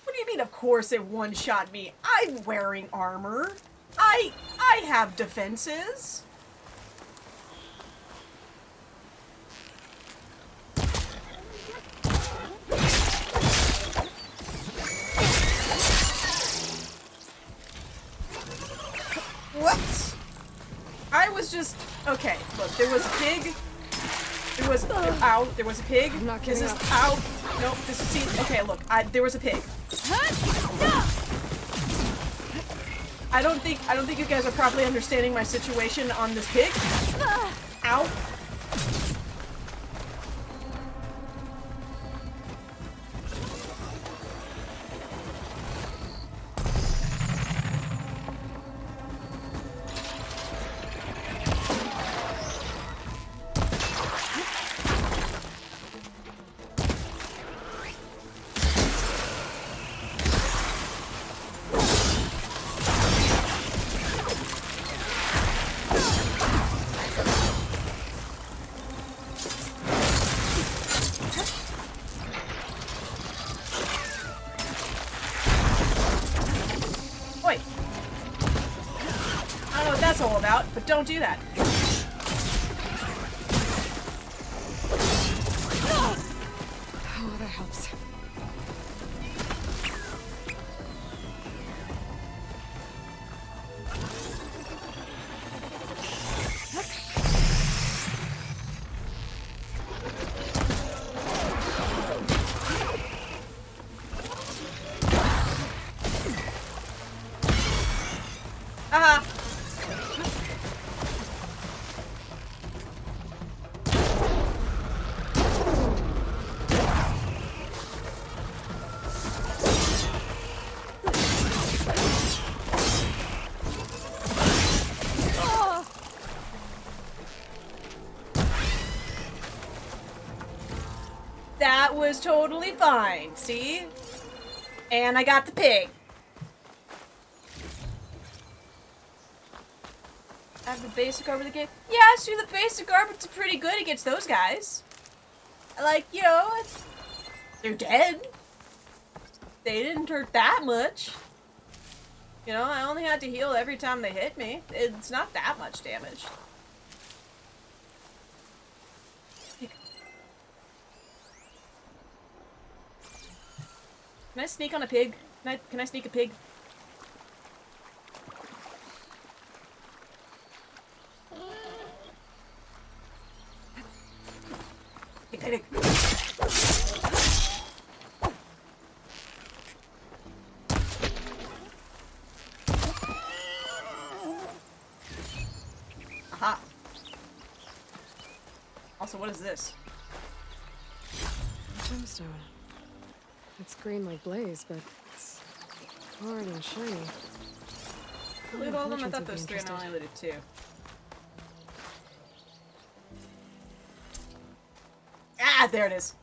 What do you mean, of course it one-shot me? I'm wearing armor. I have defenses. What? I was just... Okay, look, there was a big... There was ow. There was a pig. I'm not This giving is up. ow. Nope. This is see. Okay, look. There was a pig. I don't think you guys are properly understanding my situation on this pig. Ow. Oi. I don't know what that's all about, but don't do that. Oh, that helps. Haha. That was totally fine, see? And I got the pig. I have the basic armor the game. Yeah, see, the basic armor's pretty good against those guys. Like, you know, they're dead. They didn't hurt that much. You know, I only had to heal every time they hit me. It's not that much damage. Can I sneak on a pig? Can I sneak a pig? Pig. Aha. Also, what is this? Gemstone. It's green like blaze, but it's hard and shiny. Loot all of them? I thought there was 3 and I only looted 2. Ah, there it is.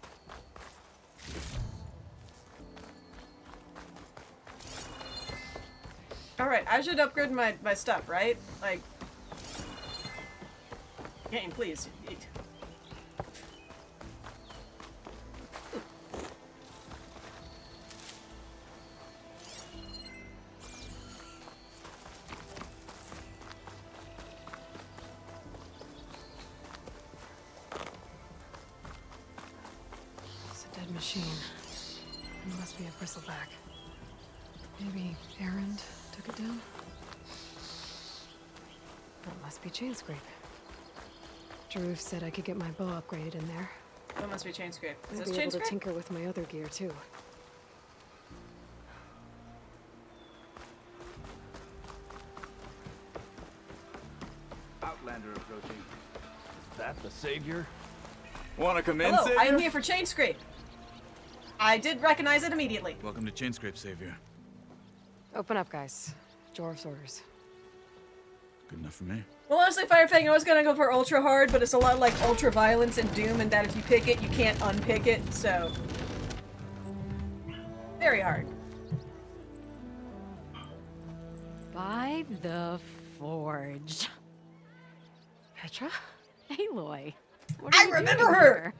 Alright, I should upgrade my stuff, right? Like... Game, please. It's a dead machine. It must be a bristleback. Maybe Erend took it down? That must be chain scrape. Jaruf said I could get my bow upgraded in there. That must be chain scrape. Is I'll this be chain able to scrape? tinker with my other gear too. Outlander approaching. Is that the savior? Want to come in, Hello, savior? I am here for chain scrape. I did recognize it immediately. Welcome to Chainscrape, savior. Open up, guys. Jorv's orders. Good enough for me. Well, honestly, Firefang, I was gonna go for ultra hard, but it's a lot like ultra violence and Doom, and that if you pick it, you can't unpick it, so... Very hard. By the Forge. Petra? Aloy. I remember her!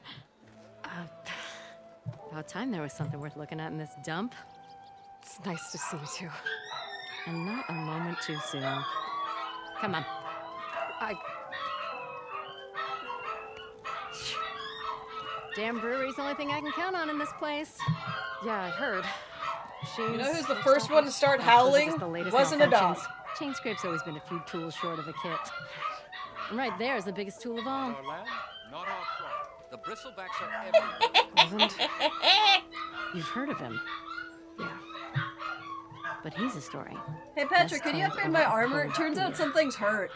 About time there was something worth looking at in this dump. It's nice to see you too. And not a moment too soon. Come on. Damn brewery's the only thing I can count on in this place. Yeah, I heard. You know who's the first one to start howling? Wasn't a dog. Chainscrape's always been a few tools short of a kit. And right there is the biggest tool of all. Not our problem. The bristlebacks are everywhere. Isn't? You've heard of him. Yeah. But he's a story. Hey Petra, Best could you told upgrade over my a armor? It cold turns out beer. something's hurt.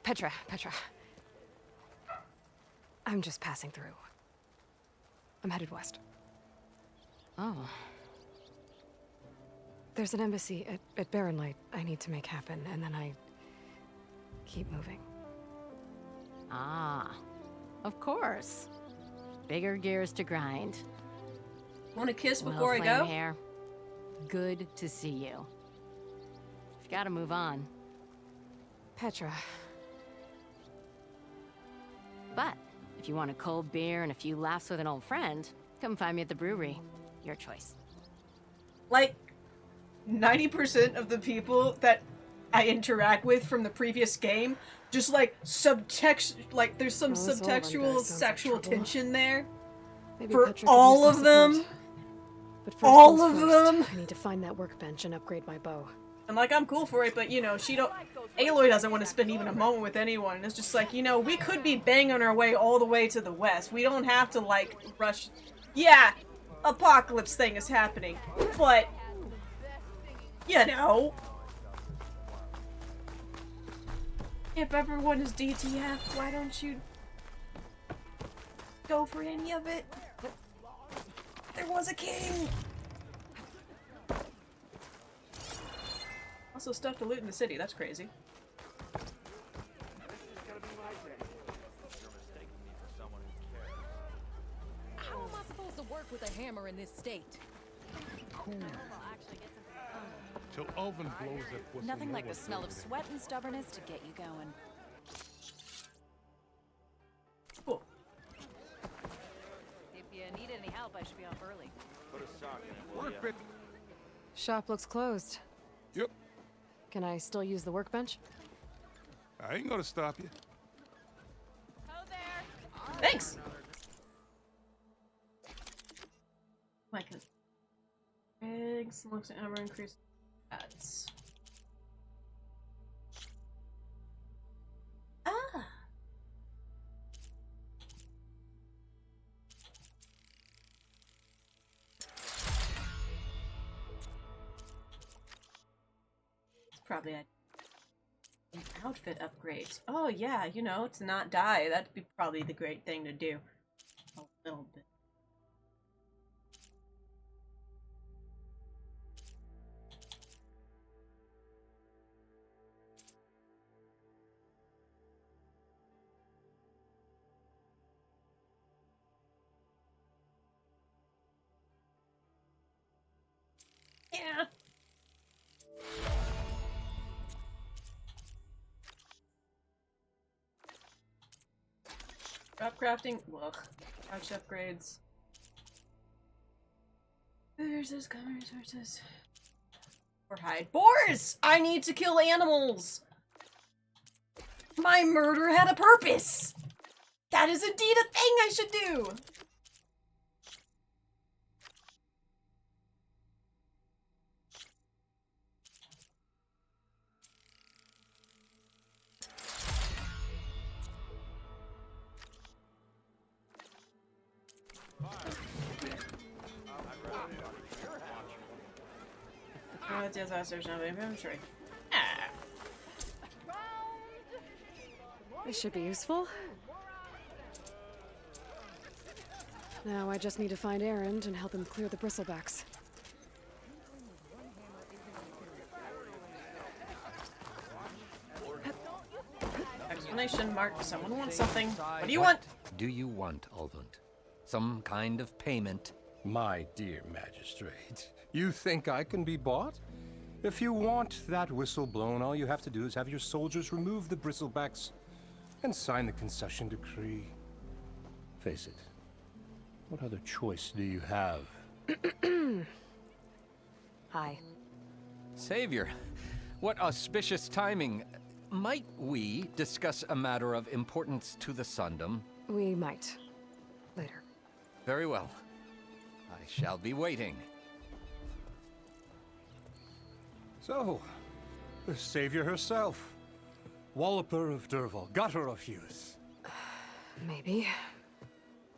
Petra. I'm just passing through. I'm headed west. Oh. There's an embassy at Barren Light I need to make happen, and then I keep moving. Ah. Of course. Bigger gears to grind. Want a kiss Well, before I flame go? hair, good to see you. You've got to move on. Petra. But if you want a cold beer and a few laughs with an old friend, come find me at the brewery. Your choice. Like, 90% of the people that I interact with from the previous game, just like subtext, like there's some Oh, this old one guy subtextual sounds like sexual trouble. tension there. Maybe For Petra could all use of some them. support. But first All things of first, them. I need to find that workbench and upgrade my bow. And like, I'm cool for it, but you know, Aloy doesn't want to spend even a moment with anyone. It's just like, you know, we could be banging our way all the way to the west. We don't have to like rush. Yeah, apocalypse thing is happening, but you know, if everyone is DTF, why don't you go for any of it? There was a king. Also, stuff to loot in the city. That's crazy. How am I supposed to work with a hammer in this state? Cool. Till Oven blows that whistle. Nothing like the Nova's smell of over there. sweat and stubbornness to get you going. Cool. If you need any help, I should be off early. Put a sock in it, will ya? Shop looks closed. Yep. Can I still use the workbench? I ain't gonna stop you. Thanks. My god. Eggs, looks at ammo increase ads. Ah. Probably an outfit upgrades. Oh yeah, you know, to not die. That'd be probably the great thing to do. A little bit. Yeah. Drop crafting. Ugh. Couch upgrades. Resources, common resources. Or hide. Boars! I need to kill animals! My murder had a purpose! That is indeed a thing I should do! Oh, it's disasters now, baby. I'm sure. This should be useful. Now I just need to find Erend and help him clear the bristlebacks. Explanation mark. Someone wants something. What do you want? Do you want, Ulvund? Some kind of payment? My dear magistrate, you think I can be bought? If you want that whistle blown, all you have to do is have your soldiers remove the bristlebacks and sign the concession decree. Face it, what other choice do you have? Hi. Savior, what auspicious timing. Might we discuss a matter of importance to the Sundom? We might. Later. Very well. I shall be waiting. So, the Savior herself. Walloper of Derval, gutter of youth. Maybe.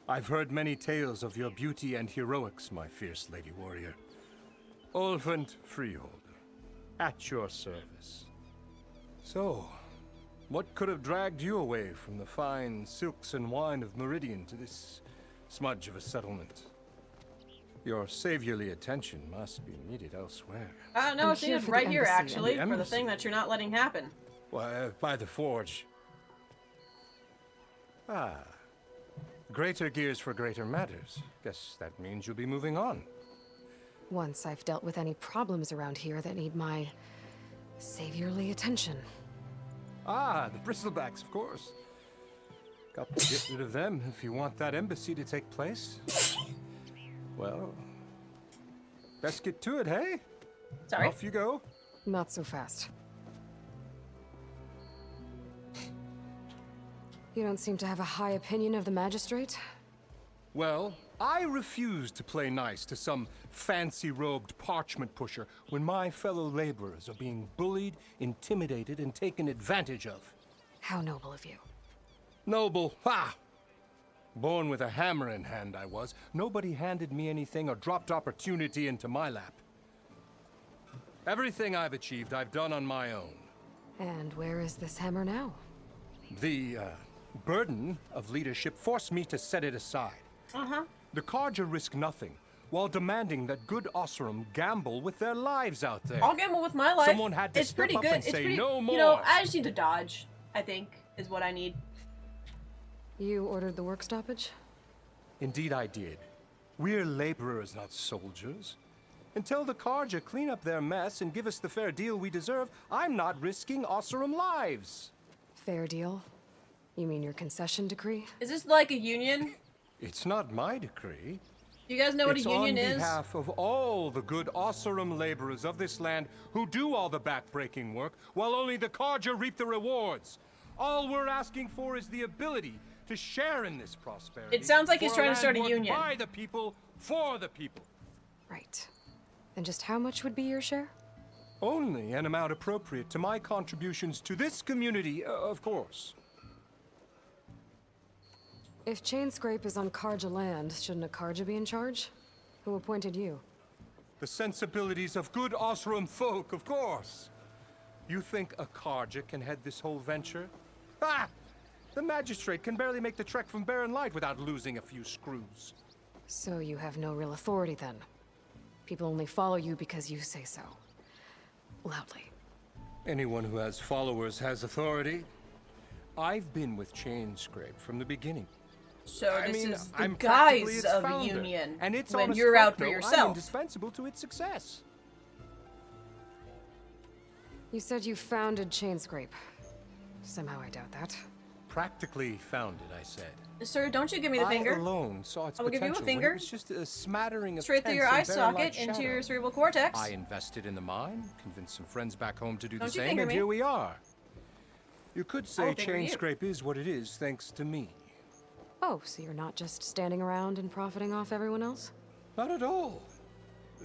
I've heard many tales of your beauty and heroics, my fierce lady warrior. Ulfant Freeholder, at your service. So, what could have dragged you away from the fine silks and wine of Meridian to this smudge of a settlement? Your saviorly attention must be needed elsewhere. No, it's needed right here, actually, for the thing that you're not letting happen. Why, by the forge. Ah. Greater gears for greater matters. Guess that means you'll be moving on. Once I've dealt with any problems around here that need my saviorly attention. Ah, the bristlebacks, of course. Got to get rid of them if you want that embassy to take place. Well, best get to it, hey? Sorry. Off you go. Not so fast. You don't seem to have a high opinion of the magistrate? Well, I refuse to play nice to some fancy-robed parchment pusher when my fellow laborers are being bullied, intimidated, and taken advantage of. How noble of you. Noble? Ha! Born with a hammer in hand, I was. Nobody handed me anything or dropped opportunity into my lap. Everything I've achieved, I've done on my own. And where is this hammer now? The, burden of leadership forced me to set it aside. Uh-huh. The Carja risk nothing, while demanding that good Osseram gamble with their lives out there. I'll gamble with my life. Someone had to it's step pretty up good. and It's say pretty, no more. You know, I just need to dodge, I think, is what I need. You ordered the work stoppage? Indeed I did. We're laborers, not soldiers. Until the Carja clean up their mess and give us the fair deal we deserve, I'm not risking Osseram lives. Fair deal? You mean your concession decree? Is this like a union? It's not my decree. Do you guys know what a union It's is? on behalf of all the good Osseram laborers of this land who do all the back-breaking work, while only the Carja reap the rewards. All we're asking for is the ability to share in this prosperity. It sounds like he's for trying to land start a worked union. By the people, for the people. Right. And just how much would be your share? Only an amount appropriate to my contributions to this community, of course. If Chainscrape is on Carja land, shouldn't a Carja be in charge? Who appointed you? The sensibilities of good Osseram folk, of course. You think a Carja can head this whole venture? Ah! The magistrate can barely make the trek from Barren Light without losing a few screws. So you have no real authority then? People only follow you because you say so. Loudly. Anyone who has followers has authority. I've been with Chainscrape from the beginning. So this is the I'm practically guise its of a founder, union and it's when on a you're out for I'm yourself. indispensable to its success. You said you founded Chainscrape. Somehow I doubt that. Practically founded, I said. Sir, don't you give me the finger. I alone saw its I will give you a potential when finger. It was just a smattering of Straight through your eye tents and barren socket light into your shadow. cerebral cortex. I invested in the mine, convinced some friends back home to do Don't the you same, finger and me. here we are. You could say I'll finger you. Chainscrape is what it is thanks to me. Oh, so you're not just standing around and profiting off everyone else? Not at all.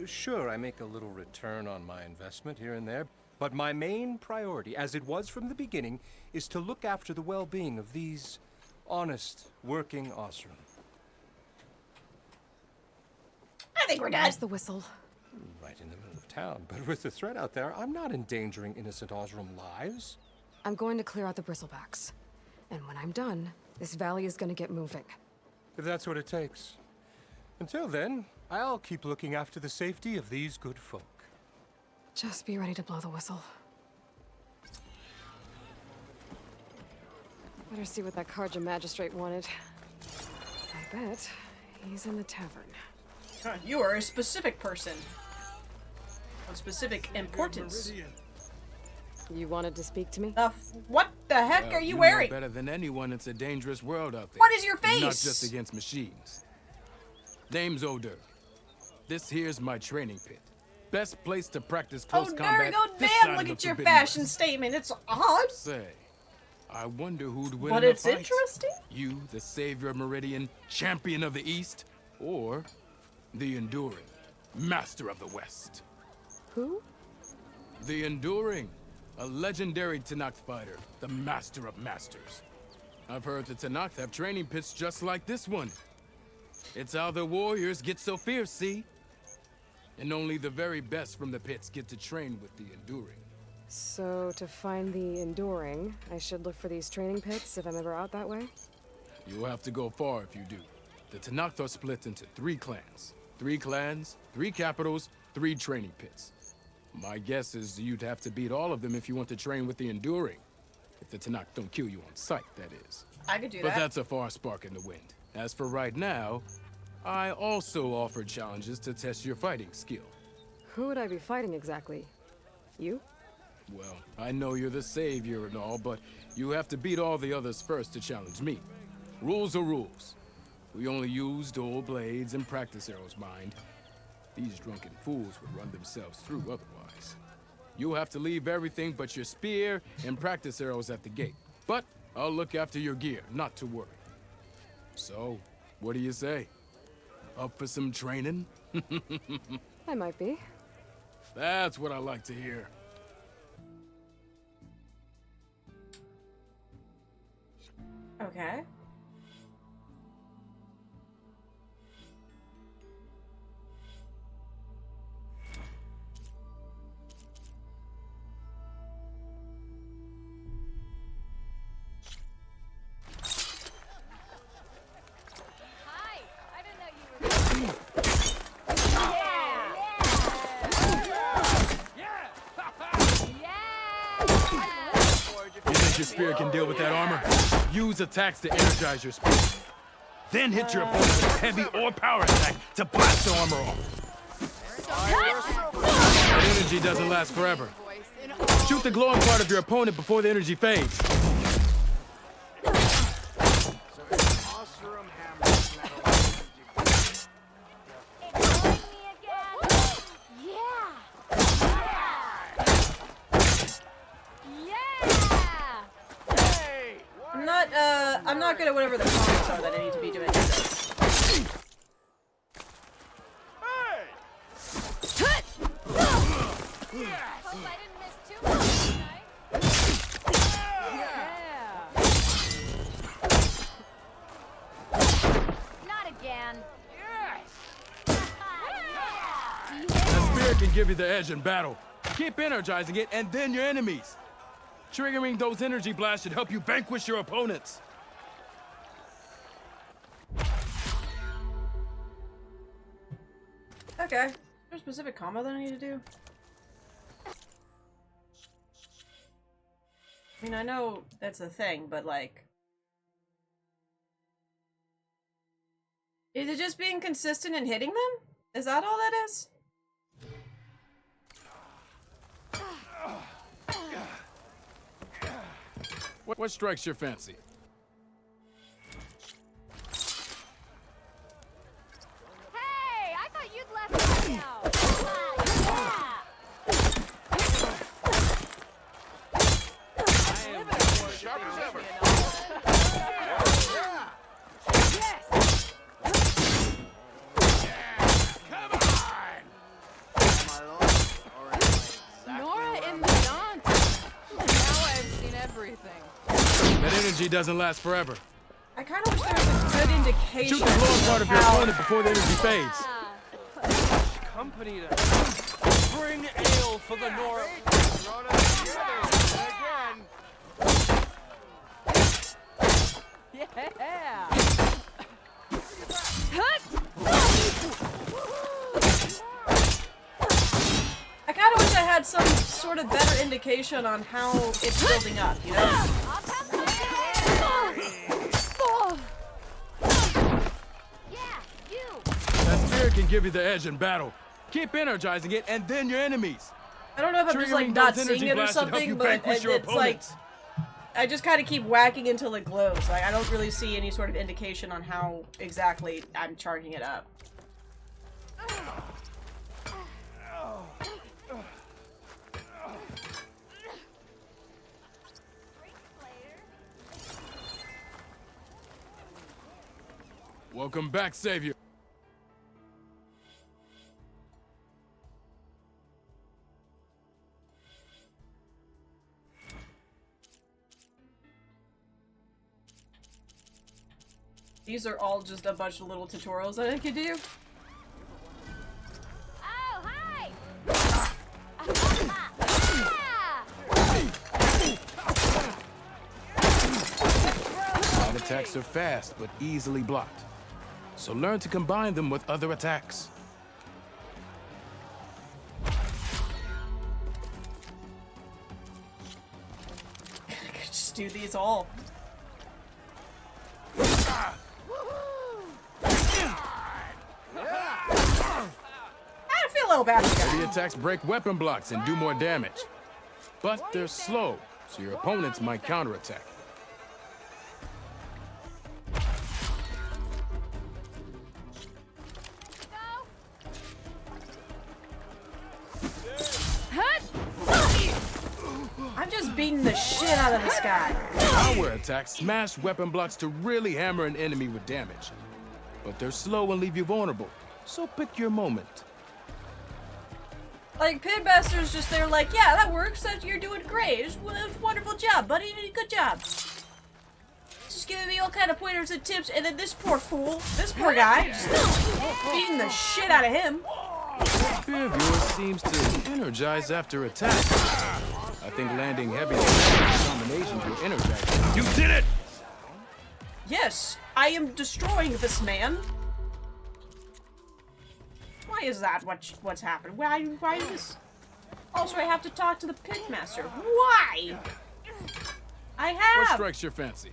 Sure, I make a little return on my investment here and there, but my main priority, as it was from the beginning, is to look after the well-being of these honest, working Osseram. I think we're done. Where's the whistle? Right in the middle of town, but with the threat out there, I'm not endangering innocent Osseram lives. I'm going to clear out the bristlebacks. And when I'm done, this valley is going to get moving. If that's what it takes. Until then, I'll keep looking after the safety of these good folk. Just be ready to blow the whistle. Better see what that Carja magistrate wanted. I bet he's in the tavern. You are a specific person. Of specific importance. You wanted to speak to me? What the heck Well, are you know wearing? better than anyone, it's a dangerous world out there. What is your face? Not just against machines. Name's O'Dur. This here's my training pit. Best place to practice close combat. Oh, this damn, side look of at the your Forbidden fashion West. statement. It's odd. Say, I wonder who'd win But in a it's fight. interesting. You, the savior of Meridian, champion of the East, or the Enduring, master of the West. Who? The Enduring, a legendary Tenakth fighter, the master of masters. I've heard the Tanakh have training pits just like this one. It's how the warriors get so fierce, see? And only the very best from the pits get to train with the Enduring. So, to find the Enduring, I should look for these training pits if I'm ever out that way? You'll have to go far if you do. The Tanakh are split into 3 clans. 3 clans, 3 capitals, 3 training pits. My guess is you'd have to beat all of them if you want to train with the Enduring. If the Tanakh don't kill you on sight, that is. I could do But that. that's a far spark in the wind. As for right now, I also offer challenges to test your fighting skill. Who would I be fighting exactly? You? Well, I know you're the savior and all, but you have to beat all the others first to challenge me. Rules are rules. We only use dual blades and practice arrows, mind. These drunken fools would run themselves through otherwise. You'll have to leave everything but your spear and practice arrows at the gate. But I'll look after your gear, not to worry. So, what do you say? Up for some training? I might be. That's what I like to hear. Okay. You think your spear can deal with that armor? Use attacks to energize your spear. Then hit your opponent with a heavy or power attack to blast the armor off. That energy doesn't last forever. Shoot the glowing part of your opponent before the energy fades. I'm not good at whatever the comments are that I need to be doing. Not again. That spear can give you the edge in battle. Keep energizing it, and then your enemies. Triggering those energy blasts should help you vanquish your opponents. Okay. Is there a specific combo that I need to do? I mean, I know that's a thing, but like... Is it just being consistent and hitting them? Is that all that is? What strikes your fancy? Hey, I thought you'd left me out. Sharp as ever. Nora in the dance. Now I've seen everything. That energy doesn't last forever. I kind of wish there was a good indication. Shoot the glowing part of your opponent before the energy fades. Company to bring ale for the Nora. Yeah. I kind of wish I had some sort of better indication on how it's building up, you know? That spear can give you the edge in battle. Keep energizing it, and then your enemies. I don't know if I'm just like Triggering not those seeing energy it or blasts should help something, you but vanquish your it's like opponents. I just kind of keep whacking until it glows. Like I don't really see any sort of indication on how exactly I'm charging it up. Welcome back, Savior. These are all just a bunch of little tutorials that I could do. Oh, hi! Side attacks are fast, but easily blocked. So learn to combine them with other attacks. I could just do these all. I feel a little bad. Heavy attacks break weapon blocks and do more damage. But they're slow, so your opponents might counterattack. I'm just beating the shit out of this guy. Power attacks smash weapon blocks to really hammer an enemy with damage. But they're slow and leave you vulnerable, so pick your moment. Like, Pitmaster's just there like, yeah, that works, you're doing great. It was a wonderful job, buddy. Good job. Just giving me all kind of pointers and tips, and then this poor fool, this poor guy, just beating the shit out of him. Fear of yours seems to energize after attack. I think landing heavy combinations will energize you. You did it! Yes, I am destroying this man. Why is that what's happened? Why is this? Also, I have to talk to the Pitmaster. Why? I have. What strikes your fancy?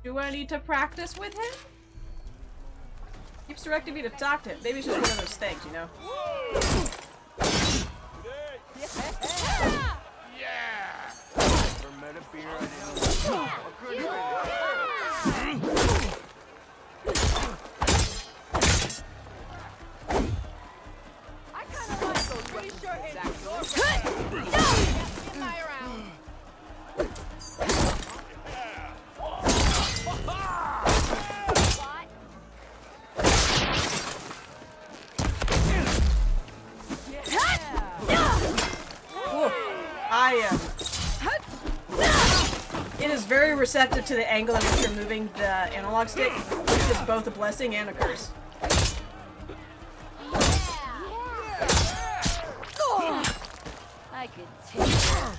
Do I need to practice with him? Keeps directing me to talk to him. Maybe it's just one of those things, you know? Yeah! I kind of like those pretty short It is very receptive to the angle at which you're moving the analog stick, which is both a blessing and a curse. I could take that.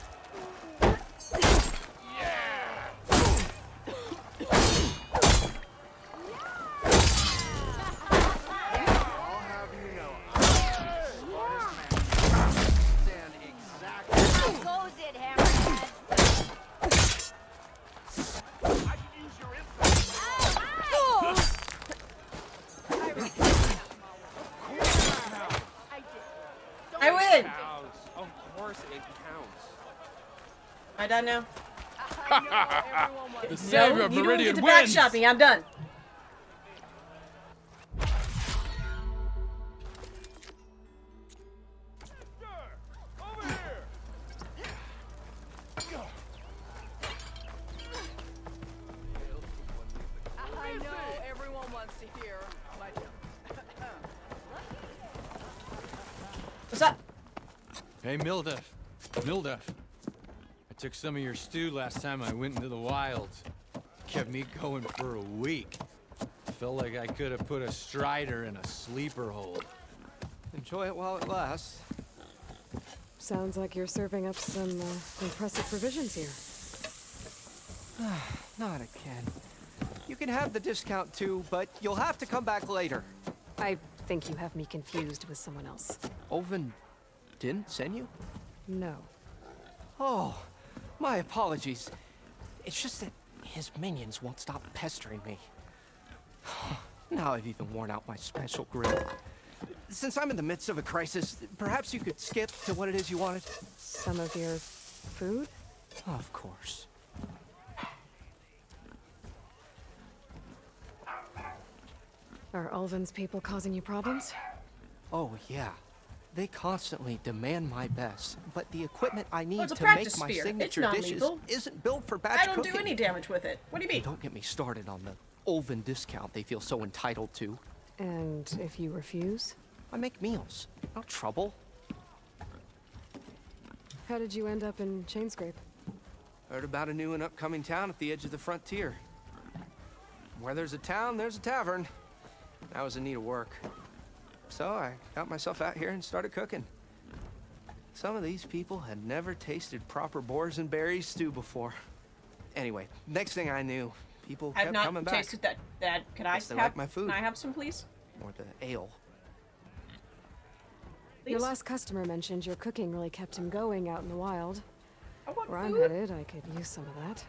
I win! Of course it counts. Am I done now? The savior of you don't Meridian get to back wins! shot me. I'm done. I know everyone wants to hear my jokes. What's up? Hey, Mildef. I took some of your stew last time I went into the wilds. Kept me going for a week. Felt like I could have put a strider in a sleeper hold. Enjoy it while it lasts. Sounds like you're serving up some impressive provisions here. Not again. You can have the discount too, but you'll have to come back later. I think you have me confused with someone else. Oven didn't send you? No. Oh, my apologies. It's just that his minions won't stop pestering me. Now I've even worn out my special grill. Since I'm in the midst of a crisis, perhaps you could skip to what it is you wanted? Some of your food? Of course. Are Ulvin's people causing you problems? Oh, yeah. They constantly demand my best, but the equipment I need it's a to make practice my spear. signature It's dishes non-lethal. isn't built for batch I don't cooking. do any damage with it. What do you mean? Don't get me started on the Ulvin discount they feel so entitled to. And if you refuse? I make meals. No trouble. How did you end up in Chainscrape? Heard about a new and upcoming town at the edge of the frontier. where there's a town, there's a tavern. I was in need of work. So I got myself out here and started cooking. Some of these people had never tasted proper boars and berries stew before. Anyway, next thing I knew, people I've kept not coming back. tasted that. Could I Guess they have like my food. Can I have some, please? Or the ale. Your last customer mentioned your cooking really kept him going out in the wild. Where I'm food. headed, I could use some of that.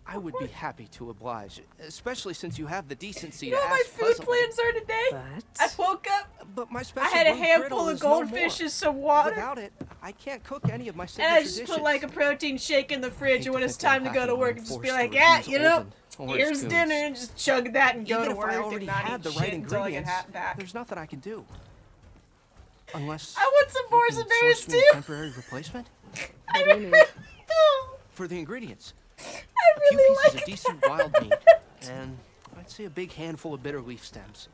I would be happy to oblige, especially since you have the decency You to know what my ask food pleasantly. plans are today? I woke up. But my I special had a blue handful griddle of is no more. goldfish, some water. Without it, I can't cook any of my And signature I just dishes. put like a protein shake in the fridge, and when it's time to go to work, and just be forced like, to yeah, refuse you know, Olden or here's spoons. dinner, and just chug that and go Even to if work I and already not had eat the shit right until I get ingredients, back. there's nothing I can do. Unless I want some boars and berries source me a too. temporary replacement I really, for the ingredients. I A few really pieces like of decent wild meat, and I'd say a big handful of bitter leaf stems.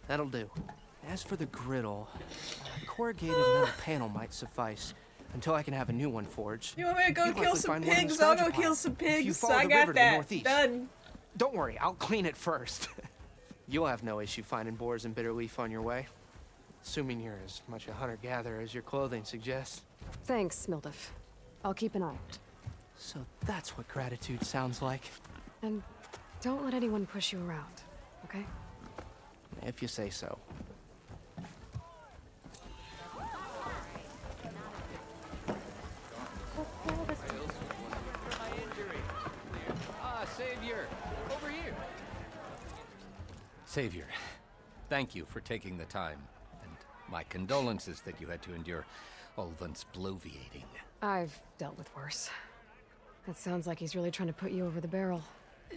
That'll do. As for the griddle, a corrugated metal panel might suffice until I can have a new one forged. You want me to go You'd kill likely some find one in the pigs? I'll go scrounger kill pile. some If you pigs. follow I the got river to the that. northeast. Done. Don't worry, I'll clean it first. You'll have no issue finding boars and bitter leaf on your way. Assuming you're as much a hunter-gatherer as your clothing suggests. Thanks, Mildef. I'll keep an eye out. So that's what gratitude sounds like. And don't let anyone push you around, okay? If you say so. Savior, over here. Savior, thank you for taking the time, and my condolences that you had to endure Ulvund's bloviating. I've dealt with worse. It sounds like he's really trying to put you over the barrel.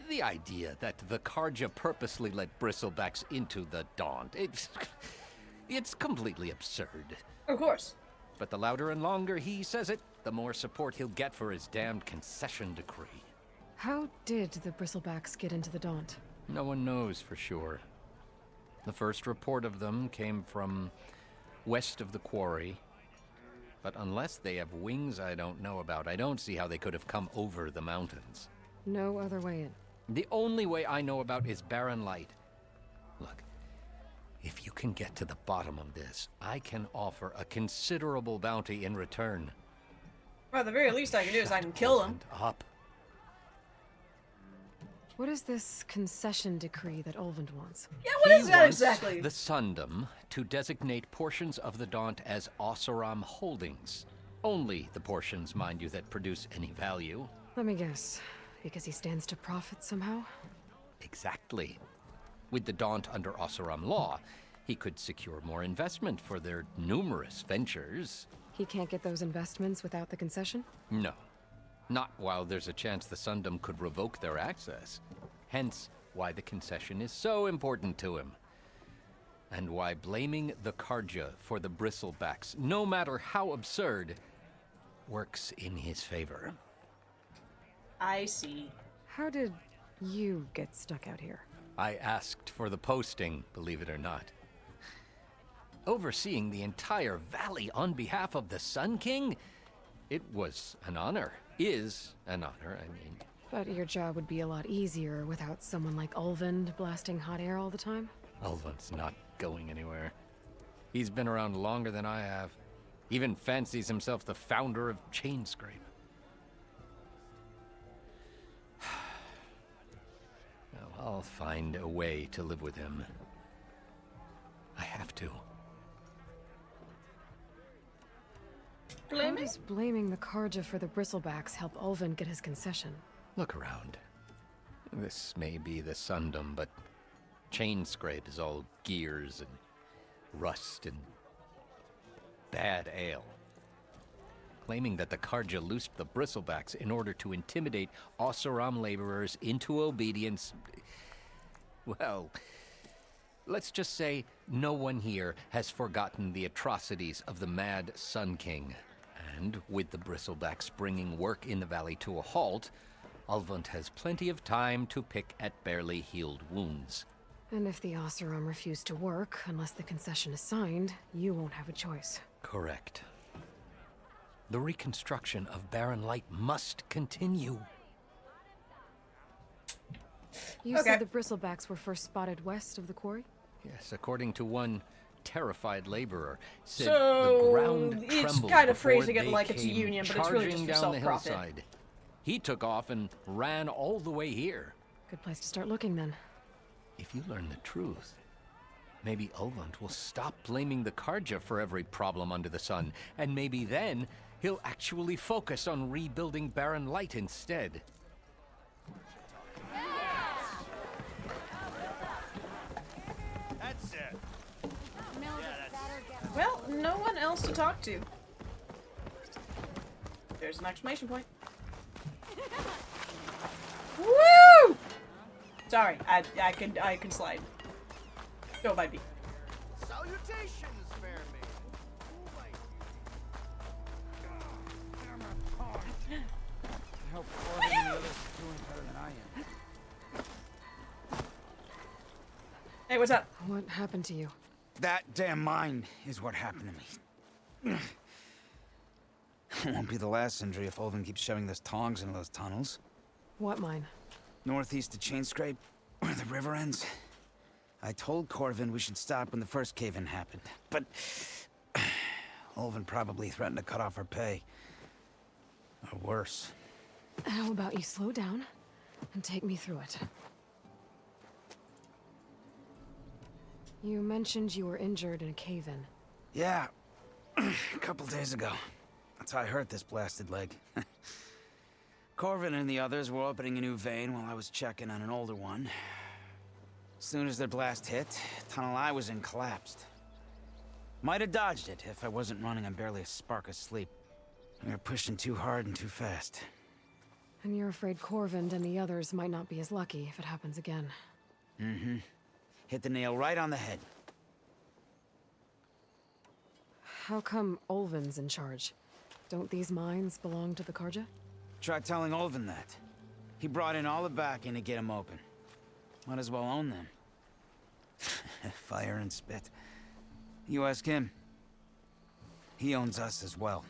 The idea that the Karja purposely let bristlebacks into the Daunt, it's completely absurd. Of course. But the louder and longer he says it, the more support he'll get for his damned concession decree. How did the bristlebacks get into the Daunt? No one knows for sure. The first report of them came from west of the quarry. But unless they have wings I don't know about, I don't see how they could have come over the mountains. No other way in. The only way I know about is Barren Light. Look, if you can get to the bottom of this, I can offer a considerable bounty in return. Well, the very least I can do is I can kill him. Up. What is this concession decree that Ulvund wants? Yeah, what is that wants exactly? the Sundom to designate portions of the Daunt as Oseram holdings. Only the portions, mind you, that produce any value. Let me guess. Because he stands to profit somehow? Exactly. With the Daunt under Oseram law, he could secure more investment for their numerous ventures. He can't get those investments without the concession? No. Not while there's a chance the Sundom could revoke their access. Hence, why the concession is so important to him. And why blaming the Karja for the bristlebacks, no matter how absurd, works in his favor. I see. How did you get stuck out here? I asked for the posting, believe it or not. Overseeing the entire valley on behalf of the Sun King? It was an honor. Is an honor, I mean. But your job would be a lot easier without someone like Ulvund blasting hot air all the time? Ulvund's not going anywhere. He's been around longer than I have. Even fancies himself the founder of Chainscrape. Well, I'll find a way to live with him. I have to. How does blaming the Karja for the bristlebacks help Ulvund get his concession? Look around. This may be the Sundom, but Chainscrape is all gears and rust and bad ale. Claiming that the Karja loosed the bristlebacks in order to intimidate Oseram laborers into obedience. Well, let's just say no one here has forgotten the atrocities of the mad Sun King. And with the bristlebacks bringing work in the valley to a halt, Ulvund has plenty of time to pick at barely healed wounds. And if the Oseram refuse to work, unless the concession is signed, you won't have a choice. Correct. The reconstruction of Barren Light must continue. You said the bristlebacks were first spotted west of the quarry? Yes, according to one terrified laborer, said So, the ground it's trembled kind of before phrasing it they like it's a came union, but it's really just charging for down the self-profit. hillside. He took off and ran all the way here. Good place to start looking, then. If you learn the truth, maybe Ulvund will stop blaming the Karja for every problem under the sun, and maybe then he'll actually focus on rebuilding Barren Light instead. That's it. Well, no one else to talk to. There's an exclamation point. Woo! Sorry, I can slide. Go by me. Salutations, fair maiden. I hope Corbin and the others are doing better than I am. Hey, what's up? What happened to you? That damn mine is what happened to me. It won't be the last injury if Ulvin keeps shoving those tongs into those tunnels. What mine? Northeast of Chainscrape, where the river ends. I told Corvin we should stop when the first cave-in happened, but Ulvin probably threatened to cut off our pay. Or worse. How about you slow down and take me through it? You mentioned you were injured in a cave-in. Yeah, a couple days ago. That's how I hurt this blasted leg. Corvin and the others were opening a new vein while I was checking on an older one. As soon as their blast hit, the tunnel I was in collapsed. Might have dodged it if I wasn't running on barely a spark of sleep. We were pushing too hard and too fast. And you're afraid Corvind and the others might not be as lucky if it happens again. Mm-hmm. Hit the nail right on the head. How come Ulvin's in charge? Don't these mines belong to the Karja? Try telling Ulvin that. He brought in all the backing to get them open. Might as well own them. Fire and spit. You ask him. He owns us as well.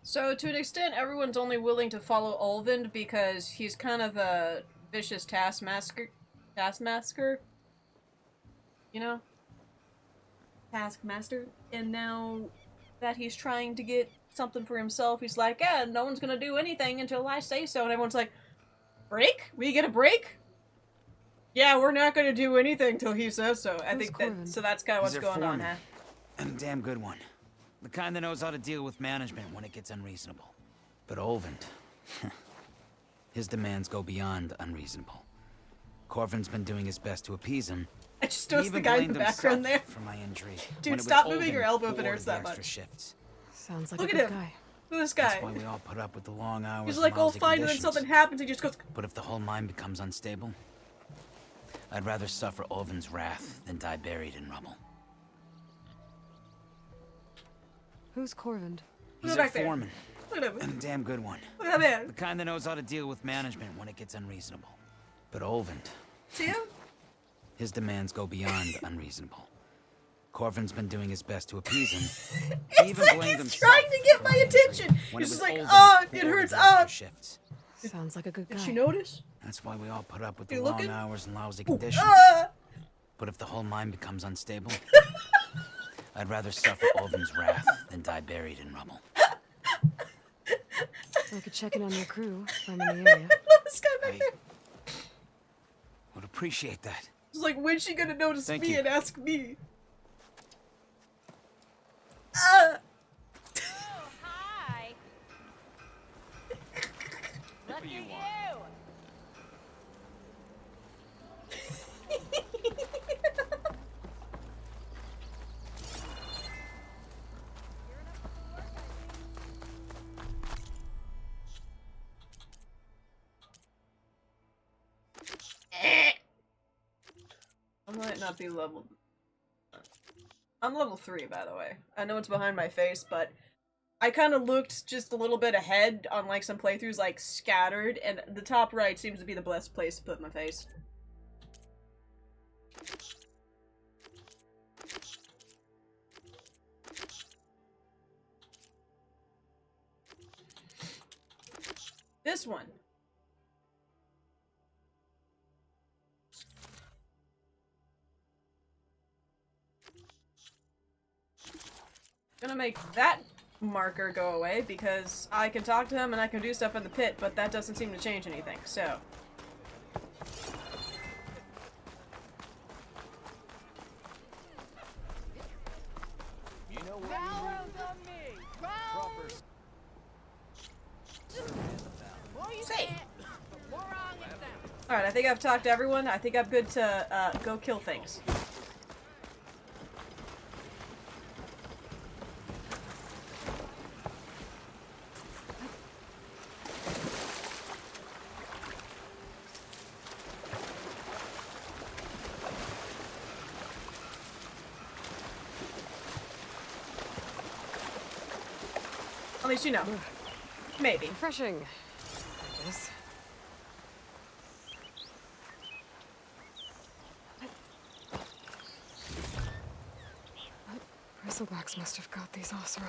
So, to an extent, everyone's only willing to follow Ulvund because he's kind of a vicious taskmaster. You know? Taskmaster. And now that he's trying to get something for himself, he's like, yeah, no one's gonna do anything until I say so. And everyone's like, break? We get a break? Yeah, we're not gonna do anything till he says so. I think that, so that's kind of what's going on, huh? And a damn good one. The kind that knows how to deal with management when it gets unreasonable. But Ulvund, his demands go beyond unreasonable. Corvin's been doing his best to appease him. I just noticed the guy in the background there. For my injury. Dude, stop moving your elbow if it hurts that much. Shifts. Sounds like Look a at good him. guy. Look at this guy. That's why we all put up with the long hours. He's like, and oh, lousy fine, and then conditions. something happens, he just goes... But if the whole mine becomes unstable, I'd rather suffer Ulvin's wrath than die buried in rubble. Who's Corvind? He's Look a back there. foreman. Look at him. And a damn good one. Look at that man. The kind that knows how to deal with management when it gets unreasonable. But Ulvund, See him? his demands go beyond unreasonable. Corvin's been doing his best to appease him. It's like he's trying to get my attention. He's just like, oh, it hurts. Oh. Sounds like a good guy. Did she notice? That's why we all put up with the You long looking? hours and lousy conditions. Ah! But if the whole mine becomes unstable, I'd rather suffer Ulvin's wrath than die buried in rubble. I could check in on your crew if I'm in the area. This guy back there. Would appreciate that. It's like, when's she gonna notice Thank me you. and ask me? Ah! Hi. Look at you. I might not be level... I'm level 3, by the way. I know it's behind my face, but I kind of looked just a little bit ahead on, like, some playthroughs, like, scattered, and the top right seems to be the best place to put my face. This one. gonna make that marker go away because I can talk to him and I can do stuff in the pit, but that doesn't seem to change anything, so. You know what? Say. Alright, I think I've talked to everyone. I think I'm good to go kill things. At least you know. Maybe. Refreshing, I guess. Bristlebacks must have got these Oseram.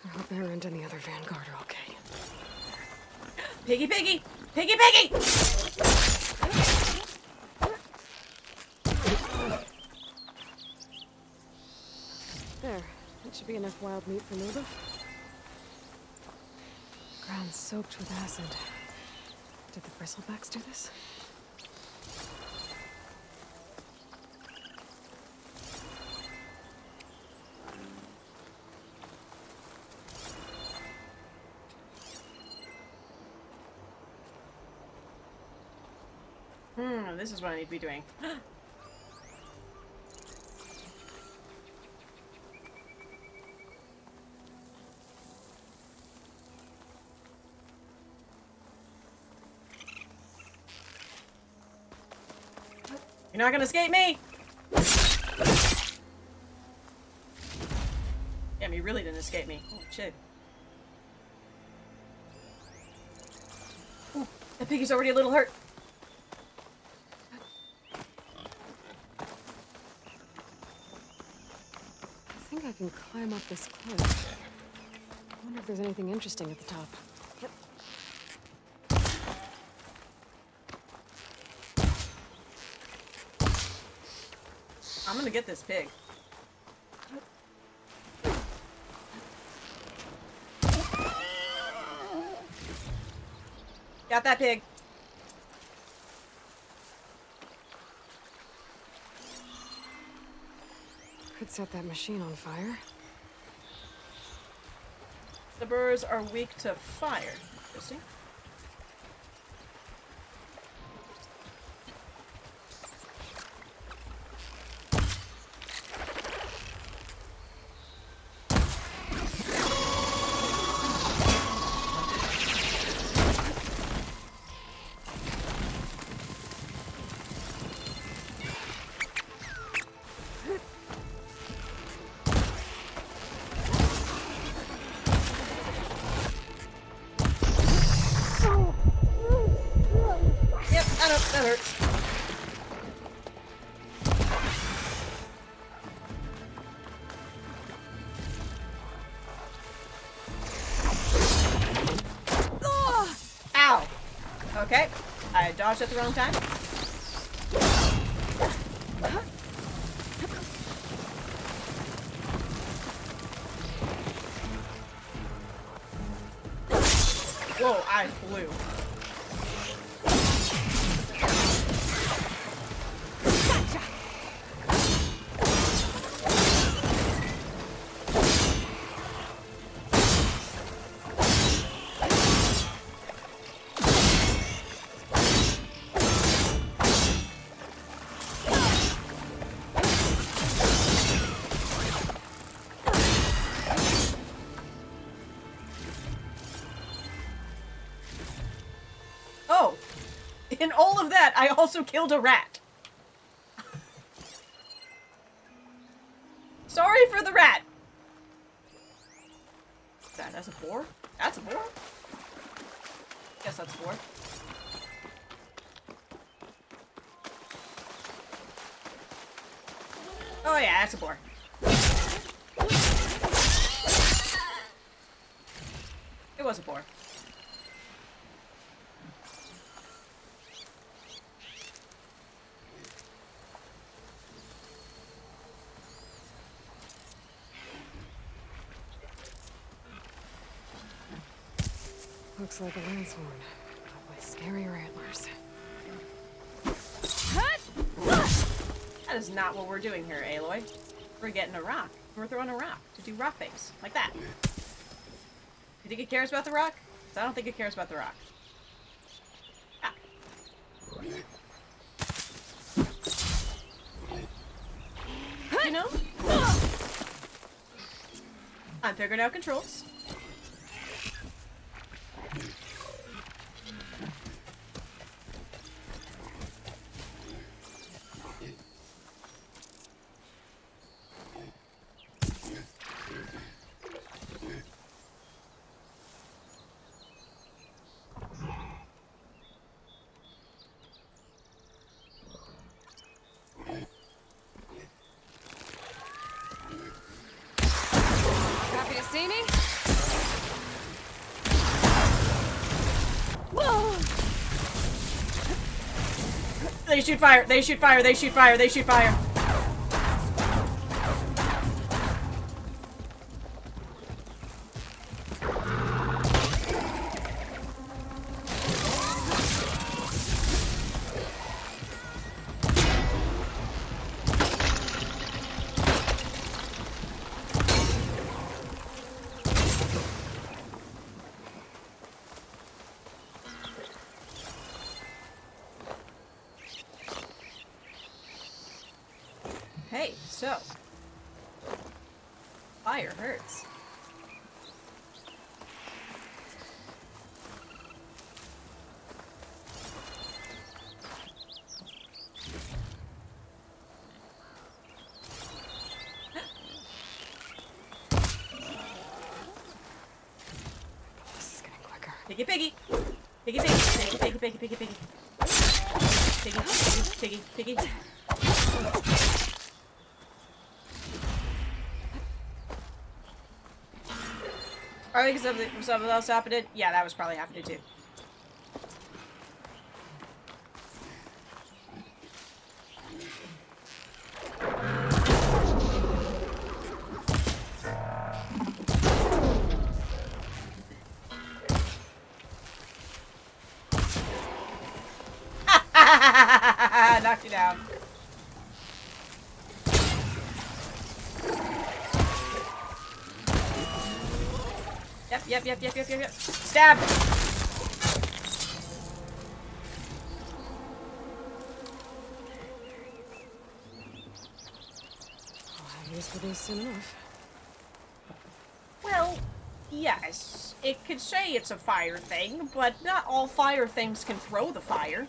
I hope Erend and the other Vanguard are okay. Piggy, piggy! Piggy, piggy! There. That should be enough wild meat for Nova. Ground soaked with acid. Did the Bristlebacks do this? This is what I need to be doing. You're not gonna escape me! Damn, you really didn't escape me. Oh, shit. Ooh, that piggy's already a little hurt. I think I can climb up this cliff. I wonder if there's anything interesting at the top. Yep. I'm gonna get this pig. Got that pig. Could set that machine on fire. The burrs are weak to fire. Interesting. Yep, that hurts. Ow! Okay, I dodged at the wrong time. Whoa, I flew. Oh, in all of that, I also killed a rat. Sorry for the rat. What's that? That's a boar? That's a boar? Guess that's a boar. Oh yeah, that's a boar. It was a boar. Looks like a lancehorn, with scarier antlers. That is not what we're doing here, Aloy. We're getting a rock. We're throwing a rock to do rock things. Like that. You think it cares about the rock? 'Cause I don't think it cares about the rock. Ah. You know? I'm figuring out controls. Happy to see me? Whoa! They shoot fire, they shoot fire, they shoot fire, they shoot fire. Hey, so. Fire hurts. This is getting quicker. Piggy piggy. Piggy piggy. Piggy piggy piggy piggy piggy. Piggy piggy piggy piggy. Are they something else happened? Yeah, that was probably happening too. Knocked you down. Yep. Stab! I'll have use for these soon enough. Well, yes. It could say it's a fire thing, but not all fire things can throw the fire.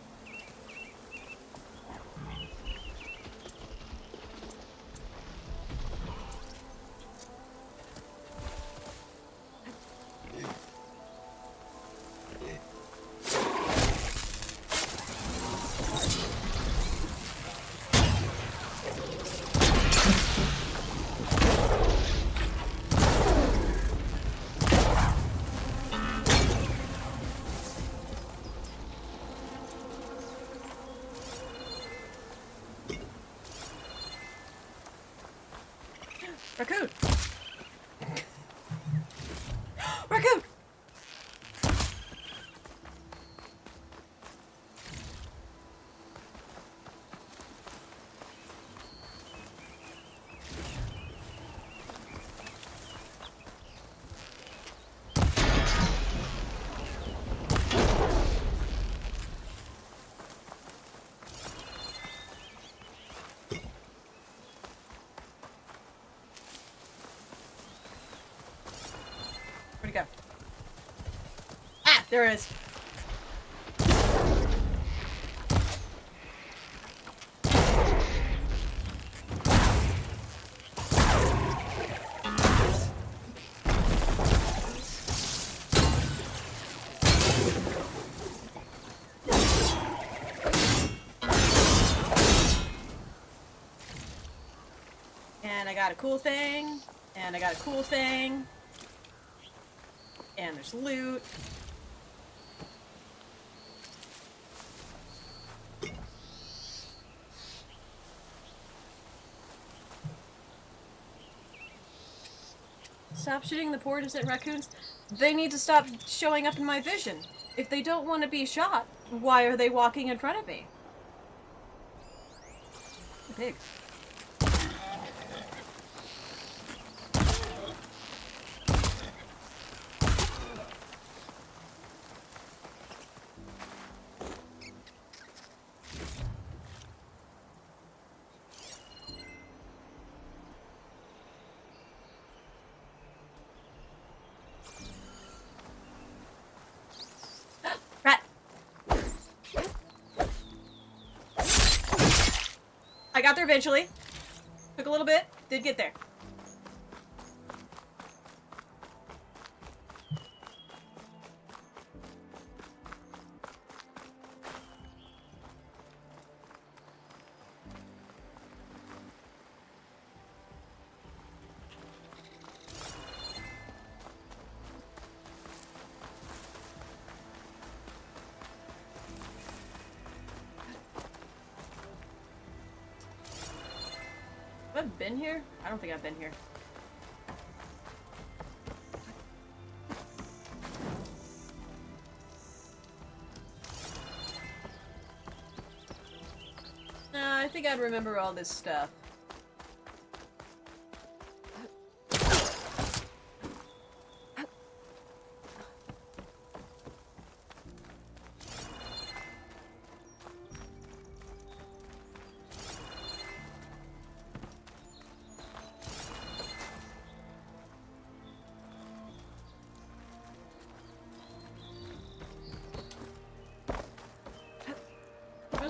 Raccoon! Raccoon! Where'd he go? Ah! There it is. And I got a cool thing. And I got a cool thing. And there's loot. stop shooting the poor innocent raccoons. They need to stop showing up in my vision. If they don't want to be shot, why are they walking in front of me? Pig. Rat. I got there eventually. Took a little bit. Did get there. Have I been here? I don't think I've been here. I think I'd remember all this stuff.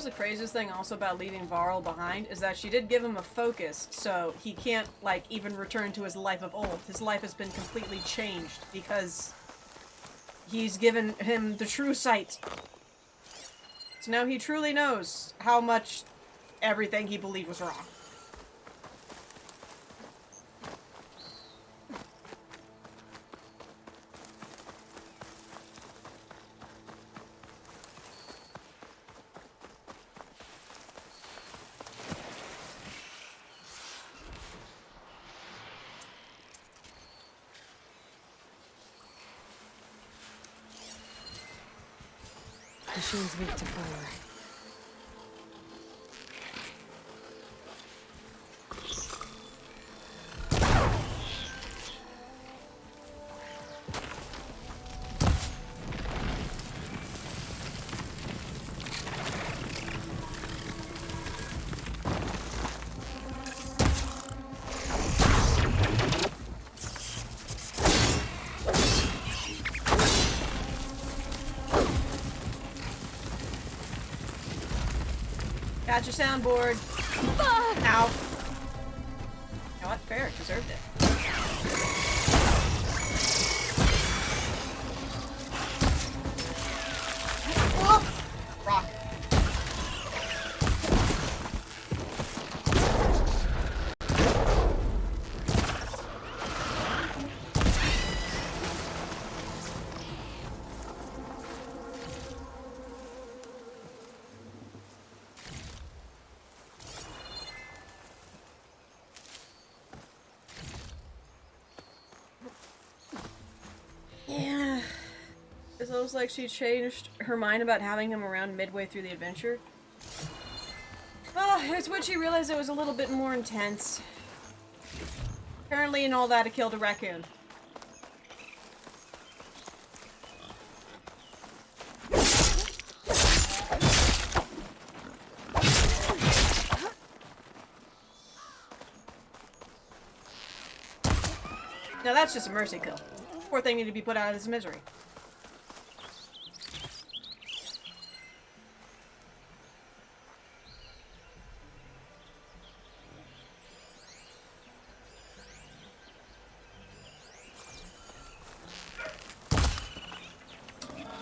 The craziest thing also about leaving Varl behind is that she did give him a focus, so he can't, like, even return to his life of old. His life has been completely changed because he's given him the true sight. So now he truly knows how much everything he believed was wrong. Machine's weak to fire. Got your soundboard. Ow. You know what? Fair. Deserved it. Oh! Rock. Yeah. It looks like she changed her mind about having him around midway through the adventure. Oh, it's when she realized it was a little bit more intense. Apparently in all that it killed a raccoon. Now that's just a mercy kill. Poor thing needed to be put out of his misery.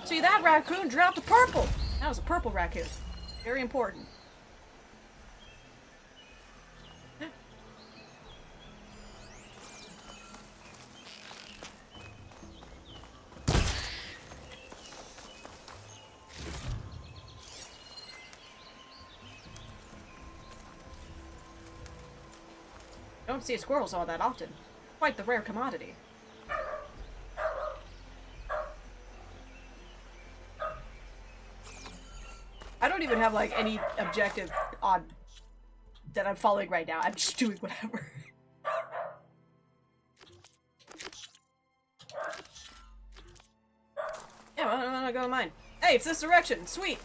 See, that raccoon dropped a purple! That was a purple raccoon. Very important. Don't see squirrels all that often. Quite the rare commodity. I don't even have like any objective on that I'm following right now. I'm just doing whatever. Yeah, well, I'm gonna go in mine. Hey, it's this direction. Sweet.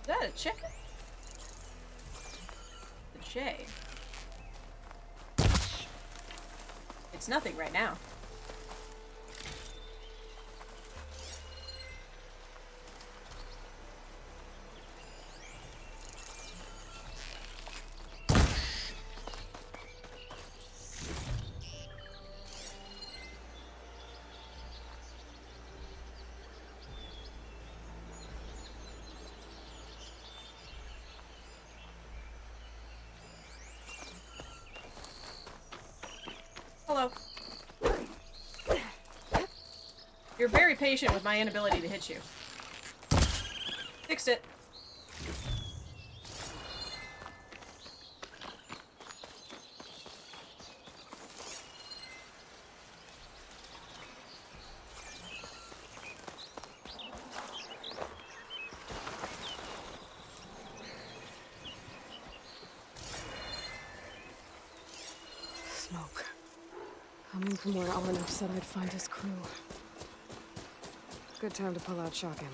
Is that a chicken? The J. It's nothing right now. Hello. You're very patient with my inability to hit you. Fixed it. Smoke. Coming from where Oliver said I'd find his crew. Good time to pull out shock ammo.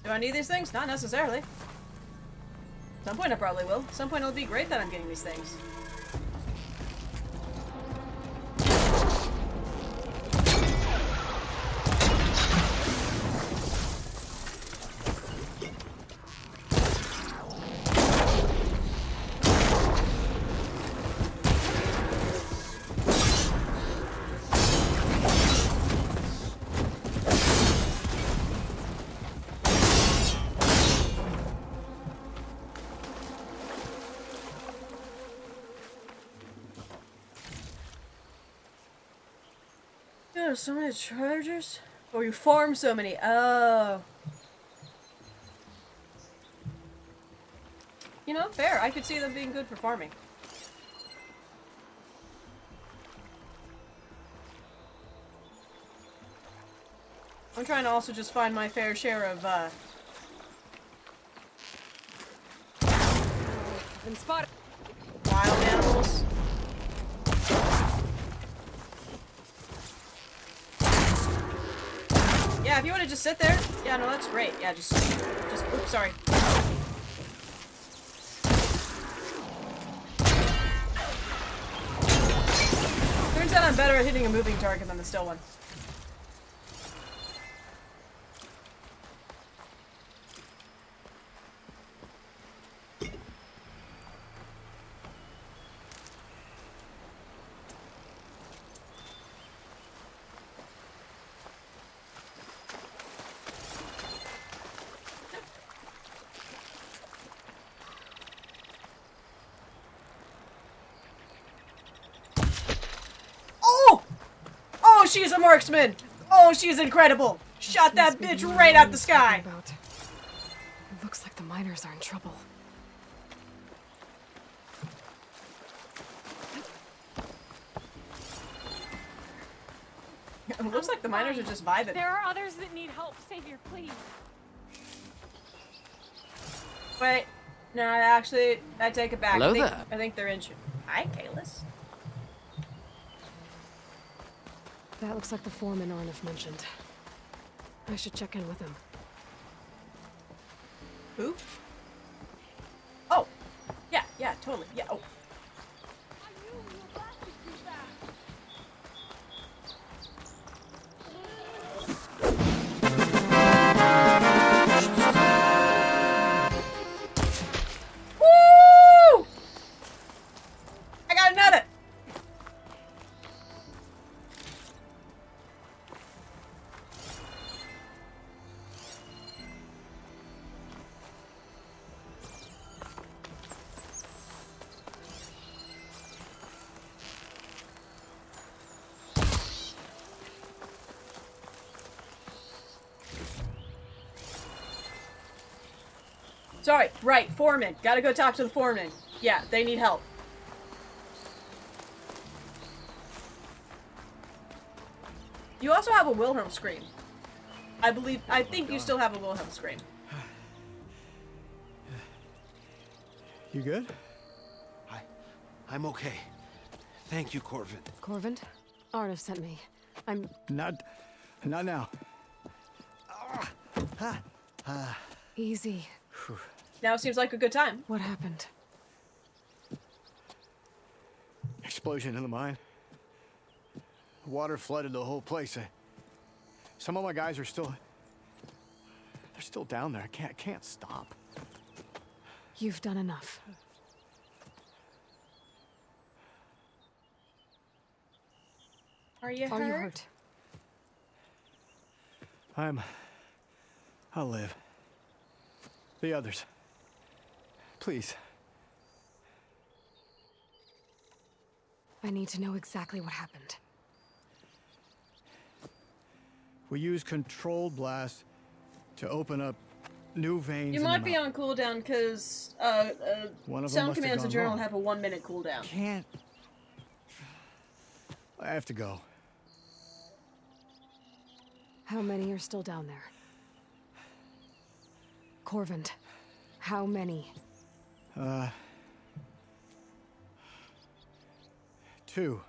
Do I need these things? Not necessarily. At some point I probably will. At some point it'll be great that I'm getting these things. Oh, so many chargers? Or you farm so many. Oh. You know, fair. I could see them being good for farming. I'm trying to also just find my fair share of, Been spotted. wild animals. Yeah, if you want to just sit there. Yeah, no, that's great. Yeah, just, oops, sorry. Turns out I'm better at hitting a moving target than the still one. Oh, she's a marksman! Oh, she's incredible! Shot that bitch right out the sky! It looks like the miners are in trouble. It looks like the miners are just vibing. There are others that need help. Savior, please. Wait. No, actually, I take it back. Hello I think, there. I think they're in. Hi, Kalis. That looks like the foreman Arnif mentioned. I should check in with him. Who? Oh. Yeah, totally. Yeah, oh. Sorry, right, foreman. Gotta go talk to the foreman. Yeah, they need help. You also have a Wilhelm scream. I think you still have a Wilhelm scream. You good? I'm okay. Thank you, Corvin. Corvin? Arnav sent me. I'm... Not now. Easy. Now seems like a good time. What happened? Explosion in the mine. Water flooded the whole place. Some of my guys are still... They're still down there. I can't stop. You've done enough. Are you hurt? I'll live. The others. Please. I need to know exactly what happened. We use controlled blast to open up new veins. You might be on cooldown because sound commands in general have a 1-minute cooldown. Can't. I have to go. How many are still down there? Corvin, how many? Two.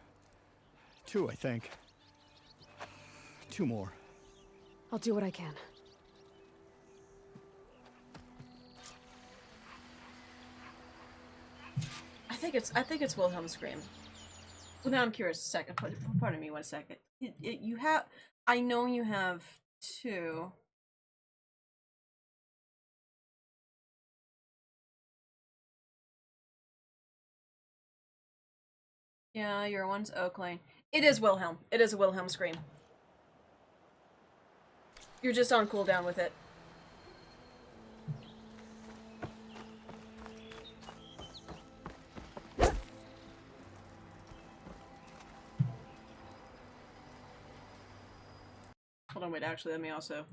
Two, I think. 2 more. I'll do what I can. I think it's Wilhelm scream. Well, now I'm curious. A second. Pardon me. 1 second. You have. I know you have 2. Yeah, your one's Oaklane. It is Wilhelm. It is a Wilhelm scream. You're just on cooldown with it. Hold on, wait, actually, let me also...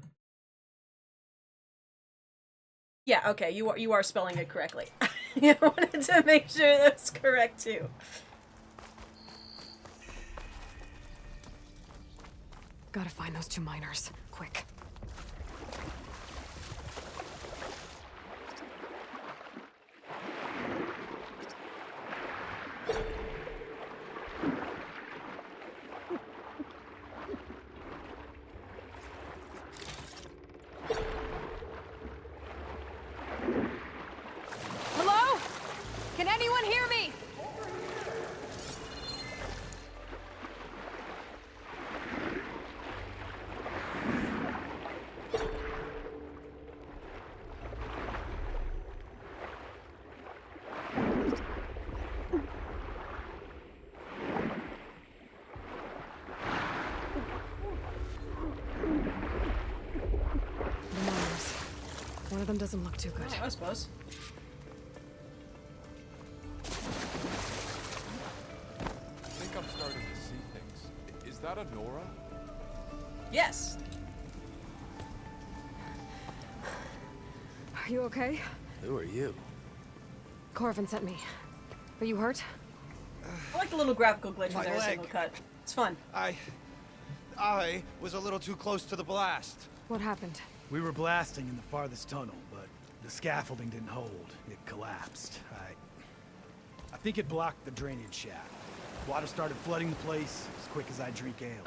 Yeah, okay, you are spelling it correctly. I wanted to make sure that's correct, too. Gotta find those 2 miners. Quick. Hello? Can anyone hear me? The miners. One of them doesn't look too good. I suppose. I think I'm starting to see things. Is that a Nora? Yes. Are you okay? Who are you? Corvin sent me. Are you hurt? I like the little graphical glitch My with every leg. single cut. It's fun. I was a little too close to the blast. What happened? We were blasting in the farthest tunnel, but the scaffolding didn't hold. It collapsed. I think it blocked the drainage shaft. Water started flooding the place as quick as I drink ale.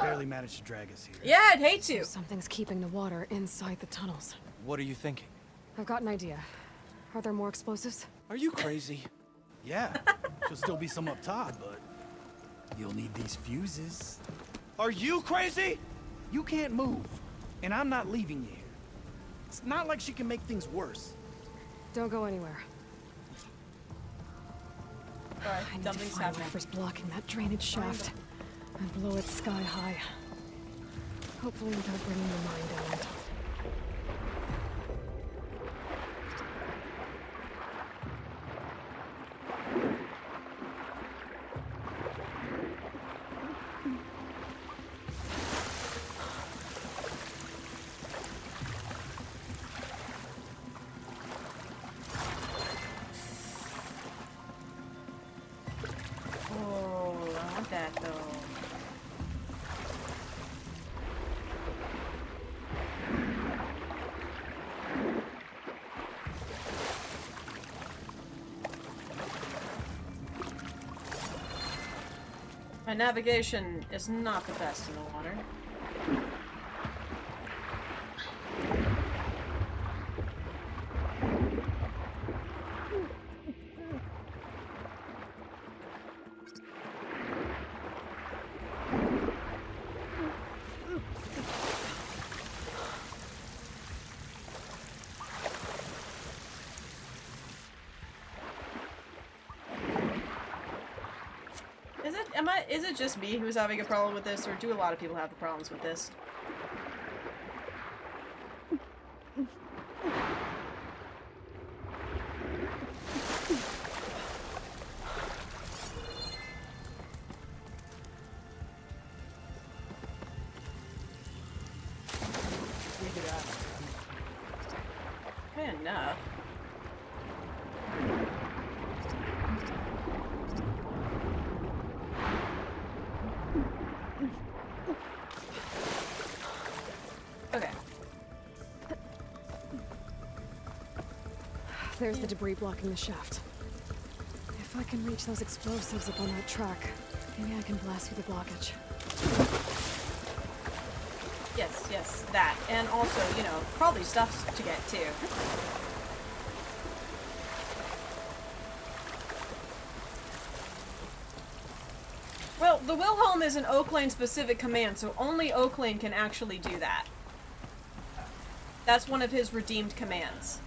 Barely managed to drag us here. Yeah, I'd hate to. So something's keeping the water inside the tunnels. What are you thinking? I've got an idea. Are there more explosives? Are you crazy? Yeah, there'll still be some up top, but you'll need these fuses. Are you crazy? You can't move, and I'm not leaving you here. It's not like she can make things worse. Don't go anywhere. Alright, I need to something's find happening. whatever's blocking that drainage shaft and blow it sky high. Hopefully without bringing the mine down on top. that, though. My navigation is not the best in the water. Is it just me who's having a problem with this, or do a lot of people have the problems with this? Fair enough. Okay. There's the debris blocking the shaft. If I can reach those explosives up on that track, maybe I can blast through the blockage. Yes, that. And also, you know, probably stuff to get too. Well, the Wilhelm is an Oaklane specific command, so only Oaklane can actually do that. That's one of his redeemed commands.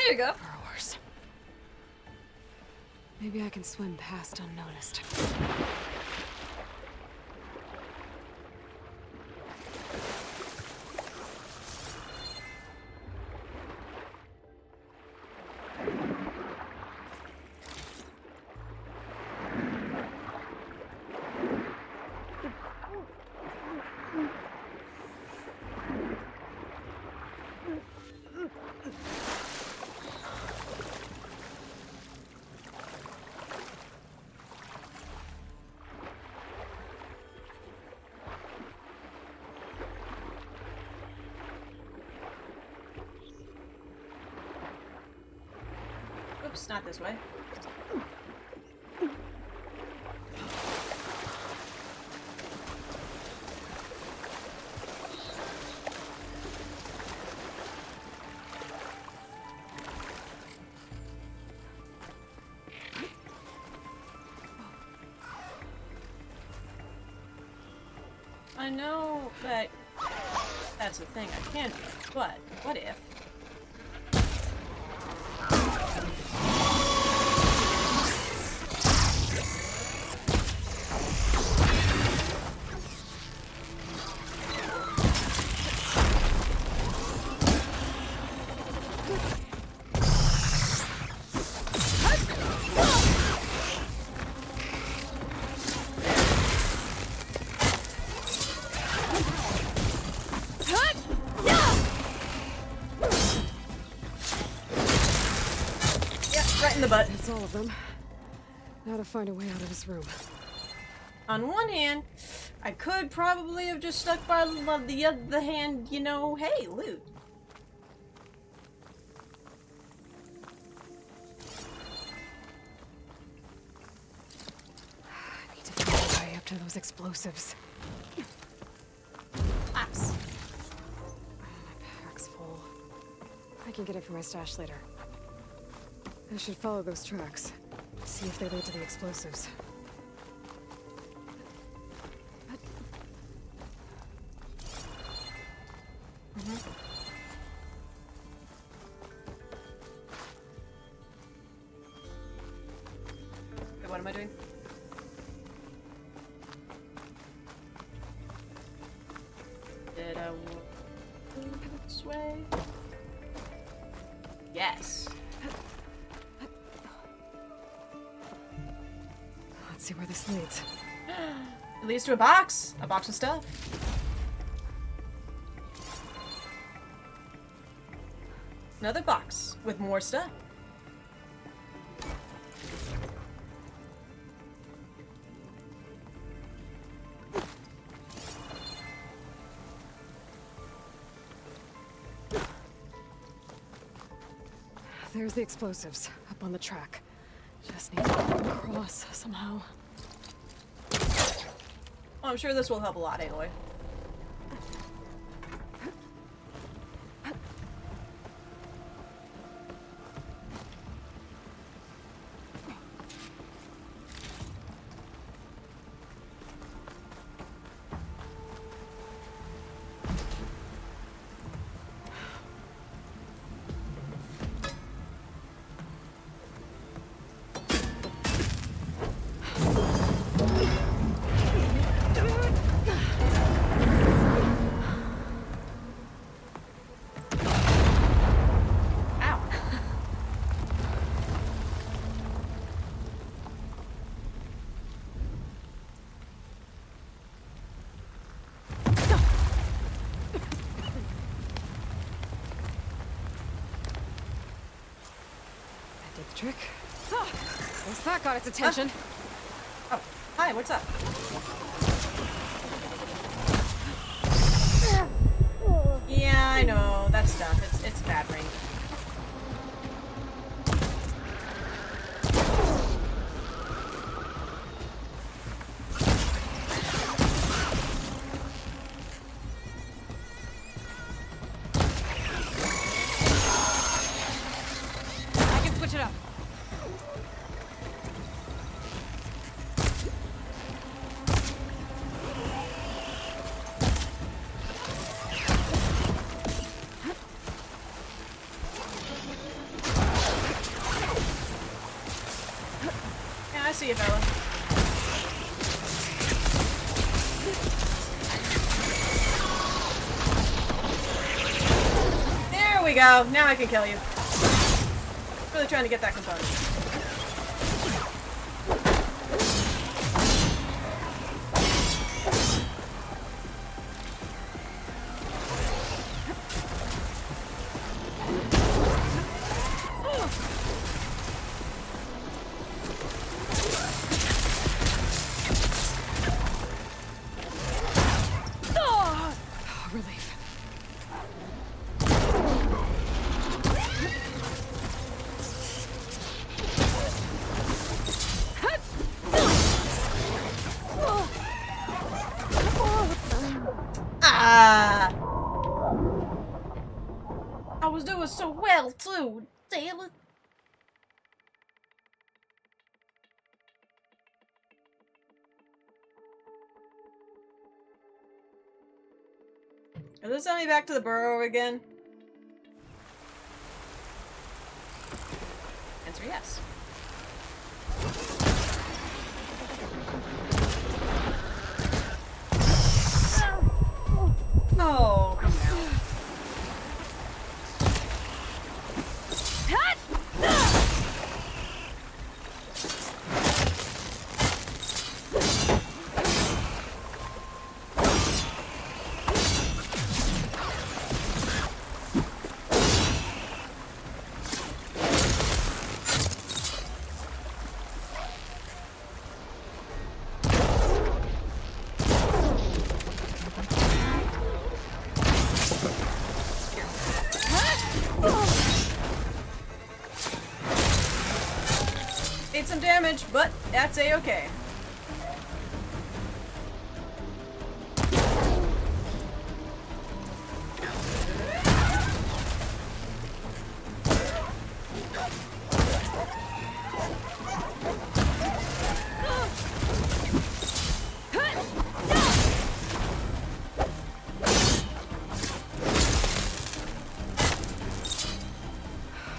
There you go. Burrowers. Maybe I can swim past unnoticed. Oops, not this way. I know that that's a thing I can do, but what if? Right in the butt. That's all of them. Now to find a way out of this room. On one hand, I could probably have just stuck by the other hand, you know, hey, loot. I need to find a way up to those explosives. Axe. My pack's full. I can get it from my stash later. I should follow those tracks. See if they lead to the explosives. Wait, what am I doing? Did I walk this way? Yes. Let's see where this leads. It leads to a box. A box of stuff. Another box with more stuff. There's the explosives up on the track. Just need to get them across somehow. Well, I'm sure this will help a lot, Aloy. Trick. Oh, guess that got its attention. Oh, hi, what's up? Yeah, I know. That stuff. It's bad ring. I can switch it up. Yeah, I see you, fella. There we go. Now I can kill you. Really trying to get that component. Relief. Ah! I was doing so well too. Damn it. Does this send me back to the burrow again? Answer yes. Oh, come now. Did some damage, but that's a-okay.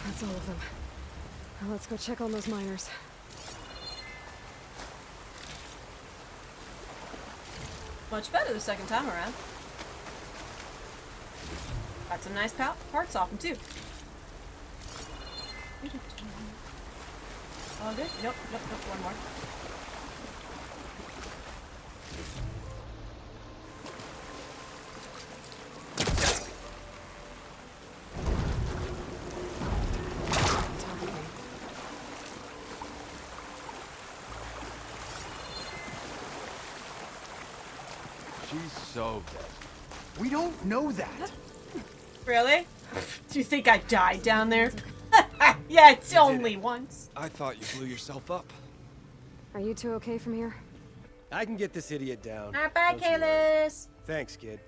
That's all of them. Now let's go check on those miners. Much better the second time around. Got some nice parts off them too. All good? Nope, nope, nope, one more. She's so dead. We don't know that. Really? Do you think I died down there? Yeah, it's only once. I thought you blew yourself up. Are you two okay from here? I can get this idiot down. Not bad, Don't you worry. Kalis. Thanks, kid.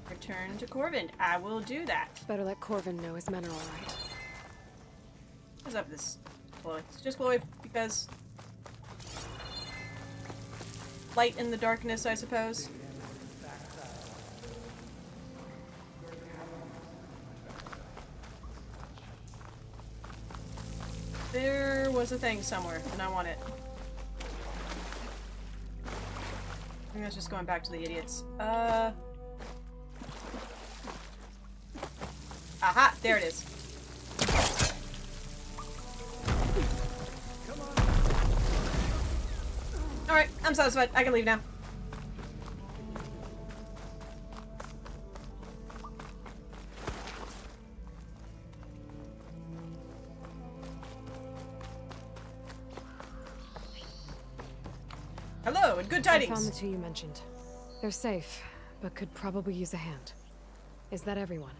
Return to Corvin. I will do that. Better let Corvin know his men are alright. What's up with this Chloe? It's just Chloe because light in the darkness, I suppose. There was a thing somewhere, and I want it. I think I was just going back to the idiots. Aha! There it is. Alright, I'm satisfied. I can leave now. Hello, and good tidings. I found the two you mentioned. They're safe, but could probably use a hand. Is that everyone?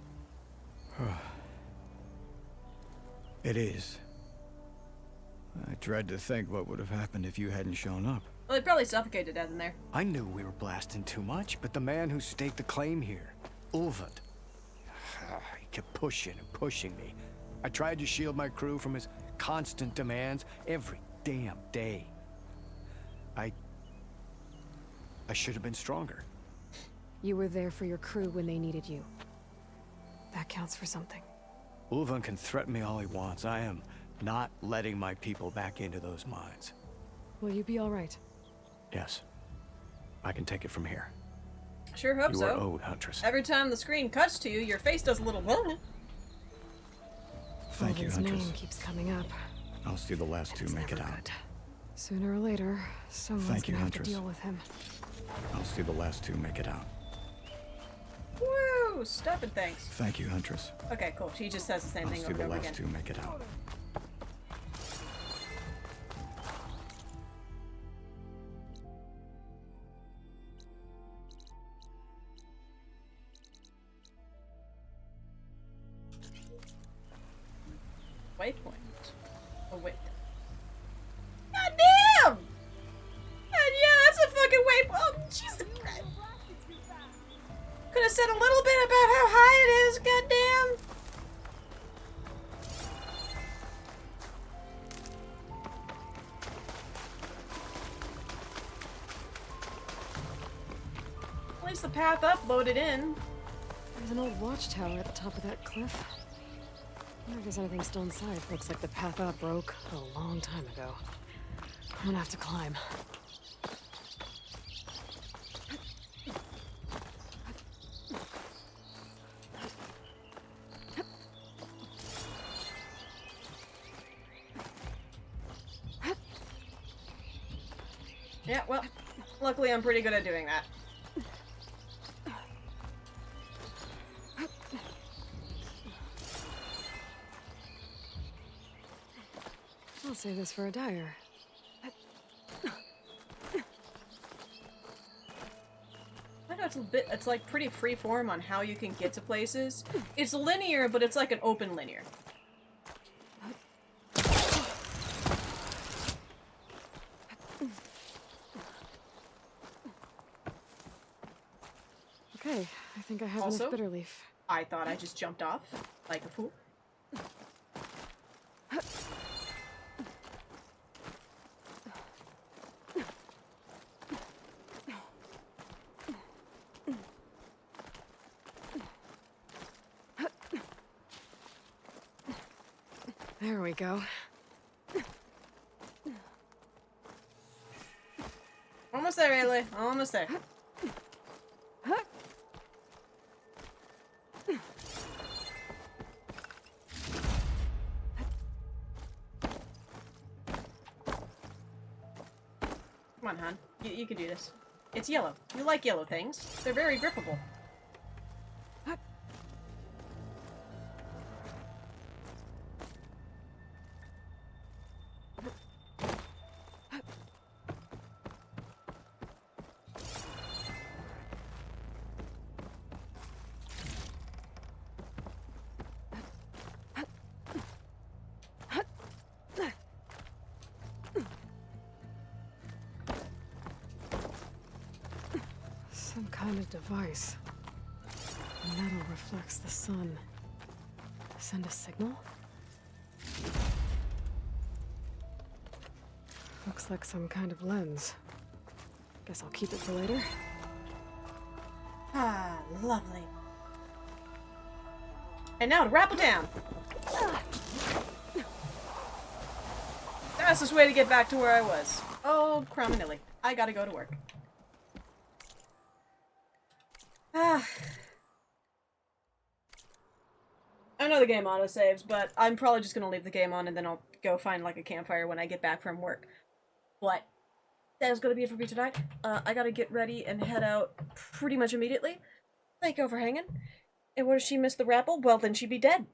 It is. I dread to think what would have happened if you hadn't shown up. Well, they probably suffocated to death in there. I knew we were blasting too much, but the man who staked the claim here, Ulvad, he kept pushing and pushing me. I tried to shield my crew from his constant demands every damn day. I should have been stronger. You were there for your crew when they needed you. That counts for something. Ulvan can threaten me all he wants. I am not letting my people back into those mines. Will you be all right? Yes. I can take it from here. Sure hope You so. are owed, Huntress. Every time the screen cuts to you, your face does a little Thank you, Ulvan's Huntress. name keeps coming up. I'll see the last two make it out. Sooner or later, someone's Thank you, gonna have to Huntress. deal with him. I'll see the last two make it out. Woo! Stuff and thanks. Thank you, Huntress. Okay, cool. She just says the same I'll thing see over the and over last again. two make it out. Waypoint. Oh, wait. God damn! God, yeah, that's a fucking waypoint. Oh, Jesus Christ. Could have said a little bit about how high it is, goddamn. At least the path up loaded in. There's an old watchtower at the top of that cliff. I wonder if there's anything still inside. Looks like the path up broke a long time ago. I'm gonna have to climb. Yeah, well, luckily I'm pretty good at doing that. I'll save this for a dyer. I know it's like pretty free form on how you can get to places. It's linear, but it's like an open linear. Okay, I think I have Also, enough bitter leaf. I thought I just jumped off like a fool. There we go. Almost there, Ailey. Almost there. Come on, hon. You can do this. It's yellow. You like yellow things. They're very grippable. Some kind of device. The metal reflects the sun. Send a signal? Looks like some kind of lens. Guess I'll keep it for later. Ah, lovely. And now to rappel down. Fastest way to get back to where I was. Oh, Cromanilly. I gotta go to work. Ah. I know the game autosaves, but I'm probably just gonna leave the game on and then I'll go find like a campfire when I get back from work. But that is gonna be it for me tonight. I gotta get ready and head out pretty much immediately. Thank you for hanging. And what if she missed the rappel? Well, then she'd be dead.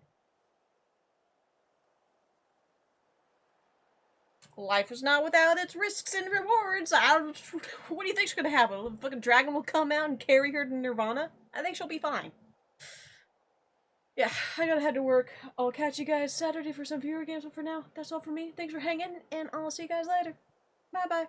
Life is not without its risks and rewards. What do you think's gonna happen? A fucking dragon will come out and carry her to Nirvana? I think she'll be fine. Yeah, I gotta head to work. I'll catch you guys Saturday for some viewer games, but for now, that's all for me. Thanks for hanging, and I'll see you guys later. Bye-bye.